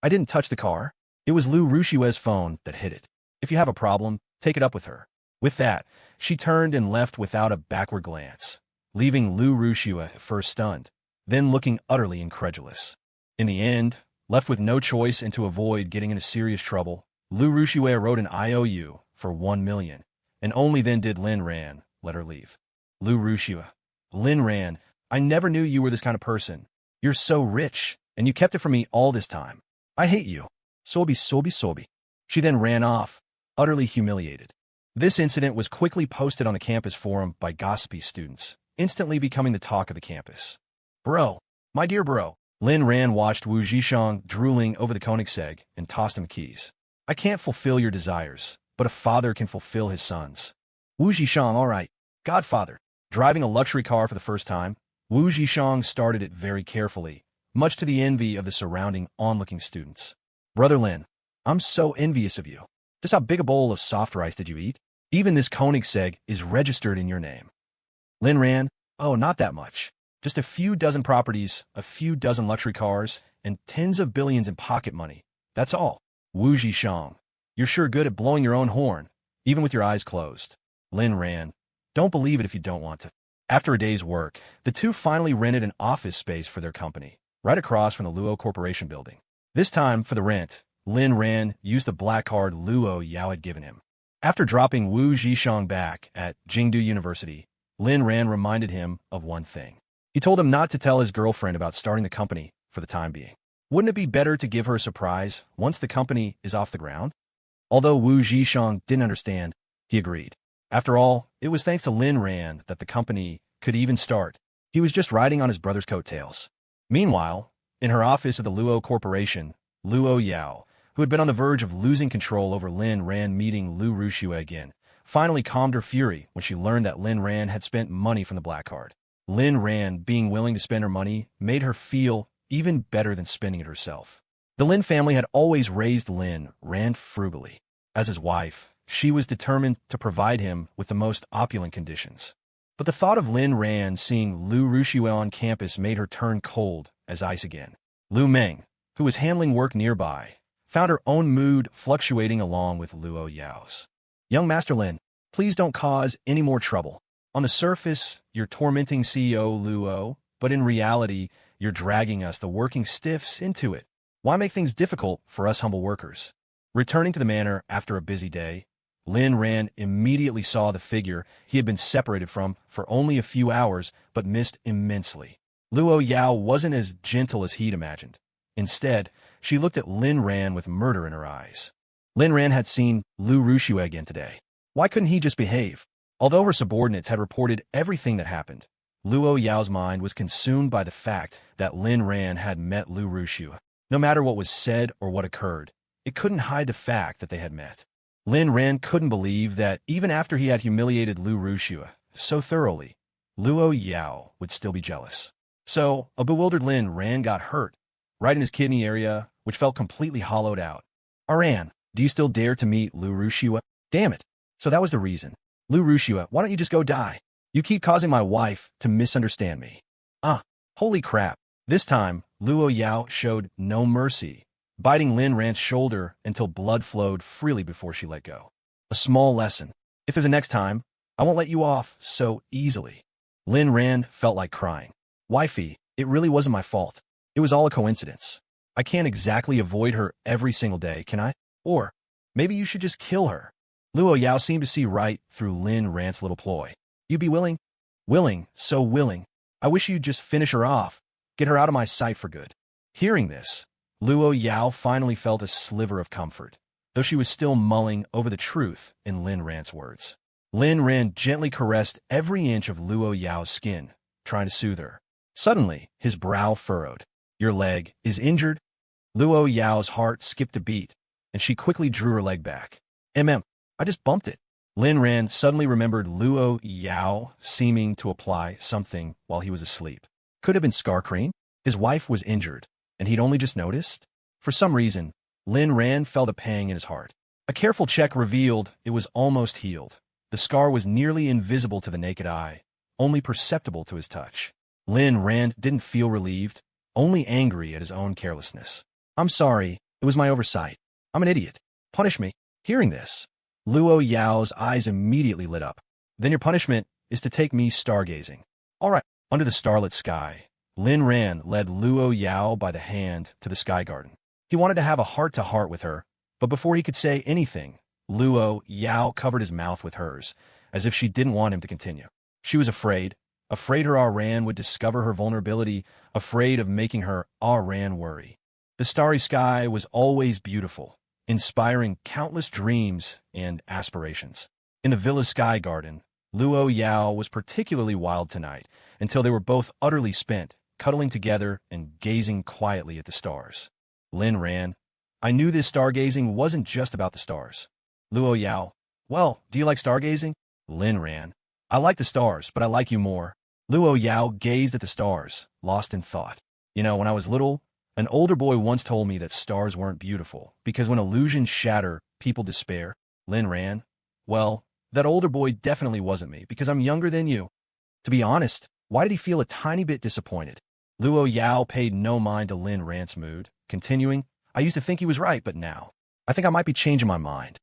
I didn't touch the car. It was Lu Rushua's phone that hit it. If you have a problem, take it up with her. With that, she turned and left without a backward glance, leaving Lu Rushua at first stunned, then looking utterly incredulous. In the end, left with no choice and to avoid getting into serious trouble, Lu Rushua wrote an IOU for 1 million, and only then did Lin Ran let her leave. Lu Rushua, Lin Ran, I never knew you were this kind of person. You're so rich, and you kept it from me all this time. I hate you. Sobi. She then ran off, utterly humiliated. This incident was quickly posted on the campus forum by gossipy students, instantly becoming the talk of the campus. Bro, my dear bro, Lin Ran watched Wu Zhishang drooling over the Koenigsegg and tossed him the keys. I can't fulfill your desires, but a father can fulfill his sons. Wu Zhishang, all right. Godfather. Driving a luxury car for the first time, Wu Zhishang started it very carefully, much to the envy of the surrounding onlooking students. Brother Lin, I'm so envious of you. Just how big a bowl of soft rice did you eat? Even this Koenigsegg is registered in your name. Lin Ran, oh, not that much. Just a few dozen properties, a few dozen luxury cars, and tens of billions in pocket money. That's all. Wu Zhishang, you're sure good at blowing your own horn, even with your eyes closed. Lin Ran, don't believe it if you don't want to. After a day's work, the two finally rented an office space for their company, right across from the Luo Corporation building. This time, for the rent, Lin Ran used the black card Luo Yao had given him. After dropping Wu Zhishang back at Jingdu University, Lin Ran reminded him of one thing. He told him not to tell his girlfriend about starting the company for the time being. Wouldn't it be better to give her a surprise once the company is off the ground? Although Wu Zhishang didn't understand, he agreed. After all, it was thanks to Lin Ran that the company could even start. He was just riding on his brother's coattails. Meanwhile, in her office at the Luo Corporation, Luo Yao, who had been on the verge of losing control over Lin Ran meeting Lu Rushua again, finally calmed her fury when she learned that Lin Ran had spent money from the black card. Lin Ran being willing to spend her money made her feel even better than spending it herself. The Lin family had always raised Lin Ran frugally. As his wife, she was determined to provide him with the most opulent conditions. But the thought of Lin Ran seeing Lu Rushua on campus made her turn cold as ice again. Lu Meng, who was handling work nearby, found her own mood fluctuating along with Luo Yao's. Young Master Lin, please don't cause any more trouble. On the surface, you're tormenting CEO Luo, but in reality, you're dragging us, the working stiffs, into it. Why make things difficult for us humble workers? Returning to the manor after a busy day, Lin Ran immediately saw the figure he had been separated from for only a few hours, but missed immensely. Luo Yao wasn't as gentle as he'd imagined. Instead, she looked at Lin Ran with murder in her eyes. Lin Ran had seen Lu Rushua again today. Why couldn't he just behave? Although her subordinates had reported everything that happened, Luo Yao's mind was consumed by the fact that Lin Ran had met Lu Rushua. No matter what was said or what occurred, it couldn't hide the fact that they had met. Lin Ran couldn't believe that even after he had humiliated Lu Rushua so thoroughly, Luo Yao would still be jealous. So, a bewildered Lin Ran got hurt, right in his kidney area, which felt completely hollowed out. Aran, do you still dare to meet Lu Rushua? Damn it. So that was the reason. Lu Rushua, why don't you just go die? You keep causing my wife to misunderstand me. Holy crap. This time, Luo Yao showed no mercy, biting Lin Ran's shoulder until blood flowed freely before she let go. A small lesson. If there's a next time, I won't let you off so easily. Lin Ran felt like crying. Wifey, it really wasn't my fault. It was all a coincidence. I can't exactly avoid her every single day, can I? Or, maybe you should just kill her. Luo Yao seemed to see right through Lin Ran's little ploy. You'd be willing? Willing, so willing. I wish you'd just finish her off. Get her out of my sight for good. Hearing this, Luo Yao finally felt a sliver of comfort, though she was still mulling over the truth in Lin Ran's words. Lin Ran gently caressed every inch of Luo Yao's skin, trying to soothe her. Suddenly, his brow furrowed. Your leg is injured? Luo Yao's heart skipped a beat, and she quickly drew her leg back. I just bumped it. Lin Ran suddenly remembered Luo Yao seeming to apply something while he was asleep. Could have been scar cream? His wife was injured, and he'd only just noticed? For some reason, Lin Ran felt a pang in his heart. A careful check revealed it was almost healed. The scar was nearly invisible to the naked eye, only perceptible to his touch. Lin Ran didn't feel relieved, only angry at his own carelessness. I'm sorry, it was my oversight. I'm an idiot. Punish me. Hearing this, Luo Yao's eyes immediately lit up. Then your punishment is to take me stargazing. All right. Under the starlit sky, Lin Ran led Luo Yao by the hand to the sky garden. He wanted to have a heart-to-heart with her, but before he could say anything, Luo Yao covered his mouth with hers, as if she didn't want him to continue. She was afraid her Aran would discover her vulnerability, afraid of making her Aran worry. The starry sky was always beautiful, inspiring countless dreams and aspirations. In the villa's sky garden, Luo Yao was particularly wild tonight, until they were both utterly spent, cuddling together and gazing quietly at the stars. Lin Ran, I knew this stargazing wasn't just about the stars. Luo Yao, well, do you like stargazing? Lin Ran, I like the stars, but I like you more. Luo Yao gazed at the stars, lost in thought. You know, when I was little, an older boy once told me that stars weren't beautiful, because when illusions shatter, people despair. Lin Ran, well, that older boy definitely wasn't me, because I'm younger than you. To be honest, why did he feel a tiny bit disappointed? Luo Yao paid no mind to Lin Ran's mood, continuing, I used to think he was right, but now, I think I might be changing my mind.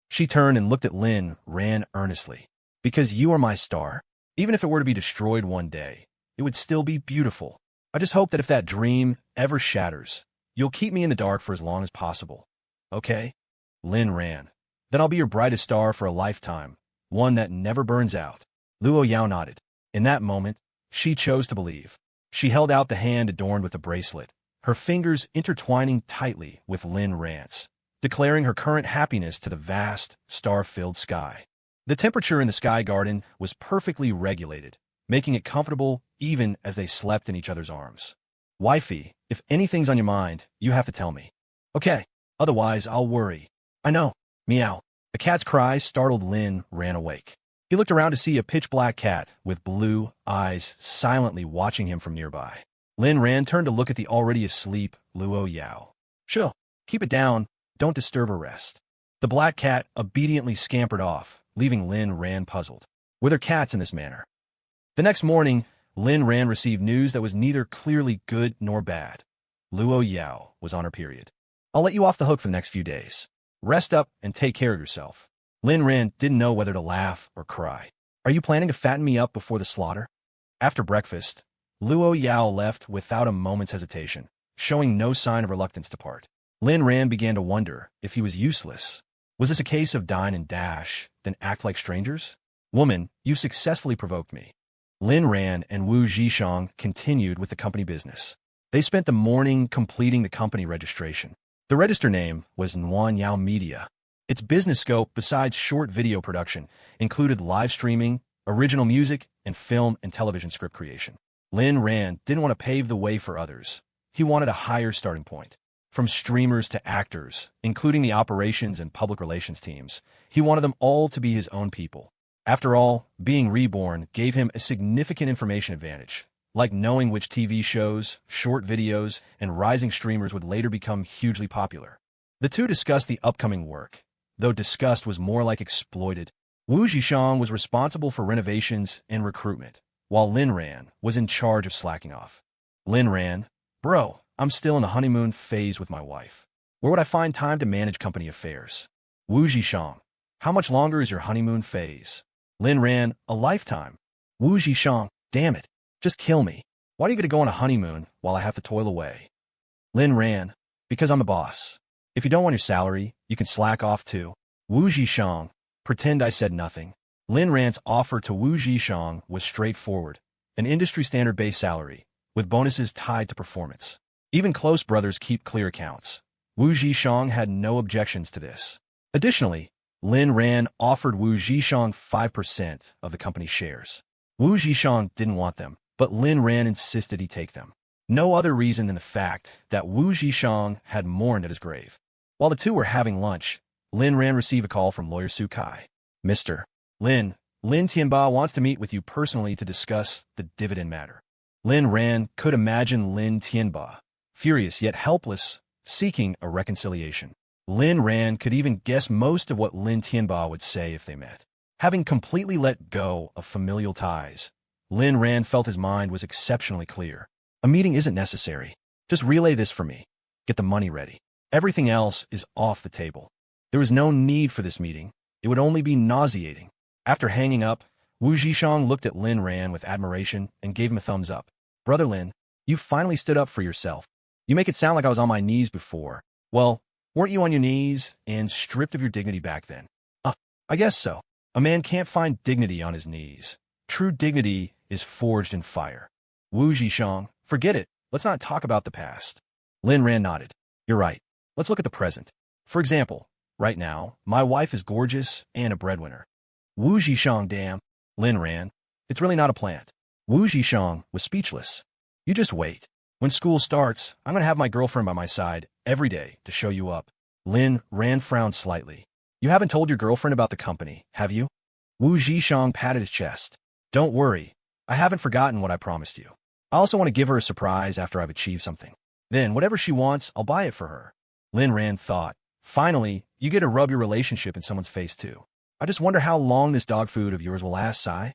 She turned and looked at Lin Ran earnestly. Because you are my star, even if it were to be destroyed one day, it would still be beautiful. I just hope that if that dream ever shatters, you'll keep me in the dark for as long as possible. Okay? Lin Ran. Then I'll be your brightest star for a lifetime, one that never burns out. Luo Yao nodded. In that moment, she chose to believe. She held out the hand adorned with a bracelet, her fingers intertwining tightly with Lin Ran's, declaring her current happiness to the vast, star-filled sky. The temperature in the sky garden was perfectly regulated, making it comfortable even as they slept in each other's arms. Wifey, if anything's on your mind, you have to tell me. Okay, otherwise I'll worry. I know. Meow. The cat's cries startled Lin Ran awake. He looked around to see a pitch-black cat with blue eyes silently watching him from nearby. Lin Ran turned to look at the already asleep Luo Yao. Sure, keep it down. Don't disturb her rest. The black cat obediently scampered off, leaving Lin Ran puzzled. Were there cats in this manner? The next morning, Lin Ran received news that was neither clearly good nor bad. Luo Yao was on her period. I'll let you off the hook for the next few days. Rest up and take care of yourself. Lin Ran didn't know whether to laugh or cry. Are you planning to fatten me up before the slaughter? After breakfast, Luo Yao left without a moment's hesitation, showing no sign of reluctance to part. Lin Ran began to wonder if he was useless. Was this a case of dine and dash, then act like strangers? Woman, you've successfully provoked me. Lin Ran and Wu Zhishang continued with the company business. They spent the morning completing the company registration. The register name was Nuan Yao Media. Its business scope, besides short video production, included live streaming, original music, and film and television script creation. Lin Ran didn't want to pave the way for others. He wanted a higher starting point. From streamers to actors, including the operations and public relations teams, he wanted them all to be his own people. After all, being reborn gave him a significant information advantage, like knowing which TV shows, short videos, and rising streamers would later become hugely popular. The two discussed the upcoming work, though discussed was more like exploited. Wu Zhishang was responsible for renovations and recruitment, while Lin Ran was in charge of slacking off. Lin Ran, bro, I'm still in the honeymoon phase with my wife. Where would I find time to manage company affairs? Wu Zhishang, how much longer is your honeymoon phase? Lin Ran, a lifetime. Wu Zhishang, damn it, just kill me. Why do you get to go on a honeymoon while I have to toil away? Lin Ran, because I'm the boss. If you don't want your salary, you can slack off too. Wu Zhishang, pretend I said nothing. Lin Ran's offer to Wu Zhishang was straightforward, an industry-standard base salary, with bonuses tied to performance. Even close brothers keep clear accounts. Wu Zhishang had no objections to this. Additionally, Lin Ran offered Wu Zhishang 5% of the company's shares. Wu Zhishang didn't want them, but Lin Ran insisted he take them. No other reason than the fact that Wu Zhishang had mourned at his grave. While the two were having lunch, Lin Ran received a call from lawyer Su Kai. Mr. Lin Tianba wants to meet with you personally to discuss the dividend matter. Lin Ran could imagine Lin Tianba, furious yet helpless, seeking a reconciliation. Lin Ran could even guess most of what Lin Tianba would say if they met. Having completely let go of familial ties, Lin Ran felt his mind was exceptionally clear. A meeting isn't necessary. Just relay this for me. Get the money ready. Everything else is off the table. There was no need for this meeting. It would only be nauseating. After hanging up, Wu Zhishang looked at Lin Ran with admiration and gave him a thumbs up. Brother Lin, you finally stood up for yourself. You make it sound like I was on my knees before. Well, weren't you on your knees and stripped of your dignity back then? I guess so. A man can't find dignity on his knees. True dignity is forged in fire. Wu Zhishang, forget it. Let's not talk about the past. Lin Ran nodded. You're right. Let's look at the present. For example, right now, my wife is gorgeous and a breadwinner. Wu Zhishang, damn. Lin Ran, it's really not a plant. Wu Zhishang was speechless. You just wait. When school starts, I'm going to have my girlfriend by my side every day to show you up. Lin Ran frowned slightly. You haven't told your girlfriend about the company, have you? Wu Zhishang patted his chest. Don't worry. I haven't forgotten what I promised you. I also want to give her a surprise after I've achieved something. Then, whatever she wants, I'll buy it for her. Lin Ran thought. Finally, you get to rub your relationship in someone's face too. I just wonder how long this dog food of yours will last, Sai.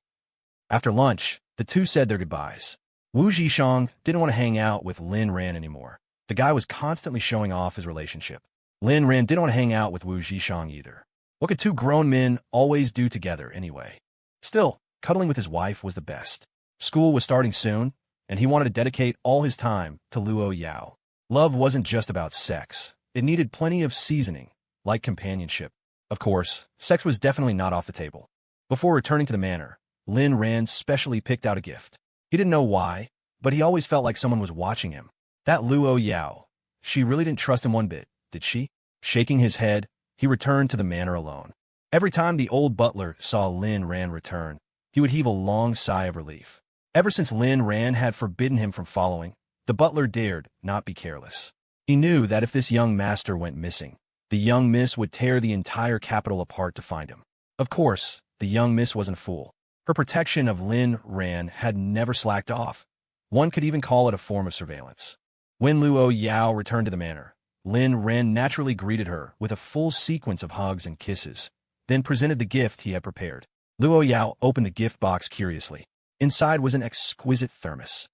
After lunch, the two said their goodbyes. Wu Zhishang didn't want to hang out with Lin Ran anymore. The guy was constantly showing off his relationship. Lin Ran didn't want to hang out with Wu Zhishang either. What could two grown men always do together anyway? Still, cuddling with his wife was the best. School was starting soon, and he wanted to dedicate all his time to Luo Yao. Love wasn't just about sex. It needed plenty of seasoning, like companionship. Of course, sex was definitely not off the table. Before returning to the manor, Lin Ran specially picked out a gift. He didn't know why, but he always felt like someone was watching him. That Luo Yao. She really didn't trust him one bit, did she? Shaking his head, he returned to the manor alone. Every time the old butler saw Lin Ran return, he would heave a long sigh of relief. Ever since Lin Ran had forbidden him from following, the butler dared not be careless. He knew that if this young master went missing, the young miss would tear the entire capital apart to find him. Of course, the young miss wasn't a fool. Her protection of Lin Ran had never slacked off. One could even call it a form of surveillance. When Luo Yao returned to the manor, Lin Ran naturally greeted her with a full sequence of hugs and kisses, then presented the gift he had prepared. Luo Yao opened the gift box curiously. Inside was an exquisite thermos.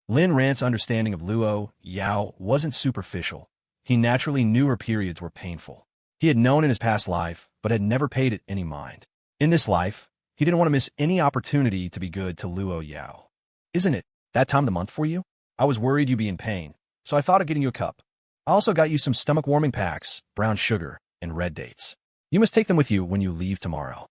Lin Ran's understanding of Luo Yao wasn't superficial. He naturally knew her periods were painful. He had known in his past life, but had never paid it any mind. In this life, he didn't want to miss any opportunity to be good to Luo Yao. Isn't it that time of the month for you? I was worried you'd be in pain, so I thought of getting you a cup. I also got you some stomach-warming packs, brown sugar, and red dates. You must take them with you when you leave tomorrow.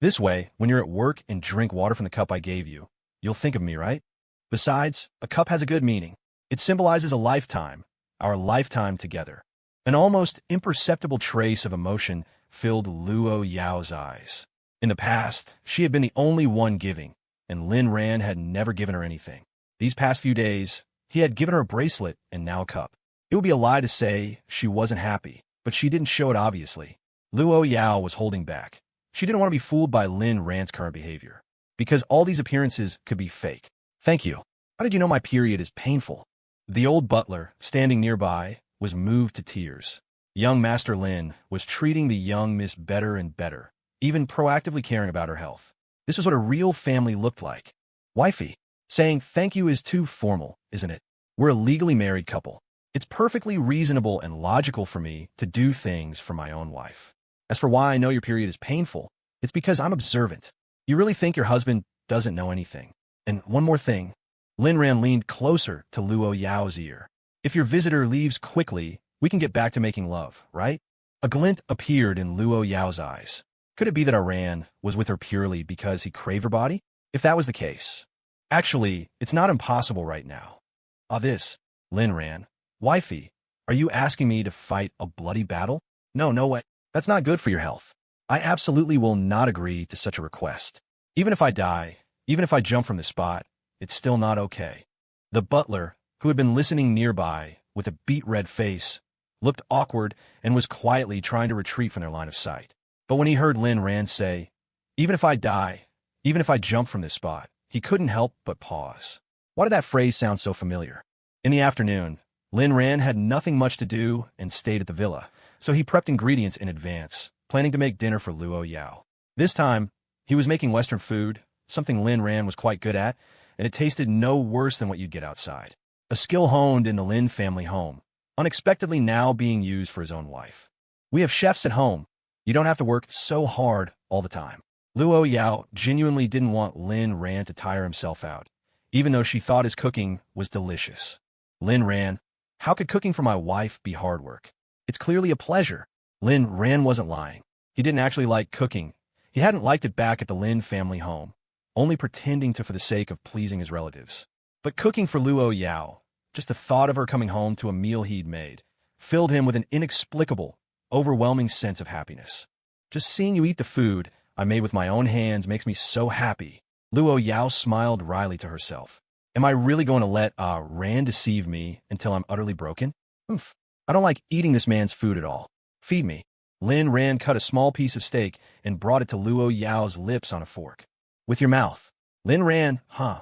This way, when you're at work and drink water from the cup I gave you, you'll think of me, right? Besides, a cup has a good meaning. It symbolizes a lifetime, our lifetime together. An almost imperceptible trace of emotion filled Luo Yao's eyes. In the past, she had been the only one giving, and Lin Ran had never given her anything. These past few days, he had given her a bracelet and now a cup. It would be a lie to say she wasn't happy, but she didn't show it obviously. Luo Yao was holding back. She didn't want to be fooled by Lin Ran's current behavior, because all these appearances could be fake. Thank you. How did you know my period is painful? The old butler, standing nearby, was moved to tears. Young Master Lin was treating the young Miss better and better, even proactively caring about her health. This was what a real family looked like. Wifey, saying thank you is too formal, isn't it? We're a legally married couple. It's perfectly reasonable and logical for me to do things for my own wife. As for why I know your period is painful, it's because I'm observant. You really think your husband doesn't know anything? And one more thing. Lin Ran leaned closer to Luo Yao's ear. If your visitor leaves quickly, we can get back to making love, right? A glint appeared in Luo Yao's eyes. Could it be that Aran was with her purely because he craved her body? If that was the case. Actually, it's not impossible right now. This, Lin Ran. Wifey, are you asking me to fight a bloody battle? No way. That's not good for your health. I absolutely will not agree to such a request. Even if I die, even if I jump from the spot, it's still not okay. The butler, who had been listening nearby with a beet-red face, looked awkward and was quietly trying to retreat from their line of sight. But when he heard Lin Ran say, even if I die, even if I jump from this spot, he couldn't help but pause. Why did that phrase sound so familiar? In the afternoon, Lin Ran had nothing much to do and stayed at the villa, so he prepped ingredients in advance, planning to make dinner for Luo Yao. This time, he was making Western food, something Lin Ran was quite good at, and it tasted no worse than what you'd get outside. A skill honed in the Lin family home, unexpectedly now being used for his own wife. We have chefs at home. You don't have to work so hard all the time. Luo Yao genuinely didn't want Lin Ran to tire himself out, even though she thought his cooking was delicious. Lin Ran, how could cooking for my wife be hard work? It's clearly a pleasure. Lin Ran wasn't lying. He didn't actually like cooking. He hadn't liked it back at the Lin family home, only pretending to for the sake of pleasing his relatives. But cooking for Luo Yao, just the thought of her coming home to a meal he'd made, filled him with an inexplicable, overwhelming sense of happiness. Just seeing you eat the food I made with my own hands makes me so happy. Luo Yao smiled wryly to herself. Am I really going to let Ran deceive me until I'm utterly broken? Oof. I don't like eating this man's food at all. Feed me. Lin Ran cut a small piece of steak and brought it to Luo Yao's lips on a fork. With your mouth. Lin Ran, huh?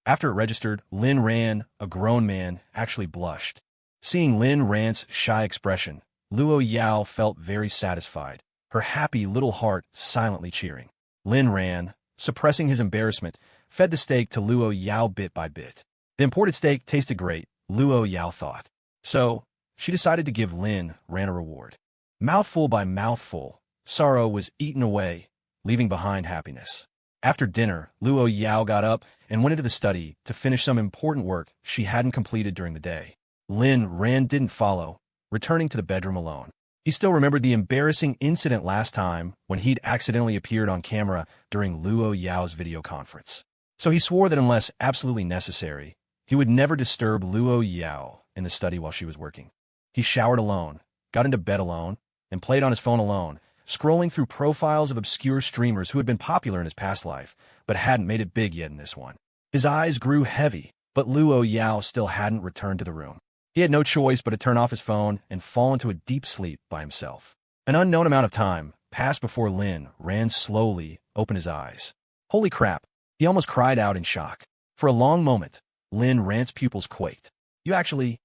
After it registered, Lin Ran, a grown man, actually blushed. Seeing Lin Ran's shy expression, Luo Yao felt very satisfied, her happy little heart silently cheering. Lin Ran, suppressing his embarrassment, fed the steak to Luo Yao bit by bit. The imported steak tasted great, Luo Yao thought. So, she decided to give Lin Ran a reward. Mouthful by mouthful, sorrow was eaten away, leaving behind happiness. After dinner, Luo Yao got up and went into the study to finish some important work she hadn't completed during the day. Lin Ran didn't follow, returning to the bedroom alone. He still remembered the embarrassing incident last time when he'd accidentally appeared on camera during Luo Yao's video conference. So he swore that unless absolutely necessary, he would never disturb Luo Yao in the study while she was working. He showered alone, got into bed alone, and played on his phone alone, scrolling through profiles of obscure streamers who had been popular in his past life, but hadn't made it big yet in this one. His eyes grew heavy, but Luo Yao still hadn't returned to the room. He had no choice but to turn off his phone and fall into a deep sleep by himself. An unknown amount of time passed before Lin Ran slowly opened his eyes. Holy crap, he almost cried out in shock. For a long moment, Lin Ran's pupils quaked. You actually...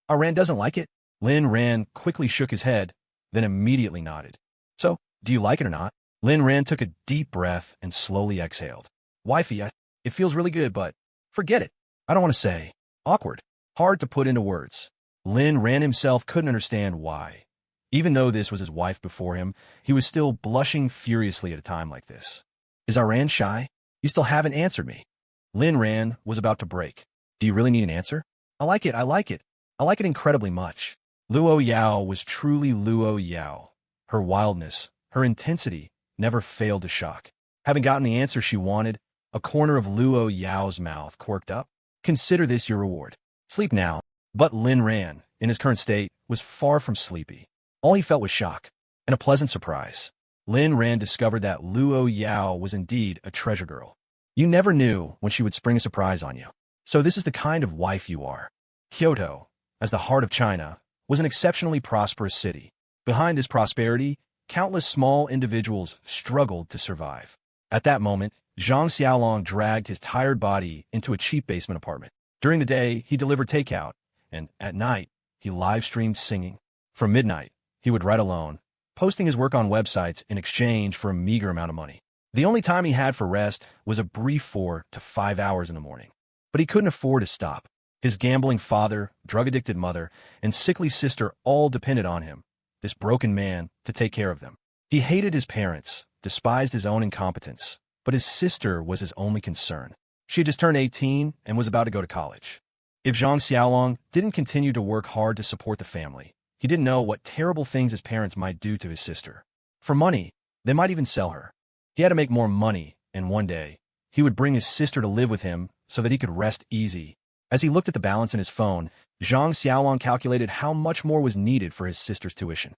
Ran doesn't like it? Lin Ran quickly shook his head, then immediately nodded. So, do you like it or not? Lin Ran took a deep breath and slowly exhaled. Wifey, it feels really good, but forget it. I don't want to say. Awkward. Hard to put into words. Lin Ran himself couldn't understand why. Even though this was his wife before him, he was still blushing furiously at a time like this. Is Ran shy? You still haven't answered me. Lin Ran was about to break. Do you really need an answer? I like it. I like it incredibly much. Luo Yao was truly Luo Yao. Her wildness, her intensity, never failed to shock. Having gotten the answer she wanted, a corner of Luo Yao's mouth corked up. Consider this your reward. Sleep now. But Lin Ran, in his current state, was far from sleepy. All he felt was shock and a pleasant surprise. Lin Ran discovered that Luo Yao was indeed a treasure girl. You never knew when she would spring a surprise on you. So this is the kind of wife you are. Kyoto, as the heart of China, was an exceptionally prosperous city. Behind this prosperity, countless small individuals struggled to survive. At that moment, Zhang Xiaolong dragged his tired body into a cheap basement apartment. During the day, he delivered takeout, and at night, he live-streamed singing. From midnight, he would write alone, posting his work on websites in exchange for a meager amount of money. The only time he had for rest was a brief 4 to 5 hours in the morning. But he couldn't afford to stop. His gambling father, drug-addicted mother, and sickly sister all depended on him, this broken man, to take care of them. He hated his parents, despised his own incompetence, but his sister was his only concern. She had just turned 18 and was about to go to college. If Zhang Xiaolong didn't continue to work hard to support the family, he didn't know what terrible things his parents might do to his sister. For money, they might even sell her. He had to make more money, and one day, he would bring his sister to live with him so that he could rest easy. As he looked at the balance in his phone, Zhang Xiaolong calculated how much more was needed for his sister's tuition.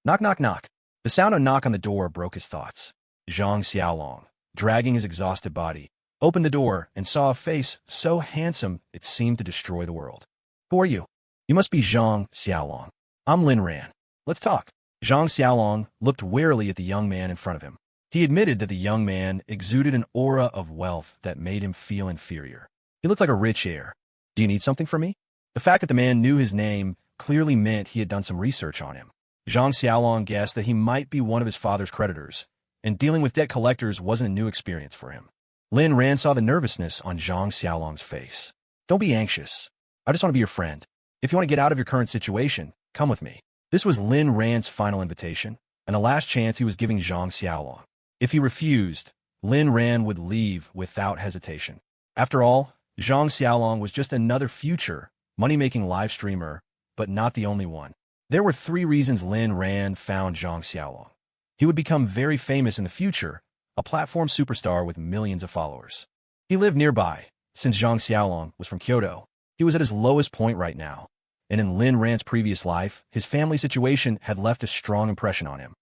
Knock, knock, knock. The sound of a knock on the door broke his thoughts. Zhang Xiaolong, dragging his exhausted body, opened the door and saw a face so handsome it seemed to destroy the world. Who are you? You must be Zhang Xiaolong. I'm Lin Ran. Let's talk. Zhang Xiaolong looked warily at the young man in front of him. He admitted that the young man exuded an aura of wealth that made him feel inferior. He looked like a rich heir. Do you need something from me? The fact that the man knew his name clearly meant he had done some research on him. Zhang Xiaolong guessed that he might be one of his father's creditors, and dealing with debt collectors wasn't a new experience for him. Lin Ran saw the nervousness on Zhang Xiaolong's face. Don't be anxious. I just want to be your friend. If you want to get out of your current situation, come with me. This was Lin Ran's final invitation, and a last chance he was giving Zhang Xiaolong. If he refused, Lin Ran would leave without hesitation. After all, Zhang Xiaolong was just another future, money-making live streamer, but not the only one. There were 3 reasons Lin Ran found Zhang Xiaolong. He would become very famous in the future, a platform superstar with millions of followers. He lived nearby. Since Zhang Xiaolong was from Kyoto, he was at his lowest point right now, and in Lin Ran's previous life, his family situation had left a strong impression on him.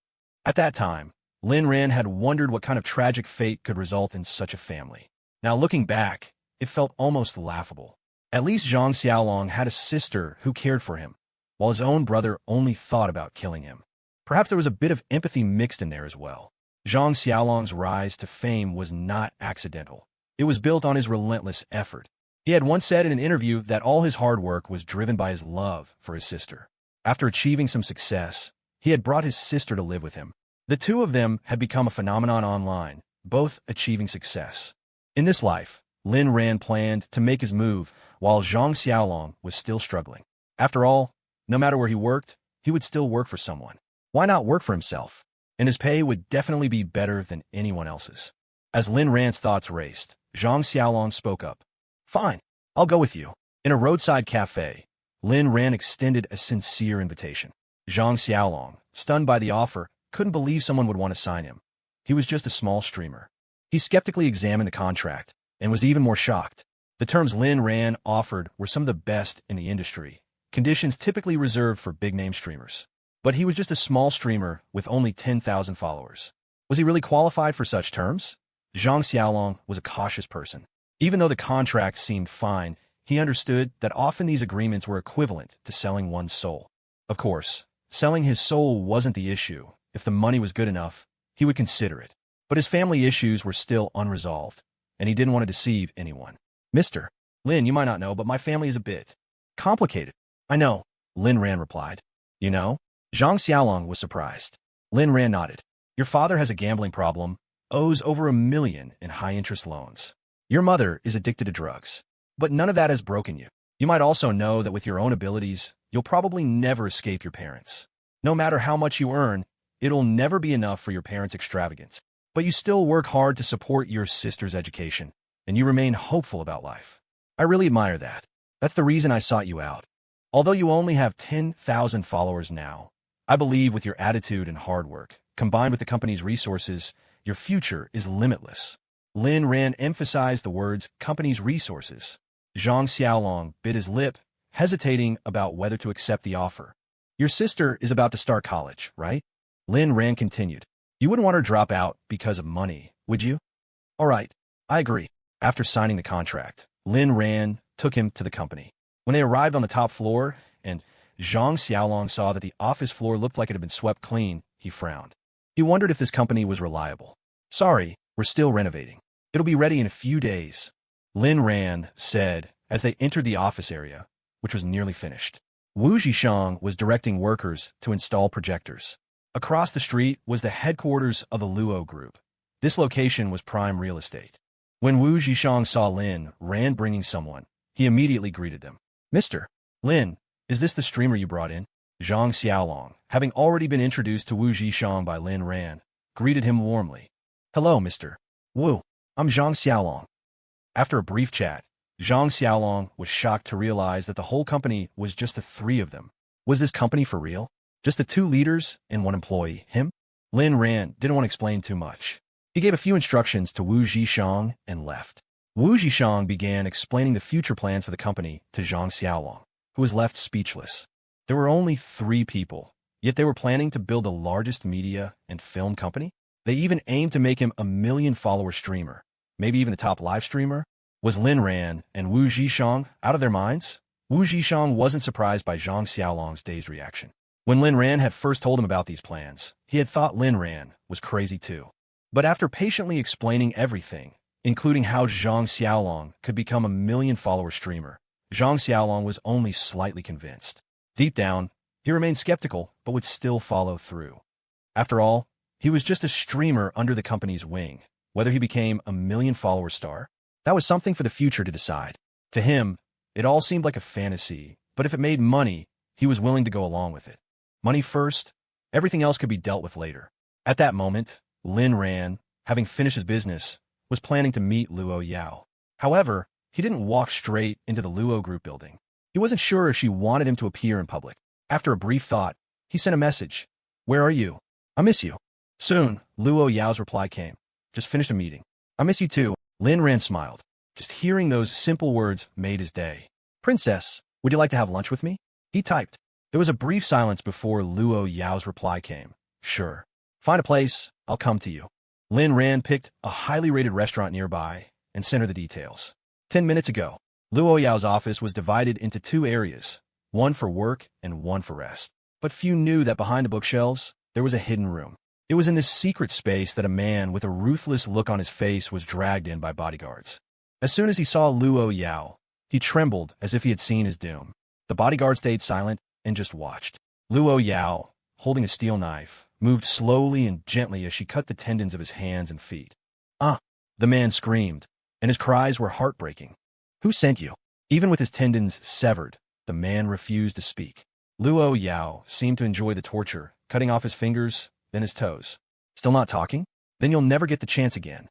At that time, Lin Ran had wondered what kind of tragic fate could result in such a family. Now looking back, it felt almost laughable. At least Zhang Xiaolong had a sister who cared for him, while his own brother only thought about killing him. Perhaps there was a bit of empathy mixed in there as well. Zhang Xiaolong's rise to fame was not accidental. It was built on his relentless effort. He had once said in an interview that all his hard work was driven by his love for his sister. After achieving some success, he had brought his sister to live with him. The two of them had become a phenomenon online, both achieving success. In this life, Lin Ran planned to make his move, while Zhang Xiaolong was still struggling. After all, no matter where he worked, he would still work for someone. Why not work for himself? And his pay would definitely be better than anyone else's. As Lin Ran's thoughts raced, Zhang Xiaolong spoke up. Fine, I'll go with you. In a roadside cafe, Lin Ran extended a sincere invitation. Zhang Xiaolong, stunned by the offer, couldn't believe someone would want to sign him. He was just a small streamer. He skeptically examined the contract and was even more shocked. The terms Lin Ran offered were some of the best in the industry, conditions typically reserved for big-name streamers. But he was just a small streamer with only 10,000 followers. Was he really qualified for such terms? Zhang Xiaolong was a cautious person. Even though the contract seemed fine, he understood that often these agreements were equivalent to selling one's soul. Of course, selling his soul wasn't the issue. If the money was good enough, he would consider it. But his family issues were still unresolved, and he didn't want to deceive anyone. Mr. Lin, you might not know, but my family is a bit complicated. I know, Lin Ran replied. You know? Zhang Xiaolong was surprised. Lin Ran nodded. Your father has a gambling problem, owes over $1 million in high-interest loans. Your mother is addicted to drugs. But none of that has broken you. You might also know that with your own abilities, you'll probably never escape your parents. No matter how much you earn, it'll never be enough for your parents' extravagance. But you still work hard to support your sister's education, and you remain hopeful about life. I really admire that. That's the reason I sought you out. Although you only have 10,000 followers now, I believe with your attitude and hard work, combined with the company's resources, your future is limitless. Lin Ran emphasized the words company's resources. Zhang Xiaolong bit his lip, hesitating about whether to accept the offer. Your sister is about to start college, right? Lin Ran continued. You wouldn't want her to drop out because of money, would you? All right, I agree. After signing the contract, Lin Ran took him to the company. When they arrived on the top floor and Zhang Xiaolong saw that the office floor looked like it had been swept clean, he frowned. He wondered if this company was reliable. "Sorry, we're still renovating. It'll be ready in a few days," Lin Ran said as they entered the office area, which was nearly finished. Wu Zhishang was directing workers to install projectors. Across the street was the headquarters of the Luo Group. This location was prime real estate. When Wu Zhishang saw Lin Ran bringing someone, he immediately greeted them. "Mr. Lin, is this the streamer you brought in?" Zhang Xiaolong, having already been introduced to Wu Zhishang by Lin Ran, greeted him warmly. "Hello, Mr. Wu. I'm Zhang Xiaolong." After a brief chat, Zhang Xiaolong was shocked to realize that the whole company was just the three of them. Was this company for real? Just the two leaders and one employee, him? Lin Ran didn't want to explain too much. He gave a few instructions to Wu Zhishang and left. Wu Zhishang began explaining the future plans for the company to Zhang Xiaolong, who was left speechless. There were only 3 people, yet they were planning to build the largest media and film company. They even aimed to make him a 1 million follower streamer, maybe even the top live streamer. Was Lin Ran and Wu Zhishang out of their minds? Wu Zhishang wasn't surprised by Zhang Xiaolong's dazed reaction. When Lin Ran had first told him about these plans, he had thought Lin Ran was crazy too. But after patiently explaining everything, including how Zhang Xiaolong could become a 1 million follower streamer, Zhang Xiaolong was only slightly convinced. Deep down, he remained skeptical but would still follow through. After all, he was just a streamer under the company's wing. Whether he became a 1 million follower star, that was something for the future to decide. To him, it all seemed like a fantasy, but if it made money, he was willing to go along with it. Money first, everything else could be dealt with later. At that moment, Lin Ran, having finished his business, was planning to meet Luo Yao. However, he didn't walk straight into the Luo Group building. He wasn't sure if she wanted him to appear in public. After a brief thought, he sent a message. "Where are you? I miss you." Soon, Luo Yao's reply came. "Just finished a meeting. I miss you too." Lin Ran smiled. Just hearing those simple words made his day. "Princess, would you like to have lunch with me?" He typed. There was a brief silence before Luo Yao's reply came. "Sure. Find a place, I'll come to you." Lin Ran picked a highly rated restaurant nearby and sent her the details. 10 minutes ago, Luo Yao's office was divided into 2 areas, one for work and one for rest. But few knew that behind the bookshelves, there was a hidden room. It was in this secret space that a man with a ruthless look on his face was dragged in by bodyguards. As soon as he saw Luo Yao, he trembled as if he had seen his doom. The bodyguard stayed silent and just watched. Luo Yao, holding a steel knife, moved slowly and gently as she cut the tendons of his hands and feet. "Ah!" the man screamed, and his cries were heartbreaking. "Who sent you?" Even with his tendons severed, the man refused to speak. Luo Yao seemed to enjoy the torture, cutting off his fingers, then his toes. "Still not talking? Then you'll never get the chance again."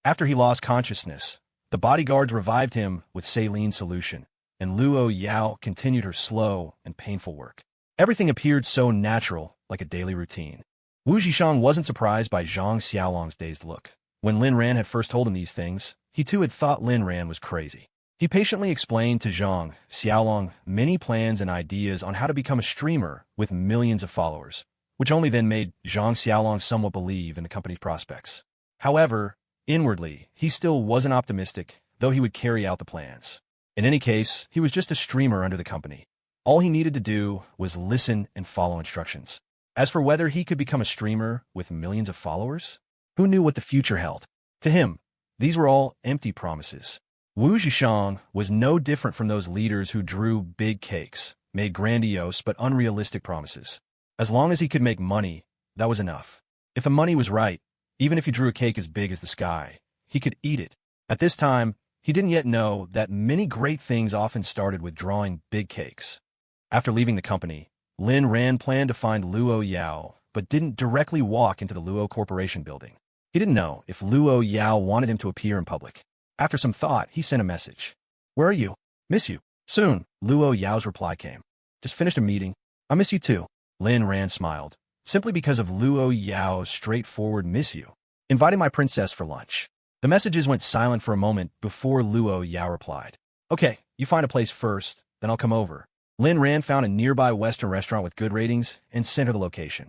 After he lost consciousness, the bodyguards revived him with saline solution, and Luo Yao continued her slow and painful work. Everything appeared so natural, like a daily routine. Wu Zhishang wasn't surprised by Zhang Xiaolong's dazed look. When Lin Ran had first told him these things, he too had thought Lin Ran was crazy. He patiently explained to Zhang Xiaolong many plans and ideas on how to become a streamer with millions of followers, which only then made Zhang Xiaolong somewhat believe in the company's prospects. However, inwardly, he still wasn't optimistic, though he would carry out the plans. In any case, he was just a streamer under the company. All he needed to do was listen and follow instructions. As for whether he could become a streamer with millions of followers, who knew what the future held? To him, these were all empty promises. Wu Zhishang was no different from those leaders who drew big cakes, made grandiose but unrealistic promises. As long as he could make money, that was enough. If the money was right, even if he drew a cake as big as the sky, he could eat it. At this time, he didn't yet know that many great things often started with drawing big cakes. After leaving the company, Lin Ran planned to find Luo Yao, but didn't directly walk into the Luo Corporation building. He didn't know if Luo Yao wanted him to appear in public. After some thought, he sent a message. "Where are you? Miss you." Soon, Luo Yao's reply came. "Just finished a meeting. I miss you too." Lin Ran smiled. Simply because of Luo Yao's straightforward "miss you." "Inviting my princess for lunch." The messages went silent for a moment before Luo Yao replied. "Okay, you find a place first, then I'll come over." Lin Ran found a nearby Western restaurant with good ratings and sent her the location.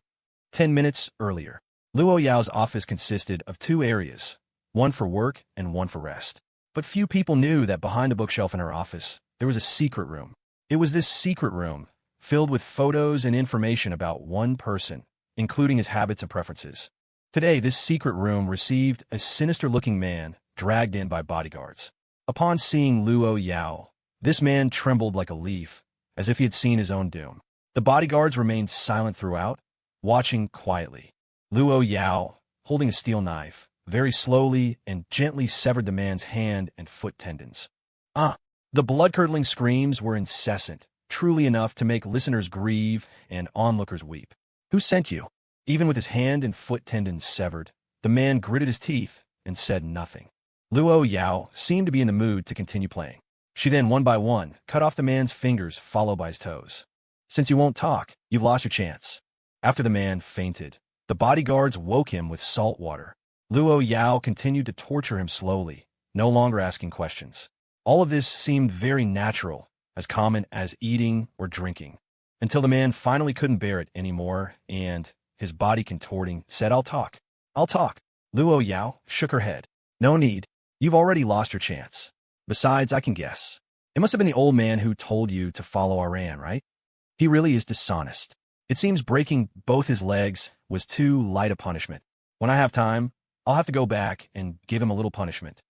10 minutes earlier, Luo Yao's office consisted of 2 areas, one for work and one for rest. But few people knew that behind the bookshelf in her office, there was a secret room. It was this secret room, filled with photos and information about one person, including his habits and preferences. Today, this secret room received a sinister-looking man dragged in by bodyguards. Upon seeing Luo Yao, this man trembled like a leaf, as if he had seen his own doom. The bodyguards remained silent throughout, watching quietly. Luo Yao, holding a steel knife, very slowly and gently severed the man's hand and foot tendons. The blood-curdling screams were incessant, truly enough to make listeners grieve and onlookers weep. "Who sent you?" Even with his hand and foot tendons severed, the man gritted his teeth and said nothing. Luo Yao seemed to be in the mood to continue playing. She then, one by one, cut off the man's fingers, followed by his toes. "Since you won't talk, you've lost your chance." After the man fainted, the bodyguards woke him with salt water. Luo Yao continued to torture him slowly, no longer asking questions. All of this seemed very natural, as common as eating or drinking, until the man finally couldn't bear it anymore and, his body contorting, said, "I'll talk. I'll talk." Luo Yao shook her head. "No need. You've already lost your chance. Besides, I can guess. It must have been the old man who told you to follow Aran, right? He really is dishonest. It seems breaking both his legs was too light a punishment. When I have time, I'll have to go back and give him a little punishment.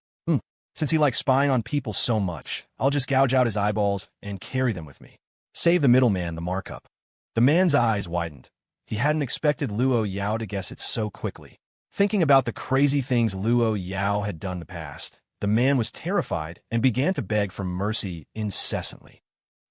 Since he likes spying on people so much, I'll just gouge out his eyeballs and carry them with me. Save the middleman the markup." The man's eyes widened. He hadn't expected Luo Yao to guess it so quickly. Thinking about the crazy things Luo Yao had done in the past, the man was terrified and began to beg for mercy incessantly.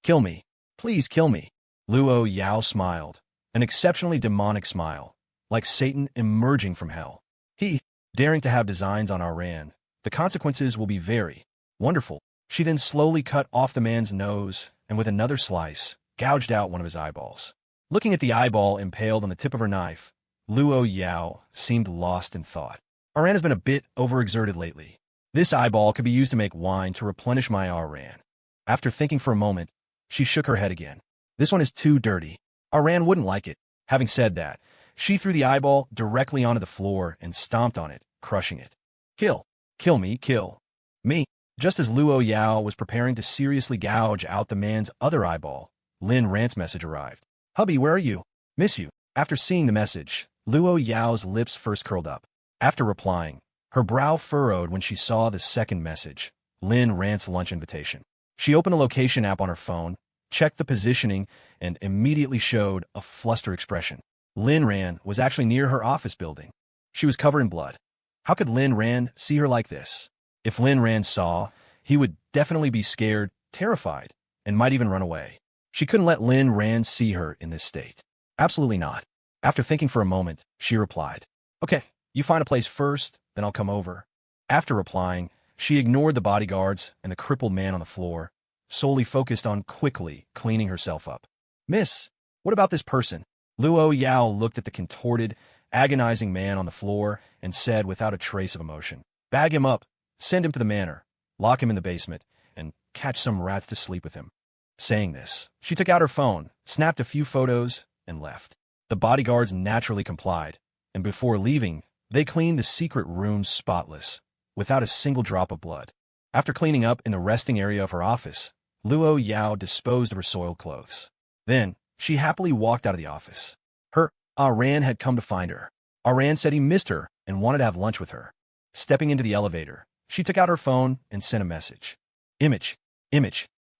"Kill me. Please kill me." Luo Yao smiled, an exceptionally demonic smile, like Satan emerging from hell. He, daring to have designs on Aran, the consequences will be very wonderful. She then slowly cut off the man's nose and with another slice, gouged out one of his eyeballs. Looking at the eyeball impaled on the tip of her knife, Luo Yao seemed lost in thought. Aran has been a bit overexerted lately. This eyeball could be used to make wine to replenish my Aran. After thinking for a moment, she shook her head again. This one is too dirty. Aran wouldn't like it. Having said that, she threw the eyeball directly onto the floor and stomped on it, crushing it. "Kill. Kill me, kill me." Just as Luo Yao was preparing to seriously gouge out the man's other eyeball, Lin Rant's message arrived. "Hubby, where are you? Miss you." After seeing the message, Luo Yao's lips first curled up. After replying, her brow furrowed when she saw the second message, Lin Rant's lunch invitation. She opened the location app on her phone, checked the positioning, and immediately showed a flustered expression. Lin Ran was actually near her office building. She was covered in blood. How could Lin Ran see her like this? If Lin Ran saw, he would definitely be scared, terrified, and might even run away. She couldn't let Lin Ran see her in this state. Absolutely not. After thinking for a moment, she replied, "Okay, you find a place first, then I'll come over." After replying, she ignored the bodyguards and the crippled man on the floor, solely focused on quickly cleaning herself up. "Miss, what about this person?" Luo Yao looked at the contorted, agonizing man on the floor and said without a trace of emotion, "Bag him up, send him to the manor, lock him in the basement, and catch some rats to sleep with him." Saying this, she took out her phone, snapped a few photos, and left. The bodyguards naturally complied, and before leaving, they cleaned the secret room spotless, without a single drop of blood. After cleaning up in the resting area of her office, Luo Yao disposed of her soiled clothes. Then, she happily walked out of the office. Her Aran had come to find her. Aran said he missed her and wanted to have lunch with her. Stepping into the elevator, she took out her phone and sent a message. Image,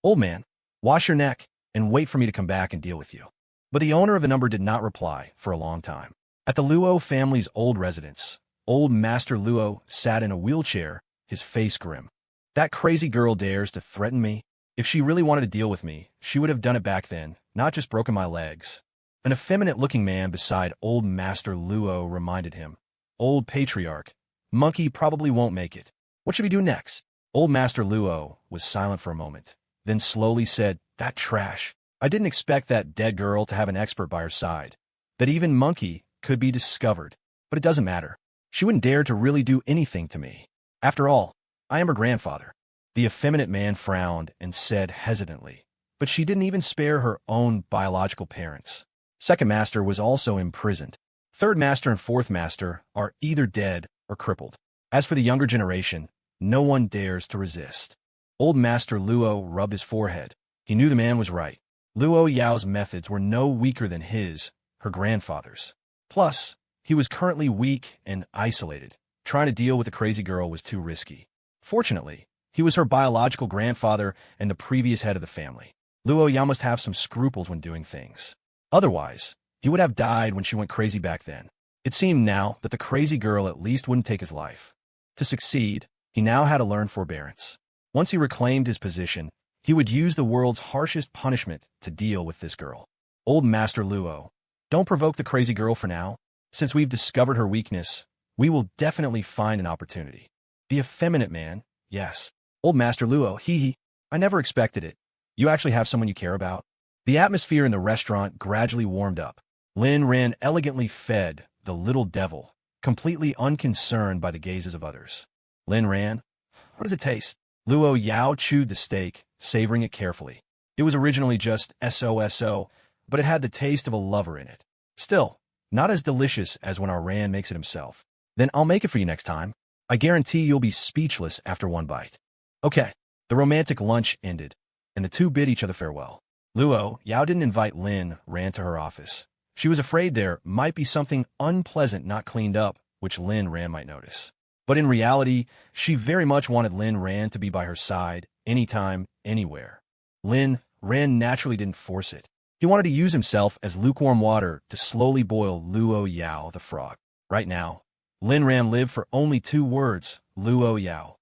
old man, wash your neck and wait for me to come back and deal with you." But the owner of the number did not reply for a long time. At the Luo family's old residence, old Master Luo sat in a wheelchair, his face grim. "That crazy girl dares to threaten me. If she really wanted to deal with me, she would have done it back then, not just broken my legs." An effeminate-looking man beside old Master Luo reminded him. "Old patriarch, monkey probably won't make it. What should we do next?" Old Master Luo was silent for a moment, then slowly said, "That trash. I didn't expect that dead girl to have an expert by her side. That even monkey could be discovered. But it doesn't matter. She wouldn't dare to really do anything to me. After all, I am her grandfather." The effeminate man frowned and said hesitantly, "But she didn't even spare her own biological parents. Second master was also imprisoned. Third master and fourth master are either dead or crippled. As for the younger generation, no one dares to resist. Old Master Luo rubbed his forehead. He knew the man was right. Luo Yao's methods were no weaker than her grandfather's. Plus, he was currently weak and isolated. Trying to deal with a crazy girl was too risky. Fortunately, he was her biological grandfather and the previous head of the family. Luo Yao must have some scruples when doing things. Otherwise, he would have died when she went crazy back then. It seemed now that the crazy girl at least wouldn't take his life. To succeed, he now had to learn forbearance. Once he reclaimed his position, he would use the world's harshest punishment to deal with this girl. Old Master Luo, don't provoke the crazy girl for now. Since we've discovered her weakness, we will definitely find an opportunity. The effeminate man, yes. Old Master Luo, hee. I never expected it. You actually have someone you care about? The atmosphere in the restaurant gradually warmed up. Lin Ran elegantly fed the little devil, completely unconcerned by the gazes of others. Lin Ran, how does it taste? Luo Yao chewed the steak, savoring it carefully. It was originally just SOSO, but it had the taste of a lover in it. Still, not as delicious as when our Ran makes it himself. Then I'll make it for you next time. I guarantee you'll be speechless after one bite. Okay, the romantic lunch ended, and the two bid each other farewell. Luo Yao didn't invite Lin Ran to her office. She was afraid there might be something unpleasant not cleaned up, which Lin Ran might notice. But in reality, she very much wanted Lin Ran to be by her side, anytime, anywhere. Lin Ran naturally didn't force it. He wanted to use himself as lukewarm water to slowly boil Luo Yao the frog. Right now, Lin Ran lived for only 2 words, Luo Yao.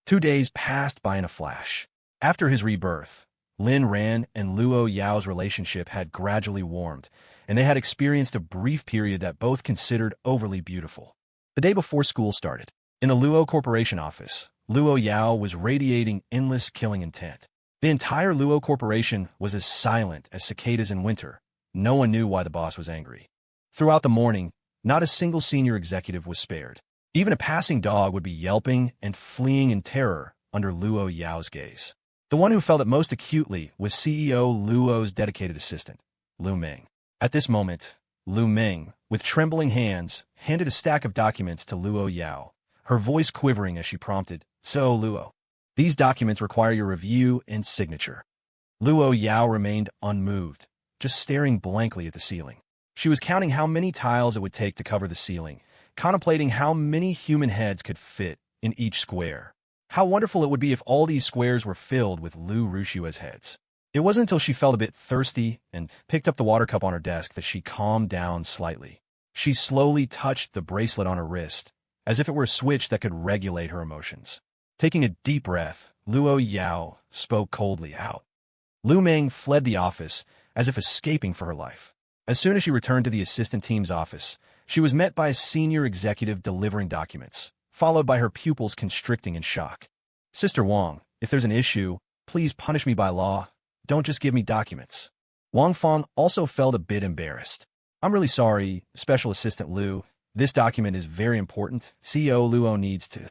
2 days passed by in a flash. After his rebirth, Lin Ran and Luo Yao's relationship had gradually warmed, and they had experienced a brief period that both considered overly beautiful. The day before school started, in the Luo Corporation office, Luo Yao was radiating endless killing intent. The entire Luo Corporation was as silent as cicadas in winter. No one knew why the boss was angry. Throughout the morning, not a single senior executive was spared. Even a passing dog would be yelping and fleeing in terror under Luo Yao's gaze. The one who felt it most acutely was CEO Luo's dedicated assistant, Lu Ming. At this moment, Lu Ming, with trembling hands, handed a stack of documents to Luo Yao, her voice quivering as she prompted, "So, Luo, these documents require your review and signature." Luo Yao remained unmoved, just staring blankly at the ceiling. She was counting how many tiles it would take to cover the ceiling, contemplating how many human heads could fit in each square. How wonderful it would be if all these squares were filled with Lu Rushua's heads. It wasn't until she felt a bit thirsty and picked up the water cup on her desk that she calmed down slightly. She slowly touched the bracelet on her wrist, as if it were a switch that could regulate her emotions. Taking a deep breath, Luo Yao spoke coldly out. Lu Ming fled the office, as if escaping for her life. As soon as she returned to the assistant team's office, she was met by a senior executive delivering documents, followed by her pupils constricting in shock. "Sister Wang, if there's an issue, please punish me by law. Don't just give me documents." Wang Fong also felt a bit embarrassed. "I'm really sorry, Special Assistant Lu. This document is very important. CEO Luo needs to.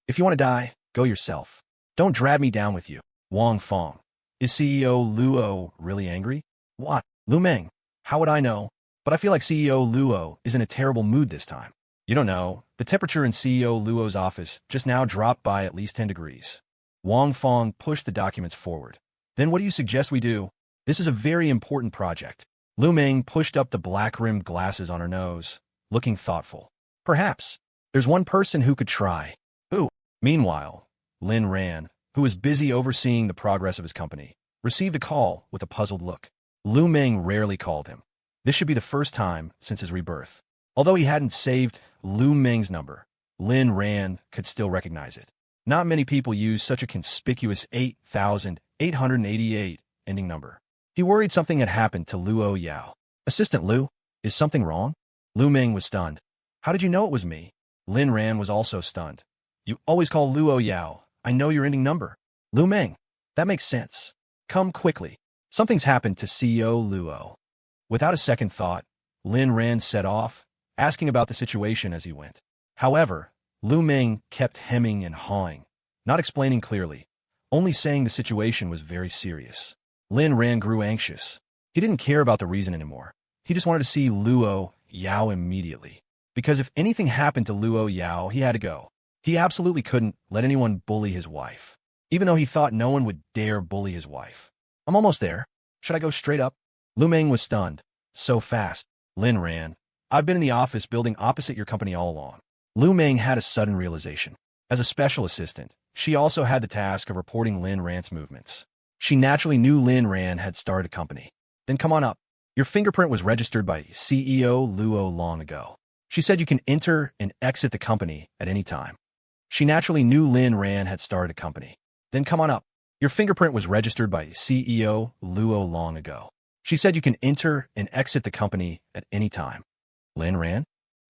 If you want to die, go yourself. Don't drag me down with you." Wang Fong. Is CEO Luo really angry? What? Lu Ming. How would I know? But I feel like CEO Luo is in a terrible mood this time. You don't know. The temperature in CEO Luo's office just now dropped by at least 10 degrees. Wang Fong pushed the documents forward. "Then what do you suggest we do? This is a very important project." Lu Ming pushed up the black-rimmed glasses on her nose, looking thoughtful. "Perhaps. There's one person who could try." "Who?" Meanwhile, Lin Ran, who was busy overseeing the progress of his company, received a call with a puzzled look. Lu Ming rarely called him. This should be the first time since his rebirth. Although he hadn't saved Lu Ming's number, Lin Ran could still recognize it. Not many people use such a conspicuous 8,888 ending number. He worried something had happened to Luo Yao. "Assistant Lu, is something wrong?" Lu Ming was stunned. "How did you know it was me?" Lin Ran was also stunned. "You always call Luo Yao. I know your ending number." "Lu Ming, that makes sense. Come quickly. Something's happened to CEO Luo." Without a second thought, Lin Ran set off, asking about the situation as he went. However, Lu Ming kept hemming and hawing, not explaining clearly, only saying the situation was very serious. Lin Ran grew anxious. He didn't care about the reason anymore. He just wanted to see Luo Yao immediately. Because if anything happened to Luo Yao, he had to go. He absolutely couldn't let anyone bully his wife, even though he thought no one would dare bully his wife. I'm almost there. Should I go straight up? Lu Meng was stunned. So fast. Lin ran. I've been in the office building opposite your company all along. Lu Meng had a sudden realization. As a special assistant, she also had the task of reporting Lin Ran's movements. She naturally knew Lin Ran had started a company. Then come on up. Your fingerprint was registered by CEO Luo long ago. She said you can enter and exit the company at any time. She naturally knew Lin Ran had started a company. Then come on up. Your fingerprint was registered by CEO Luo long ago. She said you can enter and exit the company at any time. Lin Ran?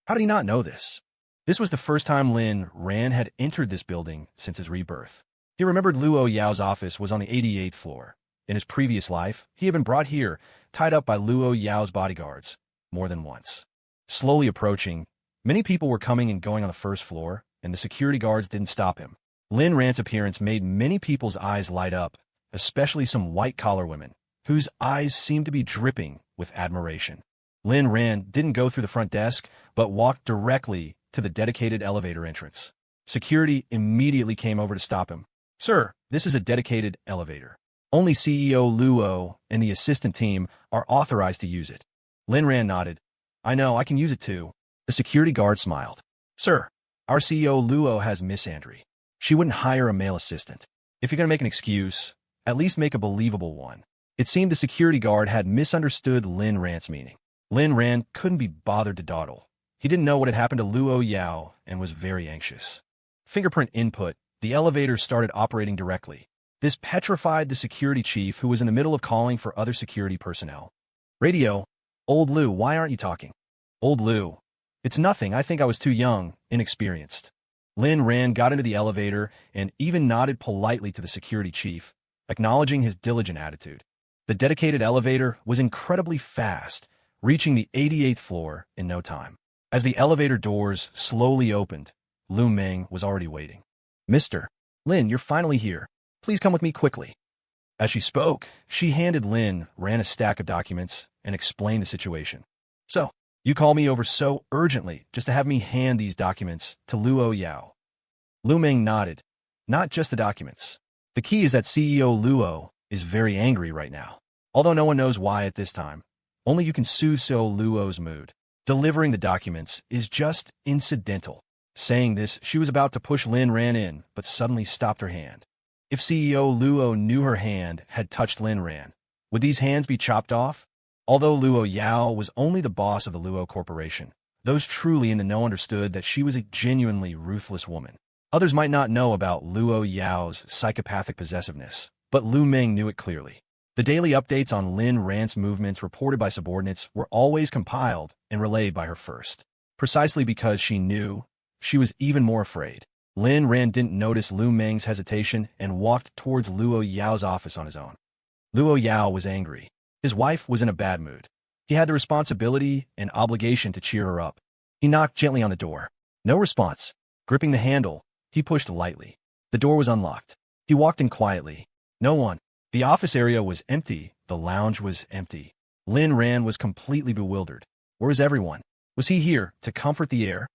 How did he not know this? This was the first time Lin Ran had entered this building since his rebirth. He remembered Luo Yao's office was on the 88th floor. In his previous life, he had been brought here, tied up by Luo Yao's bodyguards, more than once. Slowly approaching, many people were coming and going on the first floor, and the security guards didn't stop him. Lin Ran's appearance made many people's eyes light up, especially some white-collar women, whose eyes seemed to be dripping with admiration. Lin Ran didn't go through the front desk, but walked directly to the dedicated elevator entrance. Security immediately came over to stop him. Sir, this is a dedicated elevator. Only CEO Luo and the assistant team are authorized to use it. Lin Ran nodded. I know, I can use it too. The security guard smiled. Sir, our CEO Luo has Miss Andre. She wouldn't hire a male assistant. If you're going to make an excuse, at least make a believable one. It seemed the security guard had misunderstood Lin Ran's meaning. Lin Ran couldn't be bothered to dawdle. He didn't know what had happened to Luo Yao and was very anxious. Fingerprint input, the elevator started operating directly. This petrified the security chief who was in the middle of calling for other security personnel. Radio, Old Lu, why aren't you talking? Old Lu, it's nothing, I think I was too young, inexperienced. Lin Ran got into the elevator and even nodded politely to the security chief, acknowledging his diligent attitude. The dedicated elevator was incredibly fast, reaching the 88th floor in no time. As the elevator doors slowly opened, Lu Meng was already waiting. Mr. Lin, you're finally here. Please come with me quickly. As she spoke, she handed Lin Ran a stack of documents and explained the situation. So, you called me over so urgently just to have me hand these documents to Luo Yao. Lu Meng nodded. Not just the documents. The key is that CEO Luo is very angry right now. Although no one knows why at this time, only you can soothe Luo's mood. Delivering the documents is just incidental. Saying this, she was about to push Lin Ran in, but suddenly stopped her hand. If CEO Luo knew her hand had touched Lin Ran, would these hands be chopped off? Although Luo Yao was only the boss of the Luo Corporation, those truly in the know understood that she was a genuinely ruthless woman. Others might not know about Luo Yao's psychopathic possessiveness, but Lu Meng knew it clearly. The daily updates on Lin Ran's movements reported by subordinates were always compiled and relayed by her first. Precisely because she knew, she was even more afraid. Lin Ran didn't notice Lu Meng's hesitation and walked towards Luo Yao's office on his own. Luo Yao was angry. His wife was in a bad mood. He had the responsibility and obligation to cheer her up. He knocked gently on the door. No response. Gripping the handle, he pushed lightly. The door was unlocked. He walked in quietly. No one. The office area was empty. The lounge was empty. Lin Ran was completely bewildered. Where was everyone? Was he here to comfort the air?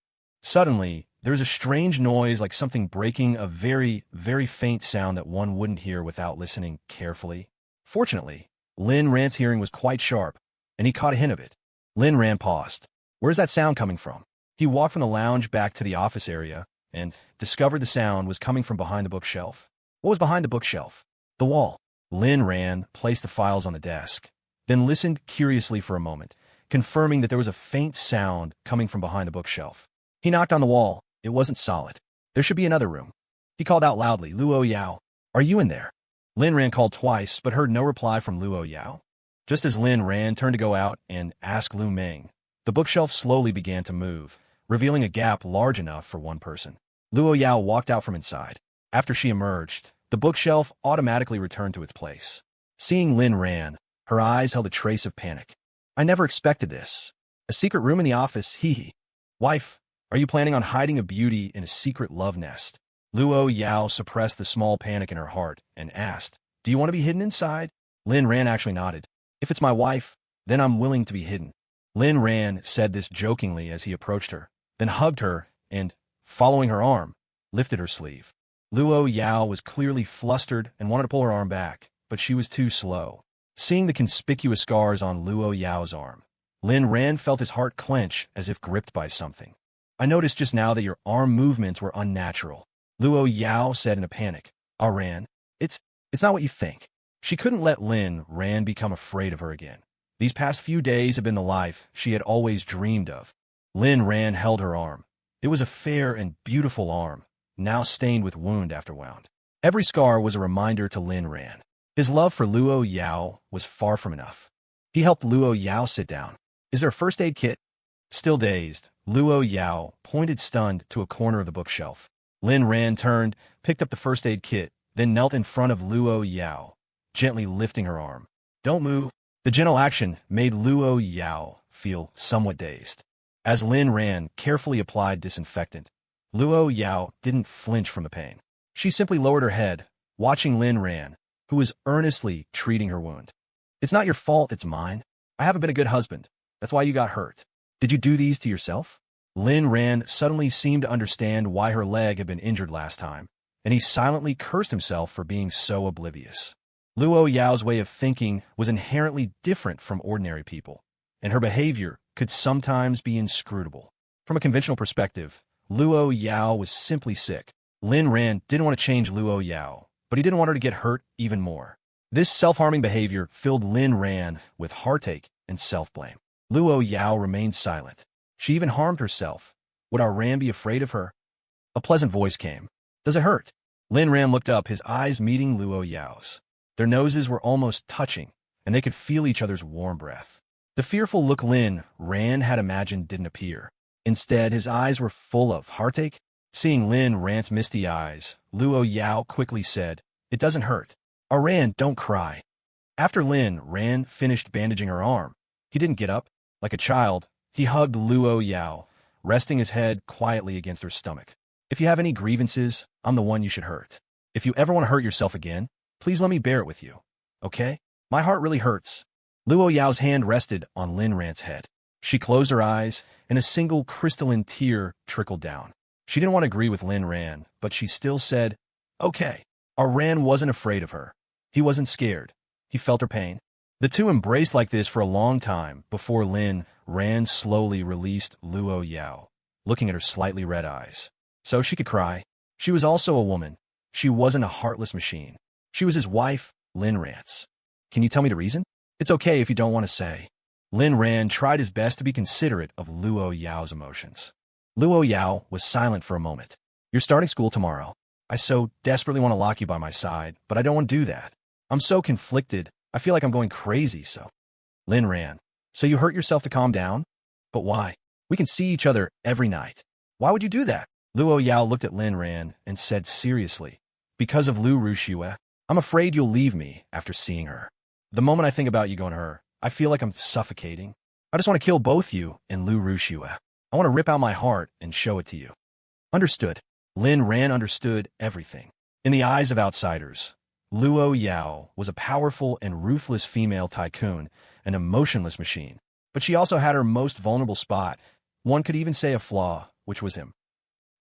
Suddenly, there was a strange noise like something breaking, a very, very faint sound that one wouldn't hear without listening carefully. Fortunately, Lin Ran's hearing was quite sharp, and he caught a hint of it. Lin Ran paused. Where's that sound coming from? He walked from the lounge back to the office area and discovered the sound was coming from behind the bookshelf. What was behind the bookshelf? The wall. Lin Ran placed the files on the desk, then listened curiously for a moment, confirming that there was a faint sound coming from behind the bookshelf. He knocked on the wall. It wasn't solid. There should be another room. He called out loudly, Luo Yao, are you in there? Lin Ran called twice, but heard no reply from Luo Yao. Just as Lin Ran turned to go out and ask Lu Meng, the bookshelf slowly began to move, revealing a gap large enough for one person. Luo Yao walked out from inside. After she emerged, the bookshelf automatically returned to its place. Seeing Lin Ran, her eyes held a trace of panic. I never expected this. A secret room in the office, hee hee. Wife, are you planning on hiding a beauty in a secret love nest? Luo Yao suppressed the small panic in her heart and asked, do you want to be hidden inside? Lin Ran actually nodded. If it's my wife, then I'm willing to be hidden. Lin Ran said this jokingly as he approached her, then hugged her and, following her arm, lifted her sleeve. Luo Yao was clearly flustered and wanted to pull her arm back, but she was too slow. Seeing the conspicuous scars on Luo Yao's arm, Lin Ran felt his heart clench as if gripped by something. I noticed just now that your arm movements were unnatural, Luo Yao said in a panic. Ah Ran, it's not what you think. She couldn't let Lin Ran become afraid of her again. These past few days had been the life she had always dreamed of. Lin Ran held her arm. It was a fair and beautiful arm, now stained with wound after wound. Every scar was a reminder to Lin Ran. His love for Luo Yao was far from enough. He helped Luo Yao sit down. Is there a first aid kit? Still dazed, Luo Yao pointed stunned to a corner of the bookshelf. Lin Ran turned, picked up the first aid kit, then knelt in front of Luo Yao, gently lifting her arm. Don't move. The gentle action made Luo Yao feel somewhat dazed. As Lin Ran carefully applied disinfectant, Luo Yao didn't flinch from the pain. She simply lowered her head, watching Lin Ran, who was earnestly treating her wound. It's not your fault, it's mine. I haven't been a good husband. That's why you got hurt. Did you do these to yourself? Lin Ran suddenly seemed to understand why her leg had been injured last time, and he silently cursed himself for being so oblivious. Luo Yao's way of thinking was inherently different from ordinary people, and her behavior could sometimes be inscrutable. From a conventional perspective, Luo Yao was simply sick. Lin Ran didn't want to change Luo Yao, but he didn't want her to get hurt even more. This self-harming behavior filled Lin Ran with heartache and self-blame. Luo Yao remained silent. She even harmed herself. Would our Ran be afraid of her? A pleasant voice came. Does it hurt? Lin Ran looked up, his eyes meeting Luo Yao's. Their noses were almost touching, and they could feel each other's warm breath. The fearful look Lin Ran had imagined didn't appear. Instead, his eyes were full of heartache. Seeing Lin Ran's misty eyes, Luo Yao quickly said, It doesn't hurt. Our Ran, don't cry. After Lin Ran finished bandaging her arm, he didn't get up. Like a child, he hugged Luo Yao, resting his head quietly against her stomach. If you have any grievances, I'm the one you should hurt. If you ever want to hurt yourself again, please let me bear it with you. Okay? My heart really hurts. Luo Yao's hand rested on Lin Ran's head. She closed her eyes, and a single crystalline tear trickled down. She didn't want to agree with Lin Ran, but she still said, Okay. Our Ran wasn't afraid of her. He wasn't scared. He felt her pain. The two embraced like this for a long time before Lin Ran slowly released Luo Yao, looking at her slightly red eyes. So she could cry. She was also a woman. She wasn't a heartless machine. She was his wife, Lin Ran's. Can you tell me the reason? It's okay if you don't want to say. Lin Ran tried his best to be considerate of Luo Yao's emotions. Luo Yao was silent for a moment. You're starting school tomorrow. I so desperately want to lock you by my side, but I don't want to do that. I'm so conflicted. I feel like I'm going crazy, so. Lin Ran. So you hurt yourself to calm down? But why? We can see each other every night. Why would you do that? Luo Yao looked at Lin Ran and said seriously, Because of Lu Ruxue, I'm afraid you'll leave me after seeing her. The moment I think about you going to her, I feel like I'm suffocating. I just want to kill both you and Lu Ruxue. I want to rip out my heart and show it to you. Understood. Lin Ran understood everything. In the eyes of outsiders, Luo Yao was a powerful and ruthless female tycoon, an emotionless machine. But she also had her most vulnerable spot, one could even say a flaw, which was him.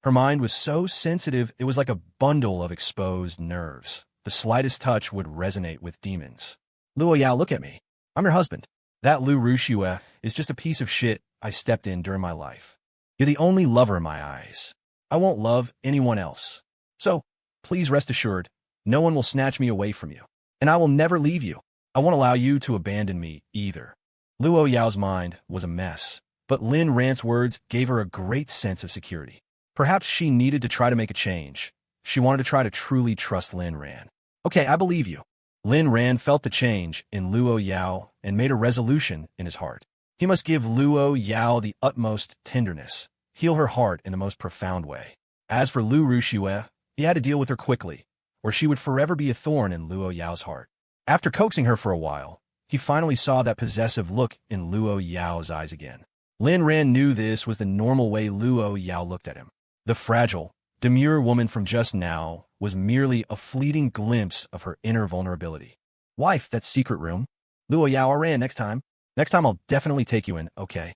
Her mind was so sensitive it was like a bundle of exposed nerves. The slightest touch would resonate with demons. Luo Yao, look at me. I'm your husband. That Lu Ruxue is just a piece of shit I stepped in during my life. You're the only lover in my eyes. I won't love anyone else. So, please rest assured, no one will snatch me away from you. And I will never leave you. I won't allow you to abandon me either. Luo Yao's mind was a mess, but Lin Ran's words gave her a great sense of security. Perhaps she needed to try to make a change. She wanted to try to truly trust Lin Ran. Okay, I believe you. Lin Ran felt the change in Luo Yao and made a resolution in his heart. He must give Luo Yao the utmost tenderness, heal her heart in the most profound way. As for Lu Ruxue, he had to deal with her quickly, or she would forever be a thorn in Luo Yao's heart. After coaxing her for a while, he finally saw that possessive look in Luo Yao's eyes again. Lin Ran knew this was the normal way Luo Yao looked at him. The fragile, demure woman from just now was merely a fleeting glimpse of her inner vulnerability. Wife, that secret room. Luo Yao, Ran, next time. Next time I'll definitely take you in, okay?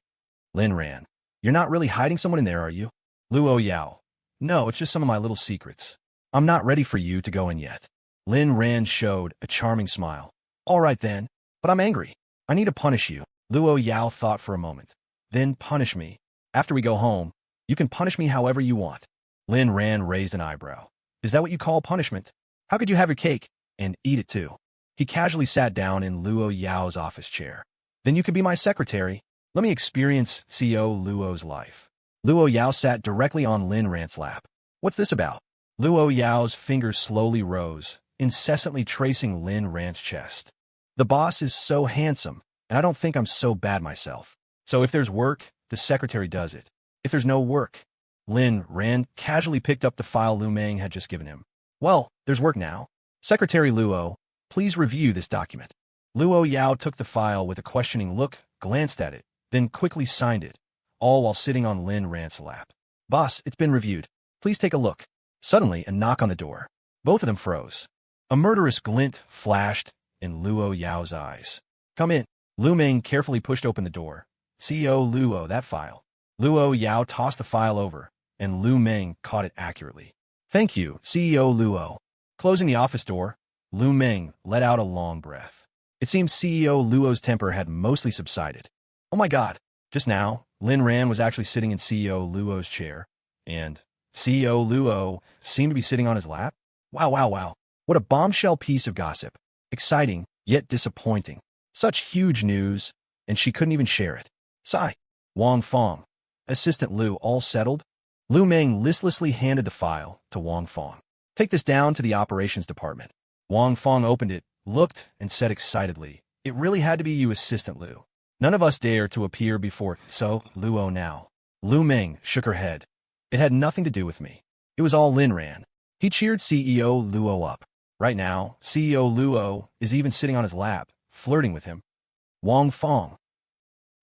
Lin Ran. You're not really hiding someone in there, are you? Luo Yao. No, it's just some of my little secrets. I'm not ready for you to go in yet. Lin Ran showed a charming smile. All right then, but I'm angry. I need to punish you. Luo Yao thought for a moment. Then punish me. After we go home, you can punish me however you want. Lin Ran raised an eyebrow. Is that what you call punishment? How could you have your cake and eat it too? He casually sat down in Luo Yao's office chair. Then you can be my secretary. Let me experience CEO Luo's life. Luo Yao sat directly on Lin Ran's lap. What's this about? Luo Yao's fingers slowly rose, incessantly tracing Lin Ran's chest. The boss is so handsome, and I don't think I'm so bad myself. So if there's work, the secretary does it. If there's no work, Lin Ran casually picked up the file Lu Meng had just given him. Well, there's work now. Secretary Luo, please review this document. Luo Yao took the file with a questioning look, glanced at it, then quickly signed it, all while sitting on Lin Ran's lap. Boss, it's been reviewed. Please take a look. Suddenly, a knock on the door. Both of them froze. A murderous glint flashed in Luo Yao's eyes. Come in. Lu Meng carefully pushed open the door. CEO Luo, that file. Luo Yao tossed the file over, and Lu Meng caught it accurately. Thank you, CEO Luo. Closing the office door, Lu Meng let out a long breath. It seems CEO Luo's temper had mostly subsided. Oh my god, just now, Lin Ran was actually sitting in CEO Luo's chair, and CEO Luo seemed to be sitting on his lap? Wow. What a bombshell piece of gossip. Exciting, yet disappointing. Such huge news, and she couldn't even share it. Sigh. Wang Fong. Assistant Lu, all settled? Lu Meng listlessly handed the file to Wang Fong. Take this down to the operations department. Wang Fong opened it, looked, and said excitedly, It really had to be you, Assistant Lu. None of us dare to appear before, so, Luo now. Lu Meng shook her head. It had nothing to do with me. It was all Lin Ran. He cheered CEO Luo up. Right now, CEO Luo is even sitting on his lap, flirting with him. Wang Fong.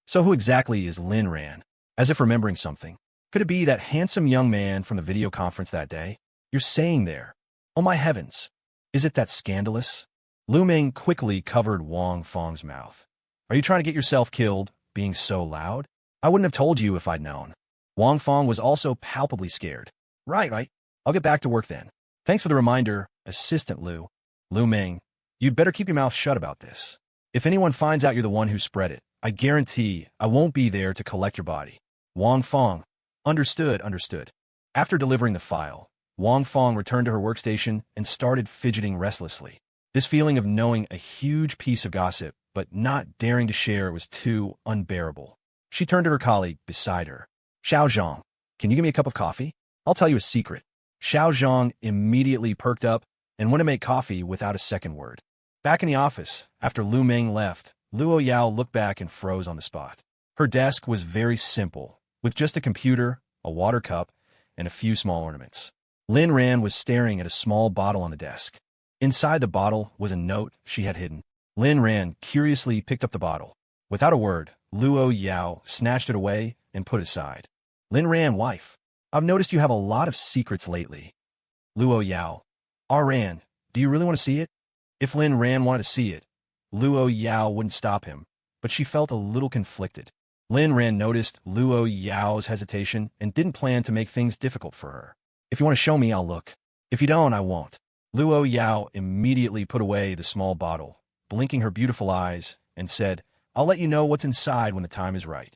So who exactly is Lin Ran? As if remembering something. Could it be that handsome young man from the video conference that day? You're saying there. Oh my heavens. Is it that scandalous? Lu Meng quickly covered Wang Fong's mouth. Are you trying to get yourself killed, being so loud? I wouldn't have told you if I'd known. Wang Fong was also palpably scared. Right. I'll get back to work then. Thanks for the reminder, Assistant Lu. Lu Meng, you'd better keep your mouth shut about this. If anyone finds out you're the one who spread it, I guarantee I won't be there to collect your body. Wang Fong. Understood. After delivering the file, Wang Fong returned to her workstation and started fidgeting restlessly. This feeling of knowing a huge piece of gossip, but not daring to share was too unbearable. She turned to her colleague beside her. Xiao Zhang, can you give me a cup of coffee? I'll tell you a secret. Xiao Zhang immediately perked up and went to make coffee without a second word. Back in the office, after Lu Meng left, Luo Yao looked back and froze on the spot. Her desk was very simple, with just a computer, a water cup, and a few small ornaments. Lin Ran was staring at a small bottle on the desk. Inside the bottle was a note she had hidden. Lin Ran curiously picked up the bottle. Without a word, Luo Yao snatched it away and put it aside. Lin Ran, wife, I've noticed you have a lot of secrets lately. Luo Yao. Ran, do you really want to see it? If Lin Ran wanted to see it, Luo Yao wouldn't stop him, but she felt a little conflicted. Lin Ran noticed Luo Yao's hesitation and didn't plan to make things difficult for her. If you want to show me, I'll look. If you don't, I won't. Luo Yao immediately put away the small bottle, blinking her beautiful eyes, and said, I'll let you know what's inside when the time is right.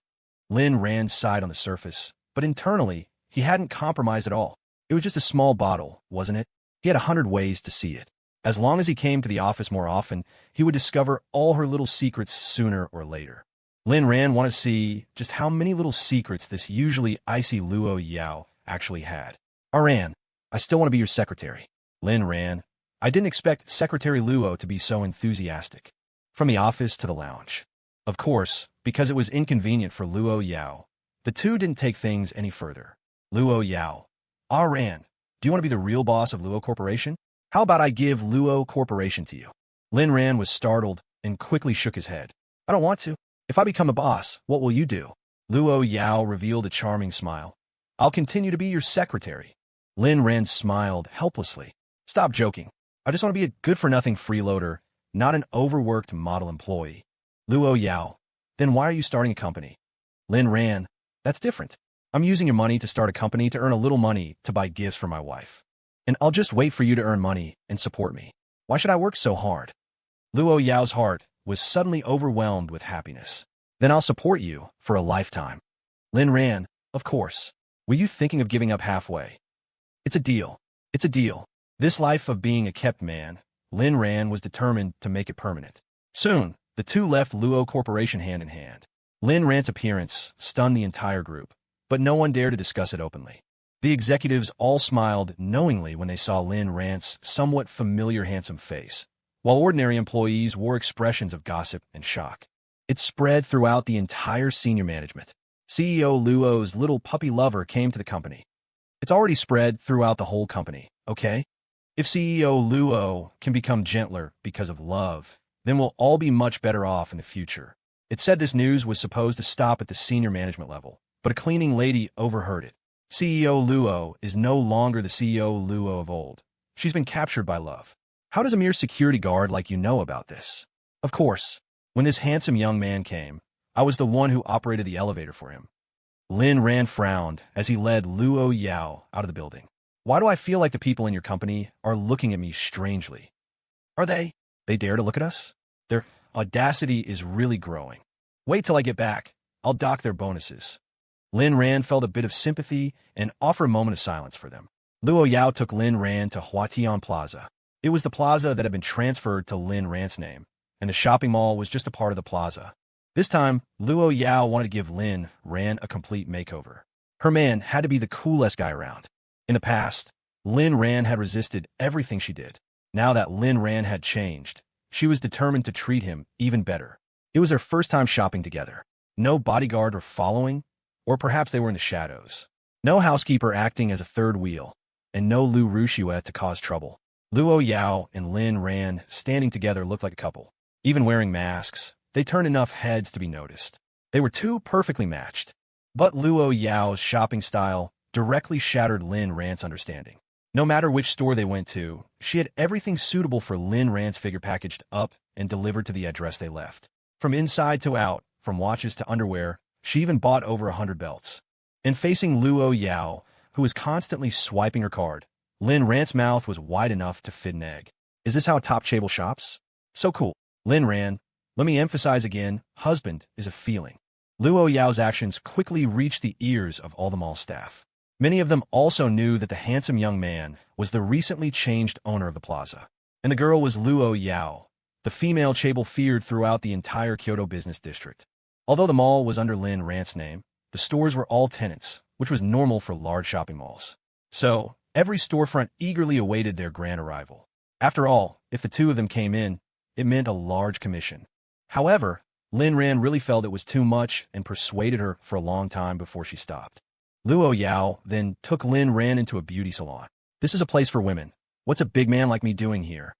Lin Ran sighed on the surface, but internally, he hadn't compromised at all. It was just a small bottle, wasn't it? He had 100 ways to see it. As long as he came to the office more often, he would discover all her little secrets sooner or later. Lin Ran wanted to see just how many little secrets this usually icy Luo Yao actually had. Ran, I still want to be your secretary. Lin Ran, I didn't expect Secretary Luo to be so enthusiastic. From the office to the lounge. Of course, because it was inconvenient for Luo Yao, the two didn't take things any further. Luo Yao. Ran, do you want to be the real boss of Luo Corporation? How about I give Luo Corporation to you? Lin Ran was startled and quickly shook his head. I don't want to. If I become a boss, what will you do? Luo Yao revealed a charming smile. I'll continue to be your secretary. Lin Ran smiled helplessly. Stop joking. I just want to be a good-for-nothing freeloader, not an overworked model employee. Luo Yao. Then why are you starting a company? Lin Ran. That's different. I'm using your money to start a company to earn a little money to buy gifts for my wife. And I'll just wait for you to earn money and support me. Why should I work so hard? Luo Yao's heart was suddenly overwhelmed with happiness. Then I'll support you for a lifetime. Lin Ran, of course. Were you thinking of giving up halfway? It's a deal. It's a deal. This life of being a kept man, Lin Ran was determined to make it permanent. Soon, the two left Luo Corporation hand in hand. Lin Ran's appearance stunned the entire group, but no one dared to discuss it openly. The executives all smiled knowingly when they saw Lin Ran's somewhat familiar handsome face, while ordinary employees wore expressions of gossip and shock. It spread throughout the entire senior management. CEO Luo's little puppy lover came to the company. It's already spread throughout the whole company, okay? If CEO Luo can become gentler because of love, then we'll all be much better off in the future. It said this news was supposed to stop at the senior management level, but a cleaning lady overheard it. CEO Luo is no longer the CEO Luo of old. She's been captured by love. How does a mere security guard like you know about this? Of course, when this handsome young man came, I was the one who operated the elevator for him. Lin Ran frowned as he led Luo Yao out of the building. Why do I feel like the people in your company are looking at me strangely? Are they? They dare to look at us? Their audacity is really growing. Wait till I get back. I'll dock their bonuses. Lin Ran felt a bit of sympathy and offered a moment of silence for them. Luo Yao took Lin Ran to Huatian Plaza. It was the plaza that had been transferred to Lin Ran's name, and the shopping mall was just a part of the plaza. This time, Luo Yao wanted to give Lin Ran a complete makeover. Her man had to be the coolest guy around. In the past, Lin Ran had resisted everything she did. Now that Lin Ran had changed, she was determined to treat him even better. It was their first time shopping together. No bodyguard or following, or perhaps they were in the shadows. No housekeeper acting as a third wheel, and no Lu Rushue to cause trouble. Luo Yao and Lin Ran standing together looked like a couple. Even wearing masks, they turned enough heads to be noticed. They were two perfectly matched. But Luo Yao's shopping style directly shattered Lin Ran's understanding. No matter which store they went to, she had everything suitable for Lin Ran's figure packaged up and delivered to the address they left. From inside to out, from watches to underwear, she even bought over 100 belts. And facing Luo Yao, who was constantly swiping her card, Lin Ran's mouth was wide enough to fit an egg. Is this how a top table shops? So cool. Lin Ran, let me emphasize again, husband is a feeling. Luo Yao's actions quickly reached the ears of all the mall staff. Many of them also knew that the handsome young man was the recently changed owner of the plaza. And the girl was Luo Yao, the female chaebol feared throughout the entire Kyoto business district. Although the mall was under Lin Ran's name, the stores were all tenants, which was normal for large shopping malls. So, every storefront eagerly awaited their grand arrival. After all, if the two of them came in, it meant a large commission. However, Lin Ran really felt it was too much and persuaded her for a long time before she stopped. Luo Yao then took Lin Ran into a beauty salon. This is a place for women. What's a big man like me doing here?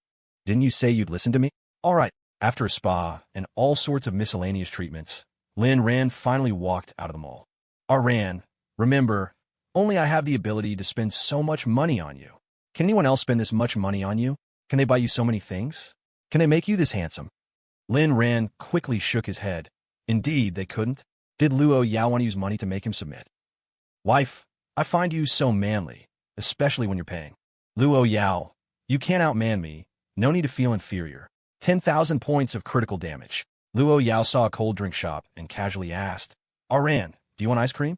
Didn't you say you'd listen to me? All right. After a spa and all sorts of miscellaneous treatments, Lin Ran finally walked out of the mall. Ran, remember, only I have the ability to spend so much money on you. Can anyone else spend this much money on you? Can they buy you so many things? Can they make you this handsome? Lin Ran quickly shook his head. Indeed, they couldn't. Did Luo Yao want to use money to make him submit? Wife, I find you so manly, especially when you're paying. Luo Yao, you can't outman me. No need to feel inferior. 10,000 points of critical damage. Luo Yao saw a cold drink shop and casually asked, Ran, do you want ice cream?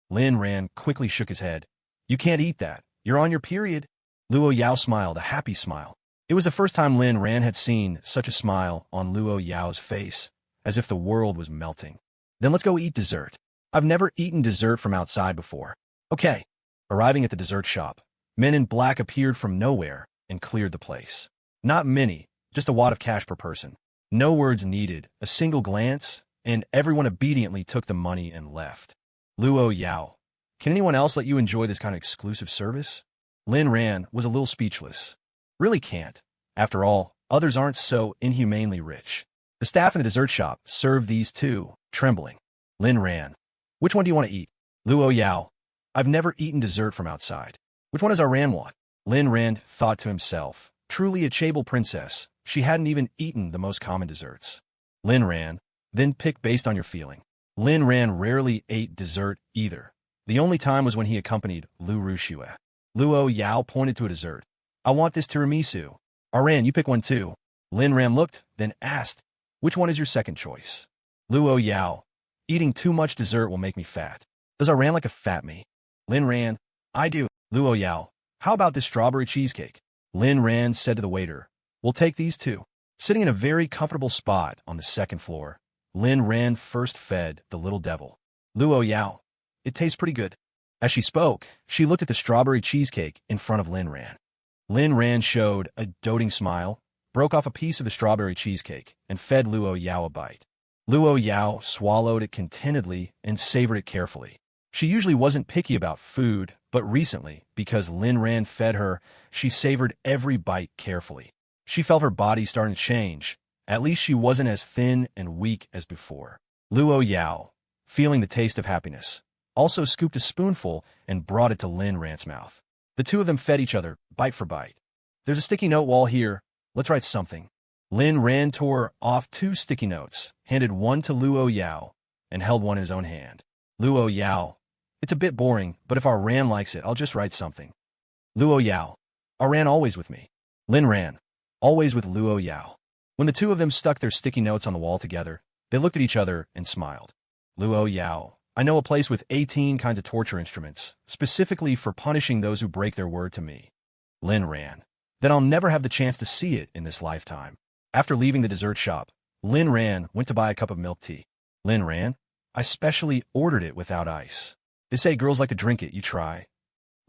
Lin Ran quickly shook his head. You can't eat that. You're on your period. Luo Yao smiled, a happy smile. It was the first time Lin Ran had seen such a smile on Luo Yao's face, as if the world was melting. Then let's go eat dessert. I've never eaten dessert from outside before. Okay. Arriving at the dessert shop, men in black appeared from nowhere and cleared the place. Not many, just a wad of cash per person. No words needed, a single glance, and everyone obediently took the money and left. Luo Yao, can anyone else let you enjoy this kind of exclusive service? Lin Ran was a little speechless. Really can't. After all, others aren't so inhumanely rich. The staff in the dessert shop served these two, trembling. Lin Ran, which one do you want to eat? Luo Yao, I've never eaten dessert from outside. Which one does Ran want? Lin Ran thought to himself, truly a chaebol princess. She hadn't even eaten the most common desserts. Lin Ran, then pick based on your feeling. Lin Ran rarely ate dessert either. The only time was when he accompanied Lu Rushue. Luo Yao pointed to a dessert. I want this tiramisu. Aran, you pick one too. Lin Ran looked, then asked, which one is your second choice? Luo Yao, eating too much dessert will make me fat. Does Aran like a fat me? Lin Ran, I do. Luo Yao, how about this strawberry cheesecake? Lin Ran said to the waiter, we'll take these two. Sitting in a very comfortable spot on the second floor, Lin Ran first fed the little devil. Luo Yao, it tastes pretty good. As she spoke, she looked at the strawberry cheesecake in front of Lin Ran. Lin Ran showed a doting smile, broke off a piece of the strawberry cheesecake, and fed Luo Yao a bite. Luo Yao swallowed it contentedly and savored it carefully. She usually wasn't picky about food, but recently, because Lin Ran fed her, she savored every bite carefully. She felt her body starting to change. At least she wasn't as thin and weak as before. Luo Yao, feeling the taste of happiness, also scooped a spoonful and brought it to Lin Ran's mouth. The two of them fed each other, bite for bite. There's a sticky note wall here. Let's write something. Lin Ran tore off 2 sticky notes, handed one to Luo Yao, and held one in his own hand. Luo Yao, it's a bit boring, but if our Ran likes it, I'll just write something. Luo Yao, our Ran always with me. Lin Ran, always with Luo Yao. When the two of them stuck their sticky notes on the wall together, they looked at each other and smiled. Luo Yao, I know a place with 18 kinds of torture instruments, specifically for punishing those who break their word to me. Lin Ran, then I'll never have the chance to see it in this lifetime. After leaving the dessert shop, Lin Ran went to buy a cup of milk tea. Lin Ran, I specially ordered it without ice. They say girls like to drink it, you try.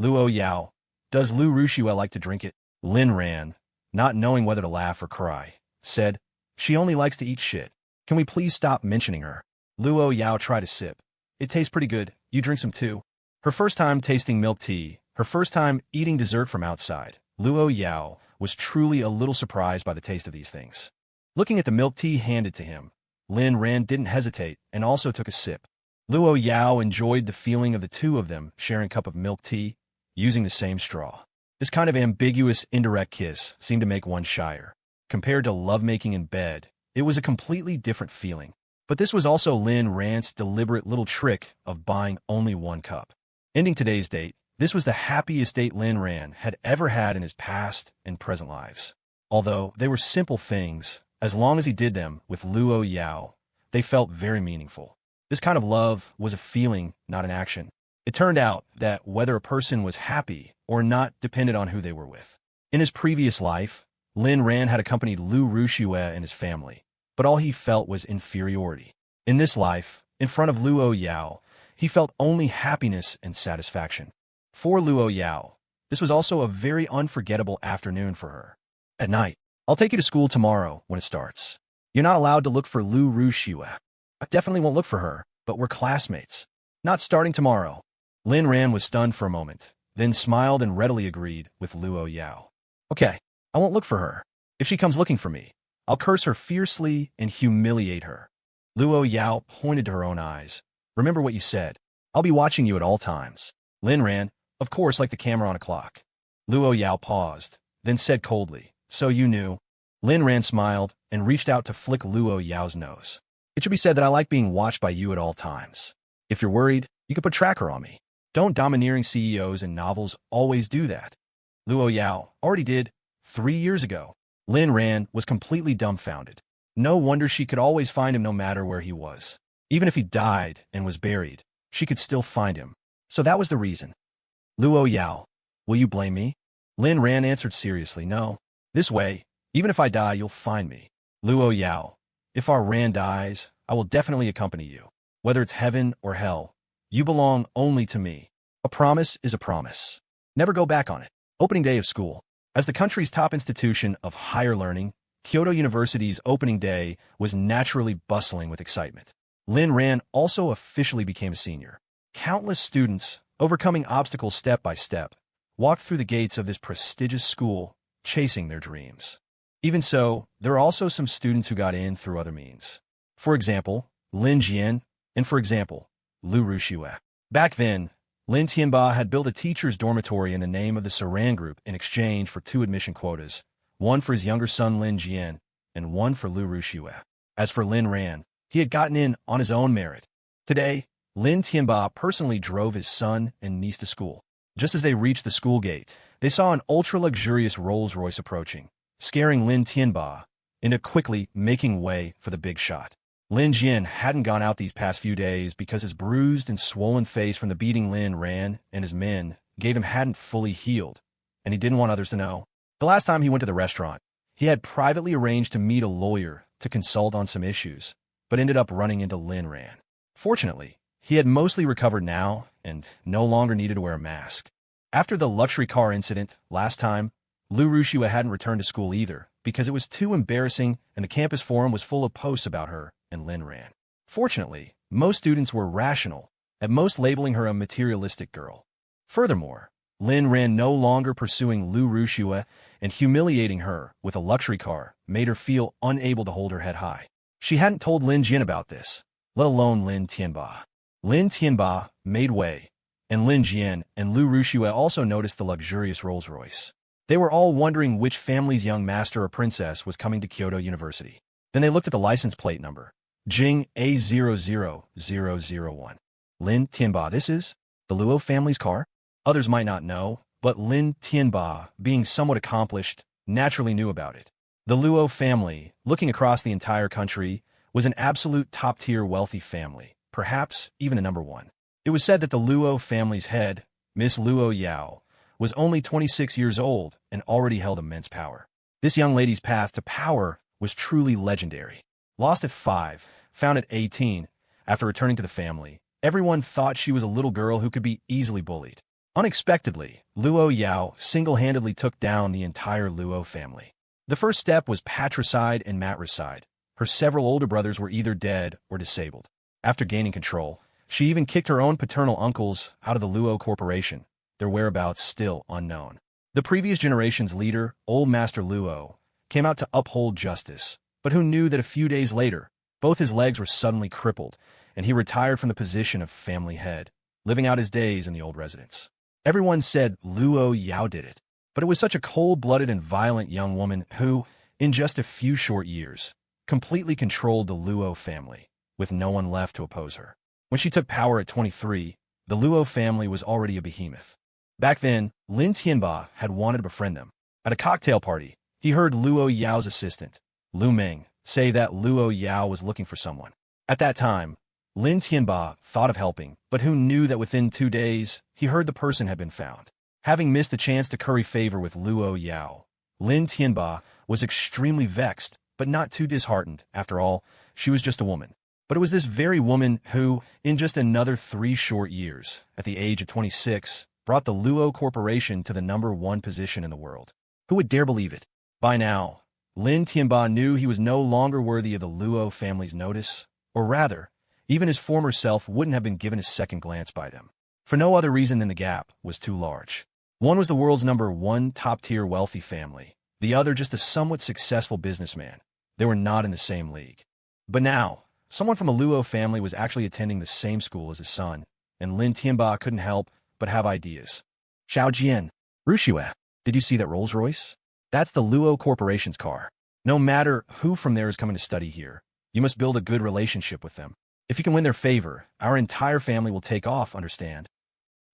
Luo Yao, does Lu Rushue like to drink it? Lin Ran, not knowing whether to laugh or cry, said, she only likes to eat shit. Can we please stop mentioning her? Luo Yao tried a sip. It tastes pretty good. You drink some too. Her first time tasting milk tea, her first time eating dessert from outside, Luo Yao was truly a little surprised by the taste of these things. Looking at the milk tea handed to him, Lin Ran didn't hesitate and also took a sip. Luo Yao enjoyed the feeling of the two of them sharing a cup of milk tea, using the same straw. This kind of ambiguous, indirect kiss seemed to make one shyer. Compared to lovemaking in bed, it was a completely different feeling. But this was also Lin Ran's deliberate little trick of buying only one cup. Ending today's date, this was the happiest date Lin Ran had ever had in his past and present lives. Although they were simple things, as long as he did them with Luo Yao, they felt very meaningful. This kind of love was a feeling, not an action. It turned out that whether a person was happy or not depended on who they were with. In his previous life, Lin Ran had accompanied Lu Rushue and his family, but all he felt was inferiority. In this life, in front of Luo Yao, he felt only happiness and satisfaction. For Luo Yao, this was also a very unforgettable afternoon for her. At night, I'll take you to school tomorrow when it starts. You're not allowed to look for Lu Rushue. I definitely won't look for her, but we're classmates. Not starting tomorrow. Lin Ran was stunned for a moment, then smiled and readily agreed with Luo Yao. Okay, I won't look for her. If she comes looking for me, I'll curse her fiercely and humiliate her. Luo Yao pointed to her own eyes. Remember what you said. I'll be watching you at all times. Lin Ran, of course, like the camera on a clock. Luo Yao paused, then said coldly, so you knew. Lin Ran smiled and reached out to flick Luo Yao's nose. It should be said that I like being watched by you at all times. If you're worried, you could put tracker on me. Don't domineering CEOs in novels always do that? Luo Yao already did 3 years ago. Lin Ran was completely dumbfounded. No wonder she could always find him no matter where he was. Even if he died and was buried, she could still find him. So that was the reason. Luo Yao, will you blame me? Lin Ran answered seriously, no. This way, even if I die, you'll find me. Luo Yao, if our Ran dies, I will definitely accompany you. Whether it's heaven or hell, you belong only to me. A promise is a promise. Never go back on it. Opening day of school. As the country's top institution of higher learning, Kyoto University's opening day was naturally bustling with excitement. Lin Ran also officially became a senior. Countless students, overcoming obstacles step by step, walked through the gates of this prestigious school, chasing their dreams. Even so, there are also some students who got in through other means. For example, Lin Jian, and for example, Lu Rushue. Back then, Lin Tianba had built a teacher's dormitory in the name of the Saran Group in exchange for 2 admission quotas, one for his younger son Lin Jian, and one for Lu Rushue. As for Lin Ran, he had gotten in on his own merit. Today, Lin Tianba personally drove his son and niece to school. Just as they reached the school gate, they saw an ultra-luxurious Rolls-Royce approaching, scaring Lin Tianba into quickly making way for the big shot. Lin Jian hadn't gone out these past few days because his bruised and swollen face from the beating Lin Ran and his men gave him hadn't fully healed, and he didn't want others to know. The last time he went to the restaurant, he had privately arranged to meet a lawyer to consult on some issues, but ended up running into Lin Ran. Fortunately, he had mostly recovered now and no longer needed to wear a mask. After the luxury car incident last time, Lu Rushua hadn't returned to school either because it was too embarrassing and the campus forum was full of posts about her and Lin Ran. Fortunately, most students were rational, at most labeling her a materialistic girl. Furthermore, Lin Ran no longer pursuing Lu Rushua and humiliating her with a luxury car made her feel unable to hold her head high. She hadn't told Lin Jian about this, let alone Lin Tianba. Lin Tianba made way, and Lin Jian and Lu Rushua also noticed the luxurious Rolls-Royce. They were all wondering which family's young master or princess was coming to Kyoto University. Then they looked at the license plate number, Jing A00001. Lin Tianba, this is the Luo family's car? Others might not know, but Lin Tianba, being somewhat accomplished, naturally knew about it. The Luo family, looking across the entire country, was an absolute top-tier wealthy family, perhaps even the number one. It was said that the Luo family's head, Miss Luo Yao, was only 26 years old and already held immense power. This young lady's path to power was truly legendary. Lost at 5, found at 18, after returning to the family, everyone thought she was a little girl who could be easily bullied. Unexpectedly, Luo Yao single-handedly took down the entire Luo family. The first step was patricide and matricide. Her several older brothers were either dead or disabled. After gaining control, she even kicked her own paternal uncles out of the Luo Corporation, their whereabouts still unknown. The previous generation's leader, Old Master Luo, came out to uphold justice, but who knew that a few days later, both his legs were suddenly crippled, and he retired from the position of family head, living out his days in the old residence. Everyone said Luo Yao did it, but it was such a cold-blooded and violent young woman who, in just a few short years, completely controlled the Luo family, with no one left to oppose her. When she took power at 23, the Luo family was already a behemoth. Back then, Lin Tianba had wanted to befriend them. At a cocktail party, he heard Luo Yao's assistant, Lu Meng, say that Luo Yao was looking for someone. At that time, Lin Tianba thought of helping, but who knew that within 2 days, he heard the person had been found. Having missed the chance to curry favor with Luo Yao, Lin Tianba was extremely vexed, but not too disheartened. After all, she was just a woman. But it was this very woman who, in just another 3 short years, at the age of 26, brought the Luo Corporation to the #1 position in the world. Who would dare believe it? By now, Lin Tianba knew he was no longer worthy of the Luo family's notice, or rather, even his former self wouldn't have been given a second glance by them. For no other reason than the gap was too large. One was the world's #1 top-tier wealthy family, the other just a somewhat successful businessman. They were not in the same league. But now, someone from a Luo family was actually attending the same school as his son, and Lin Tianba couldn't help but have ideas. Xiao Jian, Rushua, did you see that Rolls-Royce? That's the Luo Corporation's car. No matter who from there is coming to study here, you must build a good relationship with them. If you can win their favor, our entire family will take off, understand?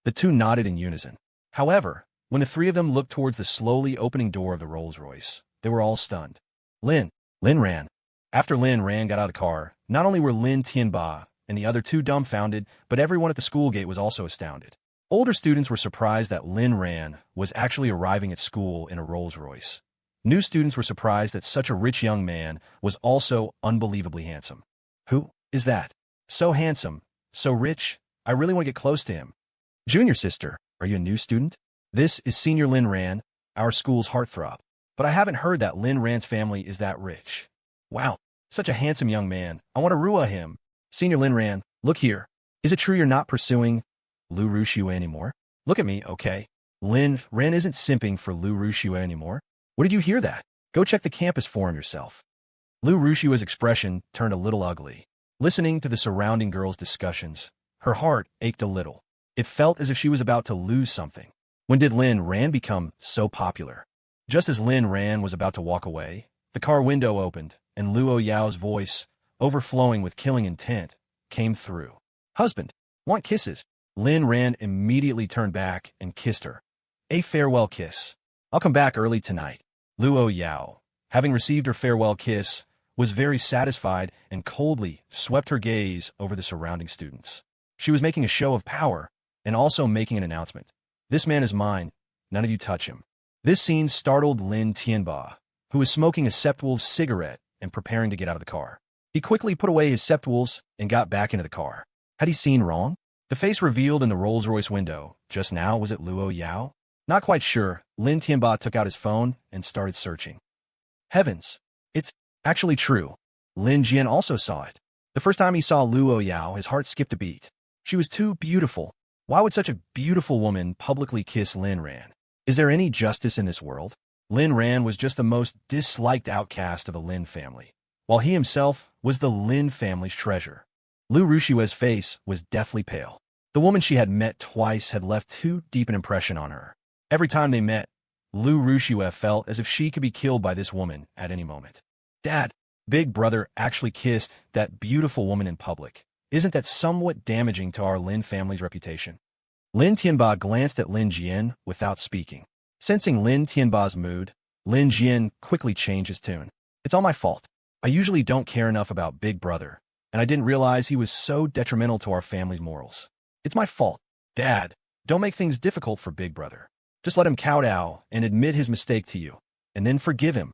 The two nodded in unison. However, when the 3 of them looked towards the slowly opening door of the Rolls-Royce, they were all stunned. Lin Ran. After Lin Ran got out of the car, not only were Lin Tianba and the other 2 dumbfounded, but everyone at the school gate was also astounded. Older students were surprised that Lin Ran was actually arriving at school in a Rolls-Royce. New students were surprised that such a rich young man was also unbelievably handsome. Who is that? So handsome, so rich, I really want to get close to him. Junior sister, are you a new student? This is Senior Lin Ran, our school's heartthrob. But I haven't heard that Lin Ran's family is that rich. Wow, such a handsome young man. I want to rua him. Senior Lin Ran, look here. Is it true you're not pursuing Lu Rushua anymore? Look at me, okay? Lin Ran isn't simping for Lu Rushua anymore. Where did you hear that? Go check the campus forum yourself. Lu Rushua's expression turned a little ugly. Listening to the surrounding girls' discussions, her heart ached a little. It felt as if she was about to lose something. When did Lin Ran become so popular? Just as Lin Ran was about to walk away, the car window opened, and Luo Yao's voice, overflowing with killing intent, came through. Husband, Want kisses? Lin Ran immediately turned back and kissed her. A farewell kiss. I'll come back early tonight. Luo Yao, having received her farewell kiss, was very satisfied and coldly swept her gaze over the surrounding students. She was making a show of power and also making an announcement. This man is mine. None of you touch him. This scene startled Lin Tianba, who was smoking a Septwolves cigarette and preparing to get out of the car. He quickly put away his Septwolves and got back into the car. Had he seen wrong? The face revealed in the Rolls-Royce window just now, was it Luo Yao? Not quite sure. Lin Tianba took out his phone and started searching. Heavens! It's actually true. Lin Jian also saw it. The first time he saw Luo Yao, his heart skipped a beat. She was too beautiful. Why would such a beautiful woman publicly kiss Lin Ran? Is there any justice in this world? Lin Ran was just the most disliked outcast of the Lin family, while he himself was the Lin family's treasure. Lu Rushue's face was deathly pale. The woman she had met twice had left too deep an impression on her. Every time they met, Lu Rushue felt as if she could be killed by this woman at any moment. Dad, Big Brother actually kissed that beautiful woman in public. Isn't that somewhat damaging to our Lin family's reputation? Lin Tianba glanced at Lin Jian without speaking. Sensing Lin Tianba's mood, Lin Jian quickly changed his tune. It's all my fault. I usually don't care enough about Big Brother, and I didn't realize he was so detrimental to our family's morals. It's my fault. Dad, don't make things difficult for Big Brother. Just let him kowtow and admit his mistake to you, and then forgive him.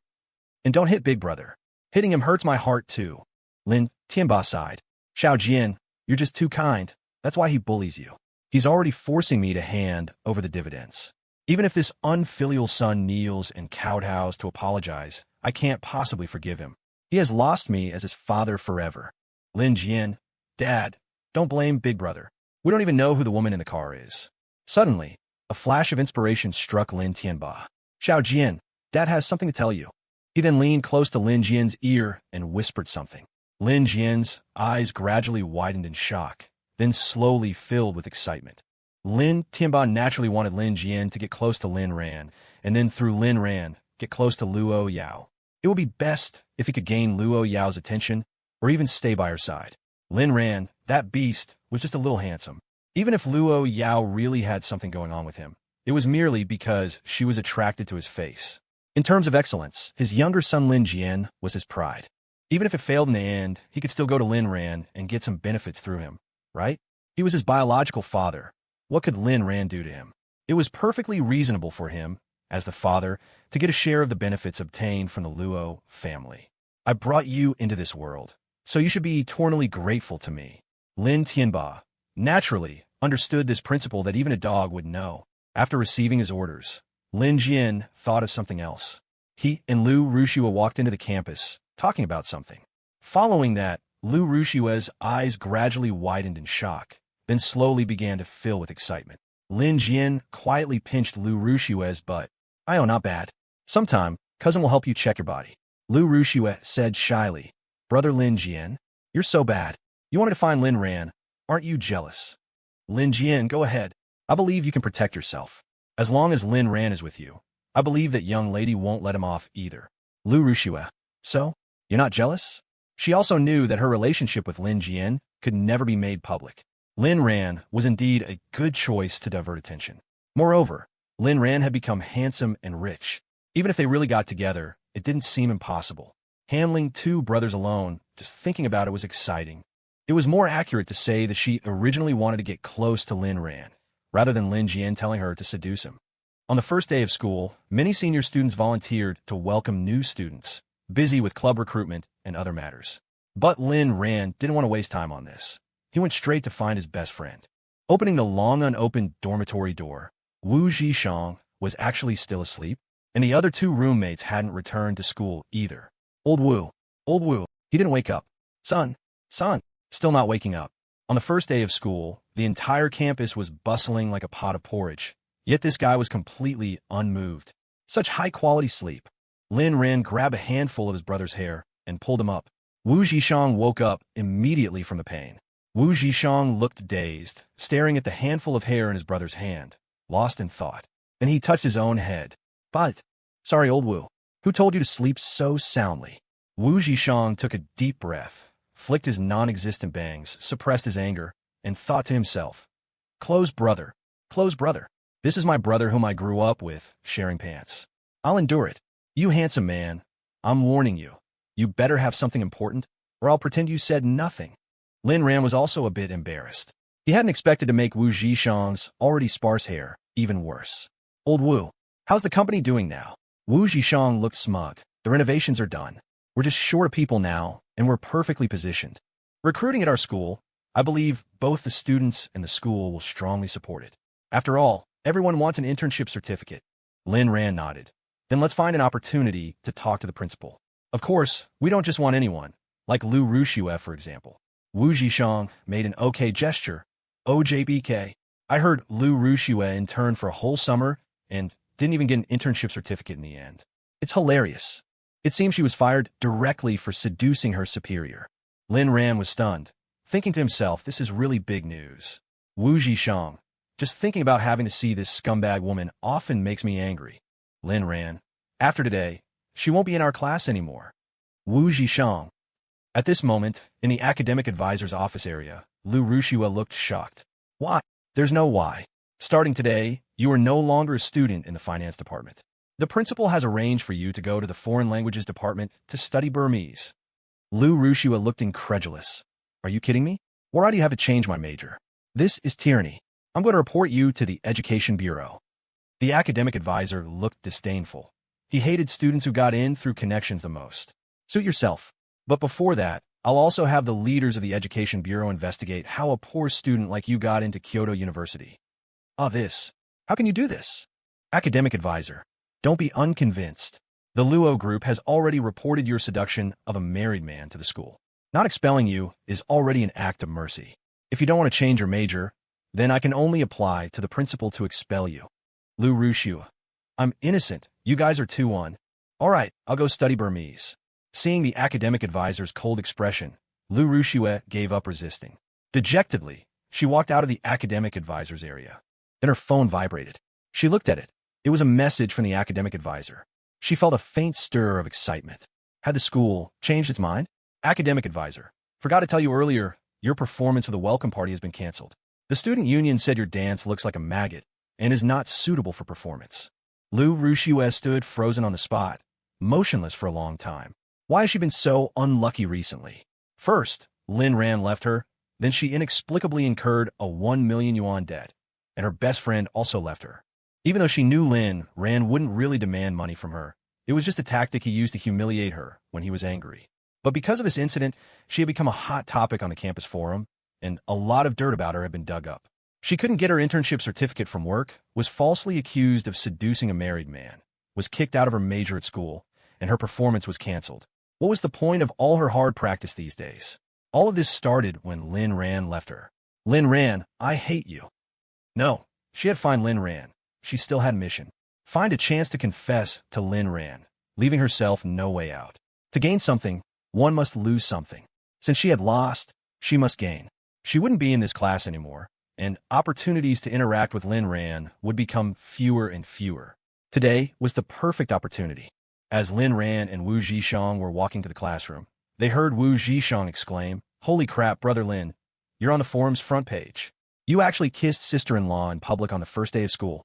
And don't hit Big Brother. Hitting him hurts my heart too. Lin Tianba sighed. Xiao Jian, you're just too kind. That's why he bullies you. He's already forcing me to hand over the dividends. Even if this unfilial son kneels and kowtows to apologize, I can't possibly forgive him. He has lost me as his father forever. Lin Jian, Dad, don't blame Big Brother. We don't even know who the woman in the car is. Suddenly, a flash of inspiration struck Lin Tianba. Xiao Jian, Dad has something to tell you. He then leaned close to Lin Jian's ear and whispered something. Lin Jian's eyes gradually widened in shock, then slowly filled with excitement. Lin Tianba naturally wanted Lin Jian to get close to Lin Ran, and then through Lin Ran, get close to Luo Yao. It would be best if he could gain Luo Yao's attention, or even stay by her side. Lin Ran, that beast, was just a little handsome. Even if Luo Yao really had something going on with him, it was merely because she was attracted to his face. In terms of excellence, his younger son Lin Jian was his pride. Even if it failed in the end, he could still go to Lin Ran and get some benefits through him, right? He was his biological father. What could Lin Ran do to him? It was perfectly reasonable for him, as the father, to get a share of the benefits obtained from the Luo family. I brought you into this world, so you should be eternally grateful to me. Lin Tianba, naturally, understood this principle that even a dog would know. After receiving his orders, Lin Jian thought of something else. He and Lu Rushue walked into the campus, talking about something. Following that, Lu Rushue's eyes gradually widened in shock, then slowly began to fill with excitement. Lin Jian quietly pinched Lu Rushue's butt. "Oh, not bad. Sometime, cousin will help you check your body." Lu Rushue said shyly. "Brother Lin Jian, you're so bad. You wanted to find Lin Ran. Aren't you jealous?" "Lin Jian, go ahead. I believe you can protect yourself. As long as Lin Ran is with you, I believe that young lady won't let him off either." Lu Rushue. "So, you're not jealous?" She also knew that her relationship with Lin Jian could never be made public. Lin Ran was indeed a good choice to divert attention. Moreover, Lin Ran had become handsome and rich. Even if they really got together, it didn't seem impossible. Handling two brothers alone, just thinking about it was exciting. It was more accurate to say that she originally wanted to get close to Lin Ran, rather than Lin Jian telling her to seduce him. On the first day of school, many senior students volunteered to welcome new students, busy with club recruitment and other matters. But Lin Ran didn't want to waste time on this. He went straight to find his best friend. Opening the long unopened dormitory door, Wu Zhishang was actually still asleep, and the other two roommates hadn't returned to school either. Old Wu, he didn't wake up. Son, still not waking up. On the first day of school, the entire campus was bustling like a pot of porridge, yet this guy was completely unmoved. Such high-quality sleep. Lin Ran grabbed a handful of his brother's hair and pulled him up. Wu Zhishang woke up immediately from the pain. Wu Zhishang looked dazed, staring at the handful of hair in his brother's hand, lost in thought. Then he touched his own head. "But, sorry, old Wu. Who told you to sleep so soundly?" Wu Zhishang took a deep breath, flicked his non-existent bangs, suppressed his anger, and thought to himself, close brother, close brother. This is my brother whom I grew up with, sharing pants. I'll endure it. You handsome man, I'm warning you. You better have something important, or I'll pretend you said nothing. Lin Ran was also a bit embarrassed. He hadn't expected to make Wu Zhishang's already sparse hair even worse. Old Wu, how's the company doing now? Wu Zhishang looked smug. The renovations are done. We're just short of people now, and we're perfectly positioned. Recruiting at our school, I believe both the students and the school will strongly support it. After all, everyone wants an internship certificate. Lin Ran nodded. Then let's find an opportunity to talk to the principal. Of course, we don't just want anyone, like Lu Rushue, for example. Wu Zhishang made an okay gesture. OJBK. I heard Lu Rushue interned for a whole summer and didn't even get an internship certificate in the end. It's hilarious. It seems she was fired directly for seducing her superior. Lin Ran was stunned, thinking to himself, this is really big news. Wu Zhishang, just thinking about having to see this scumbag woman often makes me angry. Lin Ran, after today, she won't be in our class anymore. Wu Zhishang. At this moment, in the academic advisor's office area, Lu Rushue looked shocked. Why? There's no why. Starting today, you are no longer a student in the finance department. The principal has arranged for you to go to the foreign languages department to study Burmese. Lu Rushue looked incredulous. Are you kidding me? Why do you have to change my major? This is tyranny. I'm going to report you to the Education Bureau. The academic advisor looked disdainful. He hated students who got in through connections the most. Suit yourself. But before that, I'll also have the leaders of the Education Bureau investigate how a poor student like you got into Kyoto University. This. How can you do this? Academic advisor. Don't be unconvinced. The Luo group has already reported your seduction of a married man to the school. Not expelling you is already an act of mercy. If you don't want to change your major, then I can only apply to the principal to expel you. Lu Rushue. I'm innocent. You guys are 2-1. All right, I'll go study Burmese. Seeing the academic advisor's cold expression, Lu Rushue gave up resisting. Dejectedly, she walked out of the academic advisor's area. Then her phone vibrated. She looked at it. It was a message from the academic advisor. She felt a faint stir of excitement. Had the school changed its mind? Academic advisor. Forgot to tell you earlier, your performance for the welcome party has been canceled. The student union said your dance looks like a maggot and is not suitable for performance. Lu Rushue stood frozen on the spot, motionless for a long time. Why has she been so unlucky recently? First, Lin Ran left her, then she inexplicably incurred a 1 million yuan debt, and her best friend also left her. Even though she knew Lin Ran wouldn't really demand money from her, it was just a tactic he used to humiliate her when he was angry. But because of this incident, she had become a hot topic on the campus forum, and a lot of dirt about her had been dug up. She couldn't get her internship certificate from work, was falsely accused of seducing a married man, was kicked out of her major at school, and her performance was canceled. What was the point of all her hard practice these days? All of this started when Lin Ran left her. Lin Ran, I hate you. No, she had to find Lin Ran. She still had a mission. Find a chance to confess to Lin Ran, leaving herself no way out. To gain something, one must lose something. Since she had lost, she must gain. She wouldn't be in this class anymore, and opportunities to interact with Lin Ran would become fewer and fewer. Today was the perfect opportunity. As Lin Ran and Wu Zhishang were walking to the classroom, they heard Wu Zhishang exclaim, "Holy crap, Brother Lin, you're on the forum's front page. You actually kissed sister-in-law in public on the first day of school."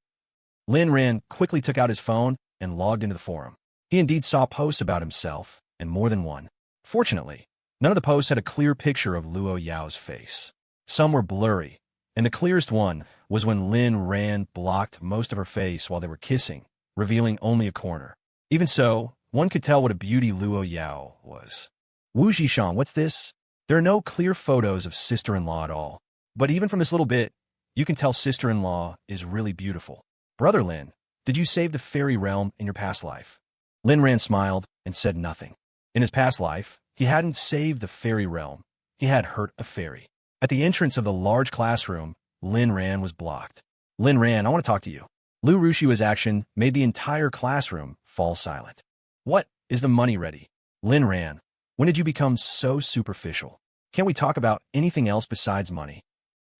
Lin Ran quickly took out his phone and logged into the forum. He indeed saw posts about himself, and more than one. Fortunately, none of the posts had a clear picture of Luo Yao's face. Some were blurry, and the clearest one was when Lin Ran blocked most of her face while they were kissing, revealing only a corner. Even so, one could tell what a beauty Luo Yao was. Wu Zhishang, what's this? There are no clear photos of sister-in-law at all. But even from this little bit, you can tell sister-in-law is really beautiful. Brother Lin, did you save the fairy realm in your past life? Lin Ran smiled and said nothing. In his past life, he hadn't saved the fairy realm. He had hurt a fairy. At the entrance of the large classroom, Lin Ran was blocked. Lin Ran, I want to talk to you. Lu Rushue's action made the entire classroom fall silent. What? Is the money ready? Lin Ran, when did you become so superficial? Can't we talk about anything else besides money?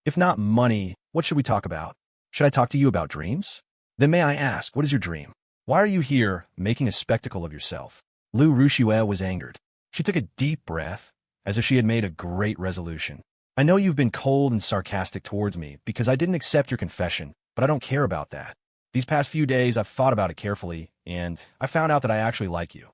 If not money, what should we talk about? Should I talk to you about dreams? Then may I ask, what is your dream? Why are you here making a spectacle of yourself? Lu Rushue was angered. She took a deep breath, as if she had made a great resolution. I know you've been cold and sarcastic towards me because I didn't accept your confession, but I don't care about that. These past few days, I've thought about it carefully, and I found out that I actually like you.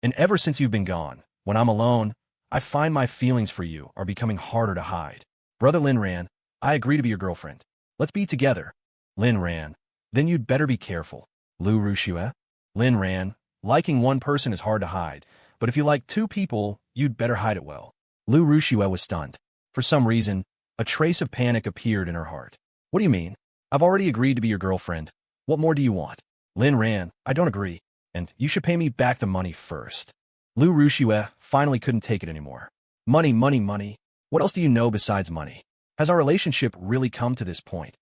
And ever since you've been gone, when I'm alone, I find my feelings for you are becoming harder to hide. Brother Lin Ran, I agree to be your girlfriend. Let's be together. Lin Ran, then you'd better be careful. Lu Rushue. Lin Ran, liking one person is hard to hide, but if you like two people, you'd better hide it well. Lu Rushue was stunned. For some reason, a trace of panic appeared in her heart. What do you mean? I've already agreed to be your girlfriend. What more do you want? Lin Ran, I don't agree, and you should pay me back the money first. Lu Rushue finally couldn't take it anymore. Money, money, money. What else do you know besides money? Has our relationship really come to this point?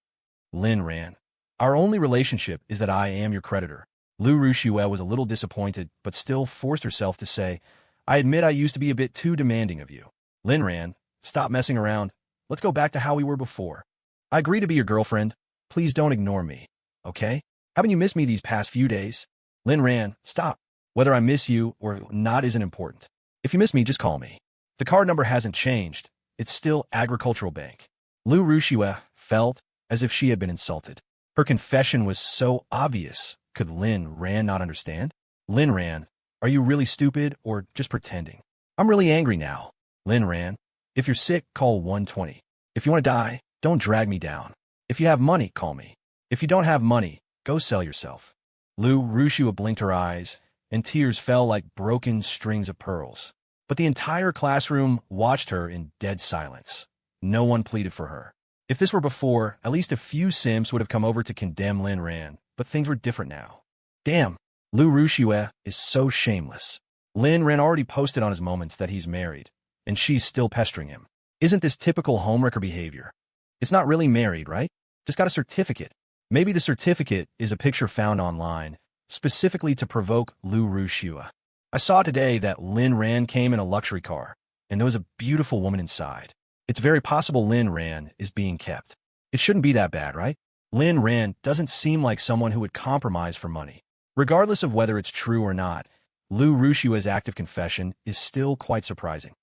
Lin Ran, our only relationship is that I am your creditor. Lu Rushue was a little disappointed, but still forced herself to say, I admit I used to be a bit too demanding of you. Lin Ran, stop messing around. Let's go back to how we were before. I agree to be your girlfriend. Please don't ignore me, okay? Haven't you missed me these past few days? Lin Ran, stop. Whether I miss you or not isn't important. If you miss me, just call me. The card number hasn't changed. It's still Agricultural Bank. Lu Rushue felt as if she had been insulted. Her confession was so obvious. Could Lin Ran not understand? Lin Ran, are you really stupid or just pretending? I'm really angry now. Lin Ran, if you're sick, call 120. If you want to die, don't drag me down. If you have money, call me. If you don't have money, go sell yourself. Lu Rushue blinked her eyes, and tears fell like broken strings of pearls. But the entire classroom watched her in dead silence. No one pleaded for her. If this were before, at least a few simps would have come over to condemn Lin Ran, but things were different now. Damn, Lu Rushue is so shameless. Lin Ran already posted on his moments that he's married, and she's still pestering him. Isn't this typical homewrecker behavior? It's not really married, right? Just got a certificate. Maybe the certificate is a picture found online, specifically to provoke Lu Rushue. I saw today that Lin Ran came in a luxury car, and there was a beautiful woman inside. It's very possible Lin Ran is being kept. It shouldn't be that bad, right? Lin Ran doesn't seem like someone who would compromise for money. Regardless of whether it's true or not, Lu Rushue's act of confession is still quite surprising.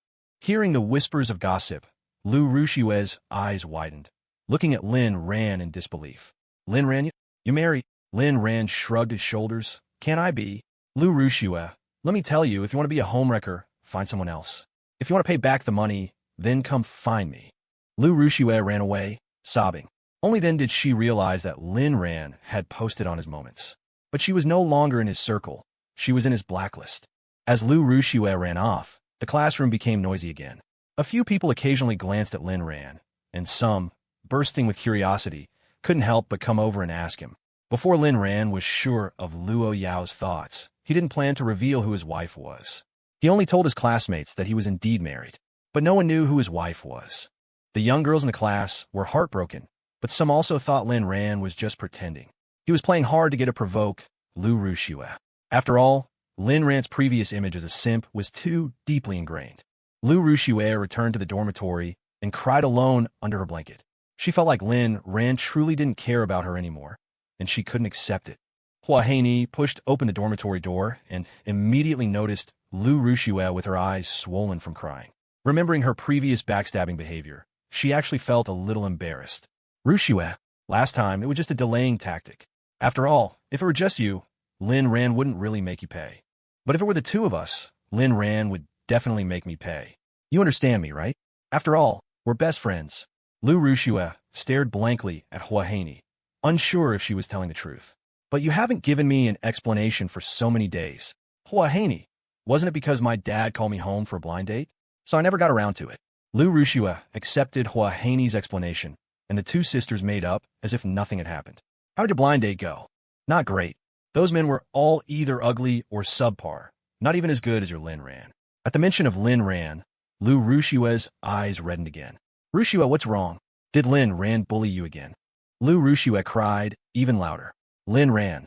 Hearing the whispers of gossip, Lu Rushue's eyes widened, looking at Lin Ran in disbelief. Lin Ran, you married? Lin Ran shrugged his shoulders. Can I be? Lu Rushue, let me tell you, if you want to be a homewrecker, find someone else. If you want to pay back the money, then come find me. Lu Rushue ran away, sobbing. Only then did she realize that Lin Ran had posted on his moments. But she was no longer in his circle. She was in his blacklist. As Lu Rushue ran off, the classroom became noisy again. A few people occasionally glanced at Lin Ran, and some, bursting with curiosity, couldn't help but come over and ask him. Before Lin Ran was sure of Luo Yao's thoughts, he didn't plan to reveal who his wife was. He only told his classmates that he was indeed married, but no one knew who his wife was. The young girls in the class were heartbroken, but some also thought Lin Ran was just pretending. He was playing hard to get a provoke Lu Rushue. After all, Lin Ran's previous image as a simp was too deeply ingrained. Lu Rushue returned to the dormitory and cried alone under her blanket. She felt like Lin Ran truly didn't care about her anymore, and she couldn't accept it. Hua Haney pushed open the dormitory door and immediately noticed Lu Rushue with her eyes swollen from crying. Remembering her previous backstabbing behavior, she actually felt a little embarrassed. Rushue, last time it was just a delaying tactic. After all, if it were just you, Lin Ran wouldn't really make you pay. But if it were the two of us, Lin Ran would definitely make me pay. You understand me, right? After all, we're best friends. Lu Rushue stared blankly at Hua Haney, unsure if she was telling the truth. But you haven't given me an explanation for so many days. Hua Haney, wasn't it because my dad called me home for a blind date? So I never got around to it. Lu Rushue accepted Hua Haney's explanation, and the two sisters made up as if nothing had happened. How did your blind date go? Not great. Those men were all either ugly or subpar, not even as good as your Lin Ran. At the mention of Lin Ran, Lu Rushue's eyes reddened again. Rushue, what's wrong? Did Lin Ran bully you again? Lu Rushue cried, even louder. Lin Ran.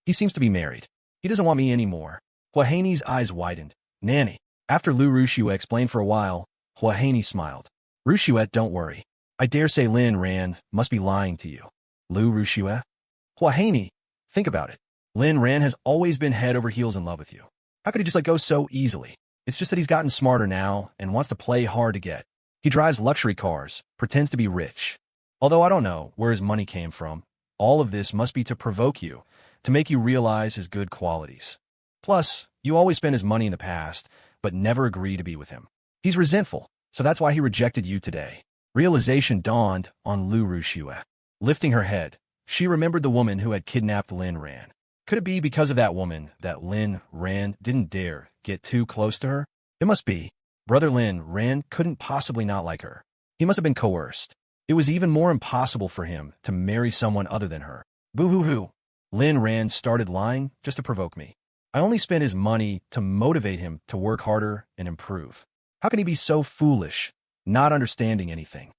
He seems to be married. He doesn't want me anymore. Hua Haney's eyes widened. Nanny. After Lu Rushue explained for a while, Hua Haney smiled. Rushue, don't worry. I dare say Lin Ran must be lying to you. Lu Rushue? Hua Haney, think about it. Lin Ran has always been head over heels in love with you. How could he just let go so easily? It's just that he's gotten smarter now and wants to play hard to get. He drives luxury cars, pretends to be rich. Although I don't know where his money came from, all of this must be to provoke you, to make you realize his good qualities. Plus, you always spent his money in the past, but never agree to be with him. He's resentful, so that's why he rejected you today. Realization dawned on Lu Rushue. Lifting her head, she remembered the woman who had kidnapped Lin Ran. Could it be because of that woman that Lin Ran didn't dare get too close to her? It must be. Brother Lin Ran couldn't possibly not like her. He must have been coerced. It was even more impossible for him to marry someone other than her. Boo-hoo-hoo. Lin Ran started lying just to provoke me. I only spent his money to motivate him to work harder and improve. How can he be so foolish, not understanding anything?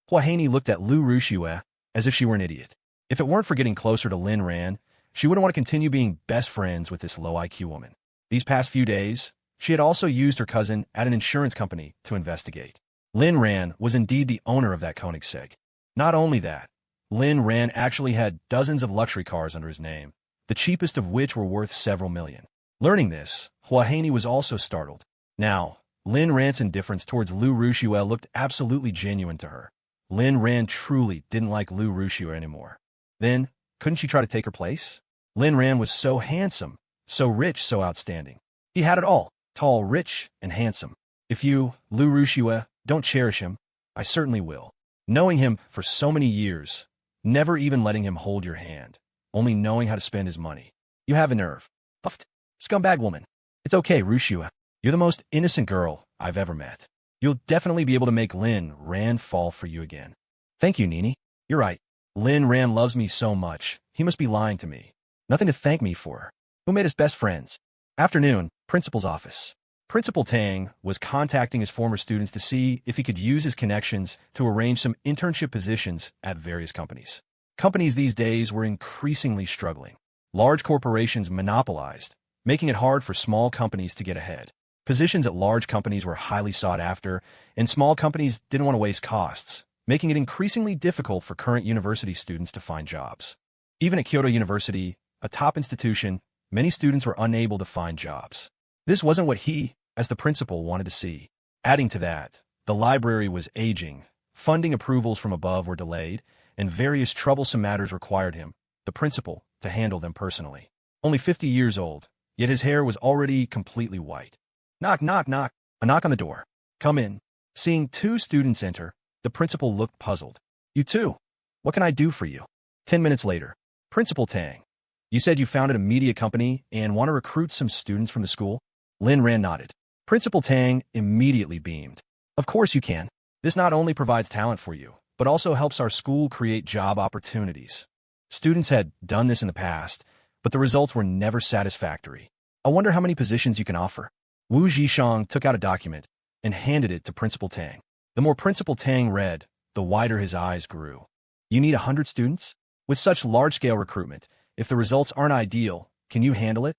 Hua Haney looked at Lu Rushue as if she were an idiot. If it weren't for getting closer to Lin Ran, she wouldn't want to continue being best friends with this low-IQ woman. These past few days, she had also used her cousin at an insurance company to investigate. Lin Ran was indeed the owner of that Koenigsegg. Not only that, Lin Ran actually had dozens of luxury cars under his name, the cheapest of which were worth several million. Learning this, Hua Haney was also startled. Now, Lin Ran's indifference towards Lu Rushue looked absolutely genuine to her. Lin Ran truly didn't like Lu Rushue anymore. Then, couldn't she try to take her place? Lin Ran was so handsome, so rich, so outstanding. He had it all, tall, rich, and handsome. If you, Lu Rushue, don't cherish him, I certainly will. Knowing him for so many years, never even letting him hold your hand, only knowing how to spend his money. You have a nerve. Puffed. Scumbag woman. It's okay, Rushue. You're the most innocent girl I've ever met. You'll definitely be able to make Lin Ran fall for you again. Thank you, Nini. You're right. Lin Ran loves me so much, he must be lying to me. Nothing to thank me for. Who made us best friends? Afternoon, principal's office. Principal Tang was contacting his former students to see if he could use his connections to arrange some internship positions at various companies. Companies these days were increasingly struggling. Large corporations monopolized, making it hard for small companies to get ahead. Positions at large companies were highly sought after, and small companies didn't want to waste costs, making it increasingly difficult for current university students to find jobs. Even at Kyoto University, a top institution, many students were unable to find jobs. This wasn't what he, as the principal, wanted to see. Adding to that, the library was aging, funding approvals from above were delayed, and various troublesome matters required him, the principal, to handle them personally. Only 50 years old, yet his hair was already completely white. Knock, knock, knock. A knock on the door. Come in. Seeing two students enter, the principal looked puzzled. You too? What can I do for you? 10 minutes later. Principal Tang. You said you founded a media company and want to recruit some students from the school? Lin Ran nodded. Principal Tang immediately beamed. Of course you can. This not only provides talent for you, but also helps our school create job opportunities. Students had done this in the past, but the results were never satisfactory. I wonder how many positions you can offer. Wu Zhishang took out a document and handed it to Principal Tang. The more Principal Tang read, the wider his eyes grew. You need 100 students? With such large-scale recruitment, if the results aren't ideal, can you handle it?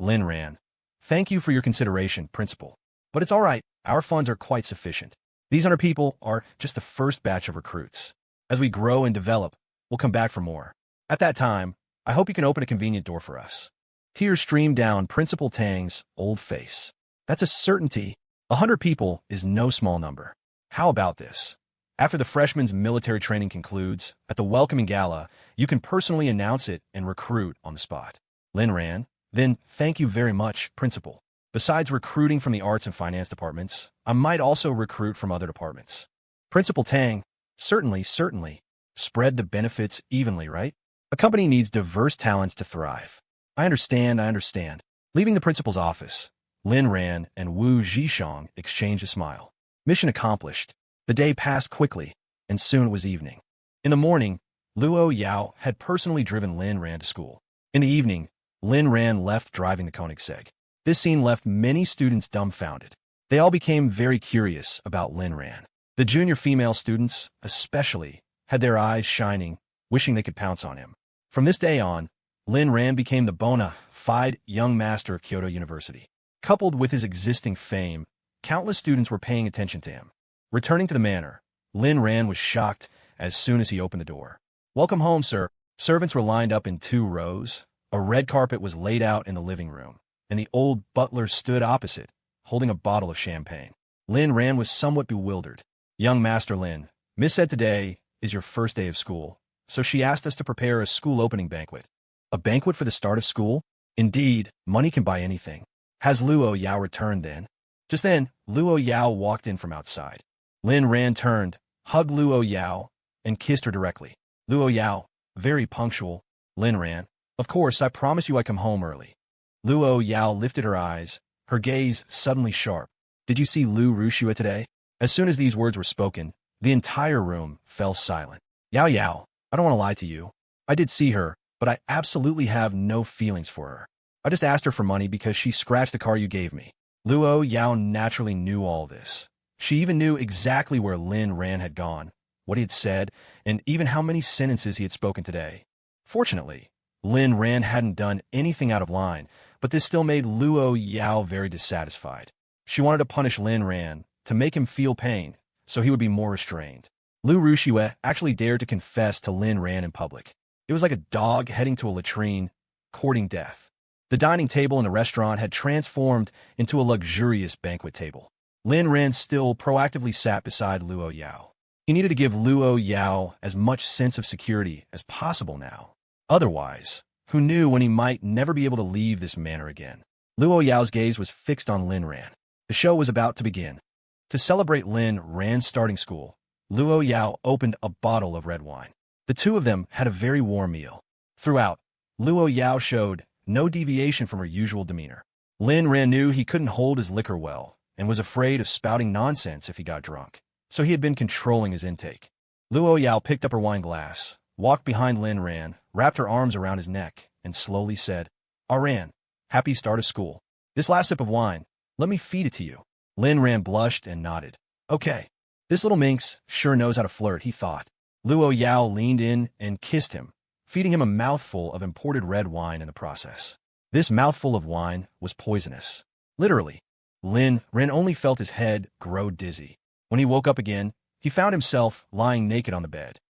Lin Ran. Thank you for your consideration, Principal. But it's all right, our funds are quite sufficient. These 100 people are just the first batch of recruits. As we grow and develop, we'll come back for more. At that time, I hope you can open a convenient door for us. Tears streamed down Principal Tang's old face. That's a certainty. 100 people is no small number. How about this? After the freshman's military training concludes, at the welcoming gala, you can personally announce it and recruit on the spot. Lin Ran. Then, thank you very much, Principal. Besides recruiting from the arts and finance departments, I might also recruit from other departments. Principal Tang. Certainly, certainly. Spread the benefits evenly, right? A company needs diverse talents to thrive. I understand, I understand. Leaving the principal's office, Lin Ran and Wu Zhishang exchanged a smile. Mission accomplished. The day passed quickly, and soon it was evening. In the morning, Luo Yao had personally driven Lin Ran to school. In the evening, Lin Ran left driving the Koenigsegg. This scene left many students dumbfounded. They all became very curious about Lin Ran. The junior female students, especially, had their eyes shining, wishing they could pounce on him. From this day on, Lin Ran became the bona fide young master of Kyoto University. Coupled with his existing fame, countless students were paying attention to him. Returning to the manor, Lin Ran was shocked as soon as he opened the door. Welcome home, sir. Servants were lined up in 2 rows. A red carpet was laid out in the living room, and the old butler stood opposite, holding a bottle of champagne. Lin Ran was somewhat bewildered. Young Master Lin, Miss said today is your first day of school, so she asked us to prepare a school opening banquet. A banquet for the start of school? Indeed, money can buy anything. Has Luo Yao returned then? Just then, Luo Yao walked in from outside. Lin Ran turned, hugged Luo Yao, and kissed her directly. Luo Yao, very punctual. Lin Ran, of course, I promise you I come home early. Luo Yao lifted her eyes, her gaze suddenly sharp. Did you see Lu Rushua today? As soon as these words were spoken, the entire room fell silent. Yao Yao, I don't want to lie to you. I did see her, but I absolutely have no feelings for her. I just asked her for money because she scratched the car you gave me. Luo Yao naturally knew all this. She even knew exactly where Lin Ran had gone, what he had said, and even how many sentences he had spoken today. Fortunately, Lin Ran hadn't done anything out of line, but this still made Luo Yao very dissatisfied. She wanted to punish Lin Ran, to make him feel pain, so he would be more restrained. Lu Rushue actually dared to confess to Lin Ran in public. It was like a dog heading to a latrine, courting death. The dining table in the restaurant had transformed into a luxurious banquet table. Lin Ran still proactively sat beside Luo Yao. He needed to give Luo Yao as much sense of security as possible now. Otherwise, who knew when he might never be able to leave this manor again? Luo Yao's gaze was fixed on Lin Ran. The show was about to begin. To celebrate Lin Ran's starting school, Luo Yao opened a bottle of red wine. The two of them had a very warm meal. Throughout, Luo Yao showed no deviation from her usual demeanor. Lin Ran knew he couldn't hold his liquor well and was afraid of spouting nonsense if he got drunk, so he had been controlling his intake. Luo Yao picked up her wine glass, walked behind Lin Ran, wrapped her arms around his neck, and slowly said, Ran, happy start of school. This last sip of wine, let me feed it to you. Lin Ran blushed and nodded. Okay. This little minx sure knows how to flirt, he thought. Luo Yao leaned in and kissed him, feeding him a mouthful of imported red wine in the process. This mouthful of wine was poisonous. Literally, Lin Ran only felt his head grow dizzy. When he woke up again, he found himself lying naked on the bed.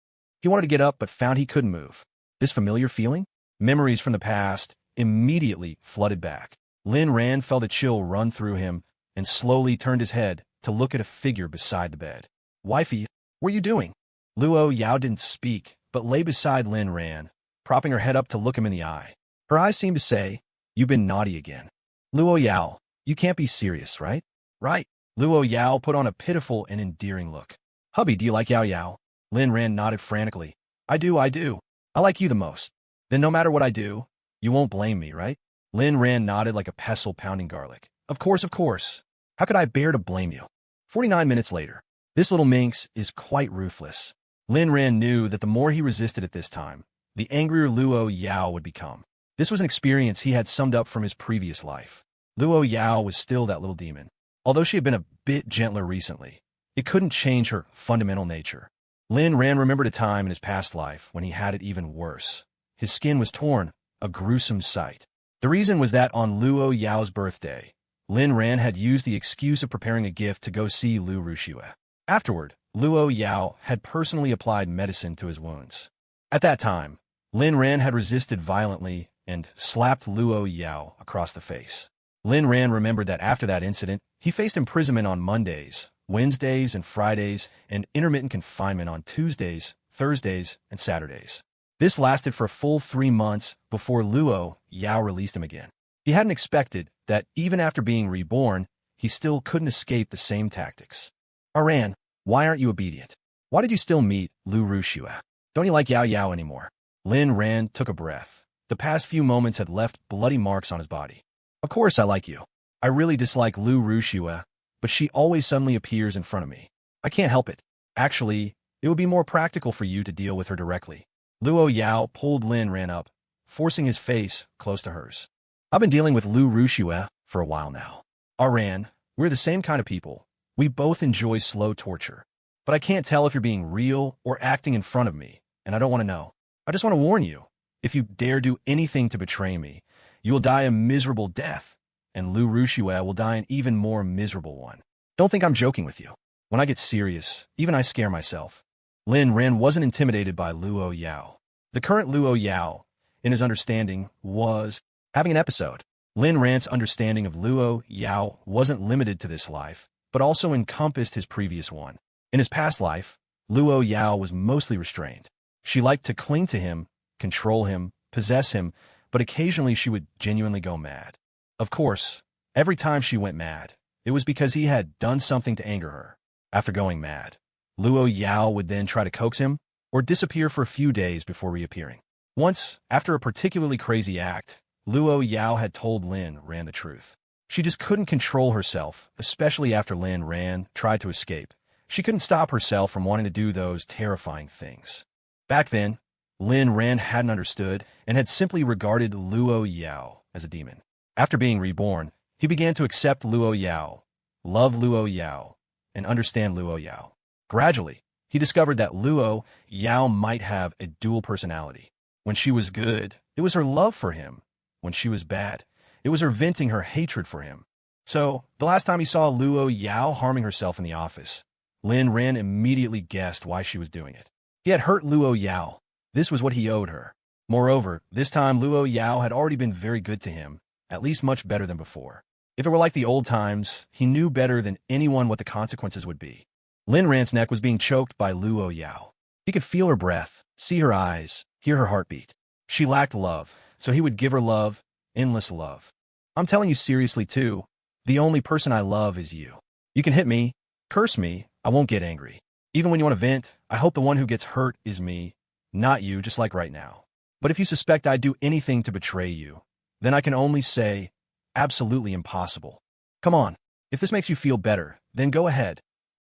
He wanted to get up but found he couldn't move. This familiar feeling? Memories from the past immediately flooded back. Lin Ran felt a chill run through him and slowly turned his head to look at a figure beside the bed. Wifey, what are you doing? Luo Yao didn't speak, but lay beside Lin Ran, propping her head up to look him in the eye. Her eyes seemed to say, You've been naughty again. Luo Yao, you can't be serious, right? Right. Luo Yao put on a pitiful and endearing look. Hubby, do you like Yao Yao? Lin Ran nodded frantically. I do. I like you the most. Then no matter what I do, you won't blame me, right? Lin Ran nodded like a pestle pounding garlic. Of course. How could I bear to blame you? 49 minutes later. This little minx is quite ruthless. Lin Ran knew that the more he resisted at this time, the angrier Luo Yao would become. This was an experience he had summed up from his previous life. Luo Yao was still that little demon. Although she had been a bit gentler recently, it couldn't change her fundamental nature. Lin Ran remembered a time in his past life when he had it even worse. His skin was torn, a gruesome sight. The reason was that on Luo Yao's birthday, Lin Ran had used the excuse of preparing a gift to go see Lu Rushue. Afterward, Luo Yao had personally applied medicine to his wounds. At that time, Lin Ran had resisted violently and slapped Luo Yao across the face. Lin Ran remembered that after that incident, he faced imprisonment on Mondays, Wednesdays, and Fridays, and intermittent confinement on Tuesdays, Thursdays, and Saturdays. This lasted for a full 3 months before Luo Yao released him again. He hadn't expected that even after being reborn, he still couldn't escape the same tactics. Ran, why aren't you obedient? Why did you still meet Lu Rushue? Don't you like Yao Yao anymore? Lin Ran took a breath. The past few moments had left bloody marks on his body. Of course I like you. I really dislike Lu Rushue, but she always suddenly appears in front of me. I can't help it. Actually, it would be more practical for you to deal with her directly. Luo Yao pulled Lin Ran up, forcing his face close to hers. I've been dealing with Lu Rushue for a while now. Ran, we're the same kind of people. We both enjoy slow torture. But I can't tell if you're being real or acting in front of me, and I don't want to know. I just want to warn you. If you dare do anything to betray me, you will die a miserable death, and Lu Rushue will die an even more miserable one. Don't think I'm joking with you. When I get serious, even I scare myself. Lin Ran wasn't intimidated by Luo Yao. The current Luo Yao, in his understanding, was having an episode. Lin Ran's understanding of Luo Yao wasn't limited to this life, but also encompassed his previous one. In his past life, Luo Yao was mostly restrained. She liked to cling to him, control him, possess him, but occasionally she would genuinely go mad. Of course, every time she went mad, it was because he had done something to anger her. After going mad, Luo Yao would then try to coax him or disappear for a few days before reappearing. Once, after a particularly crazy act, Luo Yao had told Lin Ran the truth. She just couldn't control herself, especially after Lin Ran tried to escape. She couldn't stop herself from wanting to do those terrifying things. Back then, Lin Ran hadn't understood and had simply regarded Luo Yao as a demon. After being reborn, he began to accept Luo Yao, love Luo Yao, and understand Luo Yao. Gradually, he discovered that Luo Yao might have a dual personality. When she was good, it was her love for him. When she was bad, it was her venting her hatred for him. So, the last time he saw Luo Yao harming herself in the office, Lin Ran immediately guessed why she was doing it. He had hurt Luo Yao. This was what he owed her. Moreover, this time Luo Yao had already been very good to him, at least much better than before. If it were like the old times, he knew better than anyone what the consequences would be. Lin Ran's neck was being choked by Luo Yao. He could feel her breath, see her eyes, hear her heartbeat. She lacked love, so he would give her love, endless love. I'm telling you seriously too, the only person I love is you. You can hit me, curse me, I won't get angry. Even when you want to vent, I hope the one who gets hurt is me, not you, just like right now. But if you suspect I'd do anything to betray you, then I can only say, absolutely impossible. Come on, if this makes you feel better, then go ahead.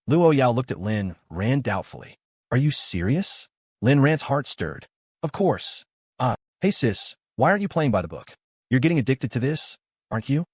Luo Yao looked at Lin Ran doubtfully. Are you serious? Lin Ran's heart stirred. Of course. Hey sis, why aren't you playing by the book? You're getting addicted to this, aren't you?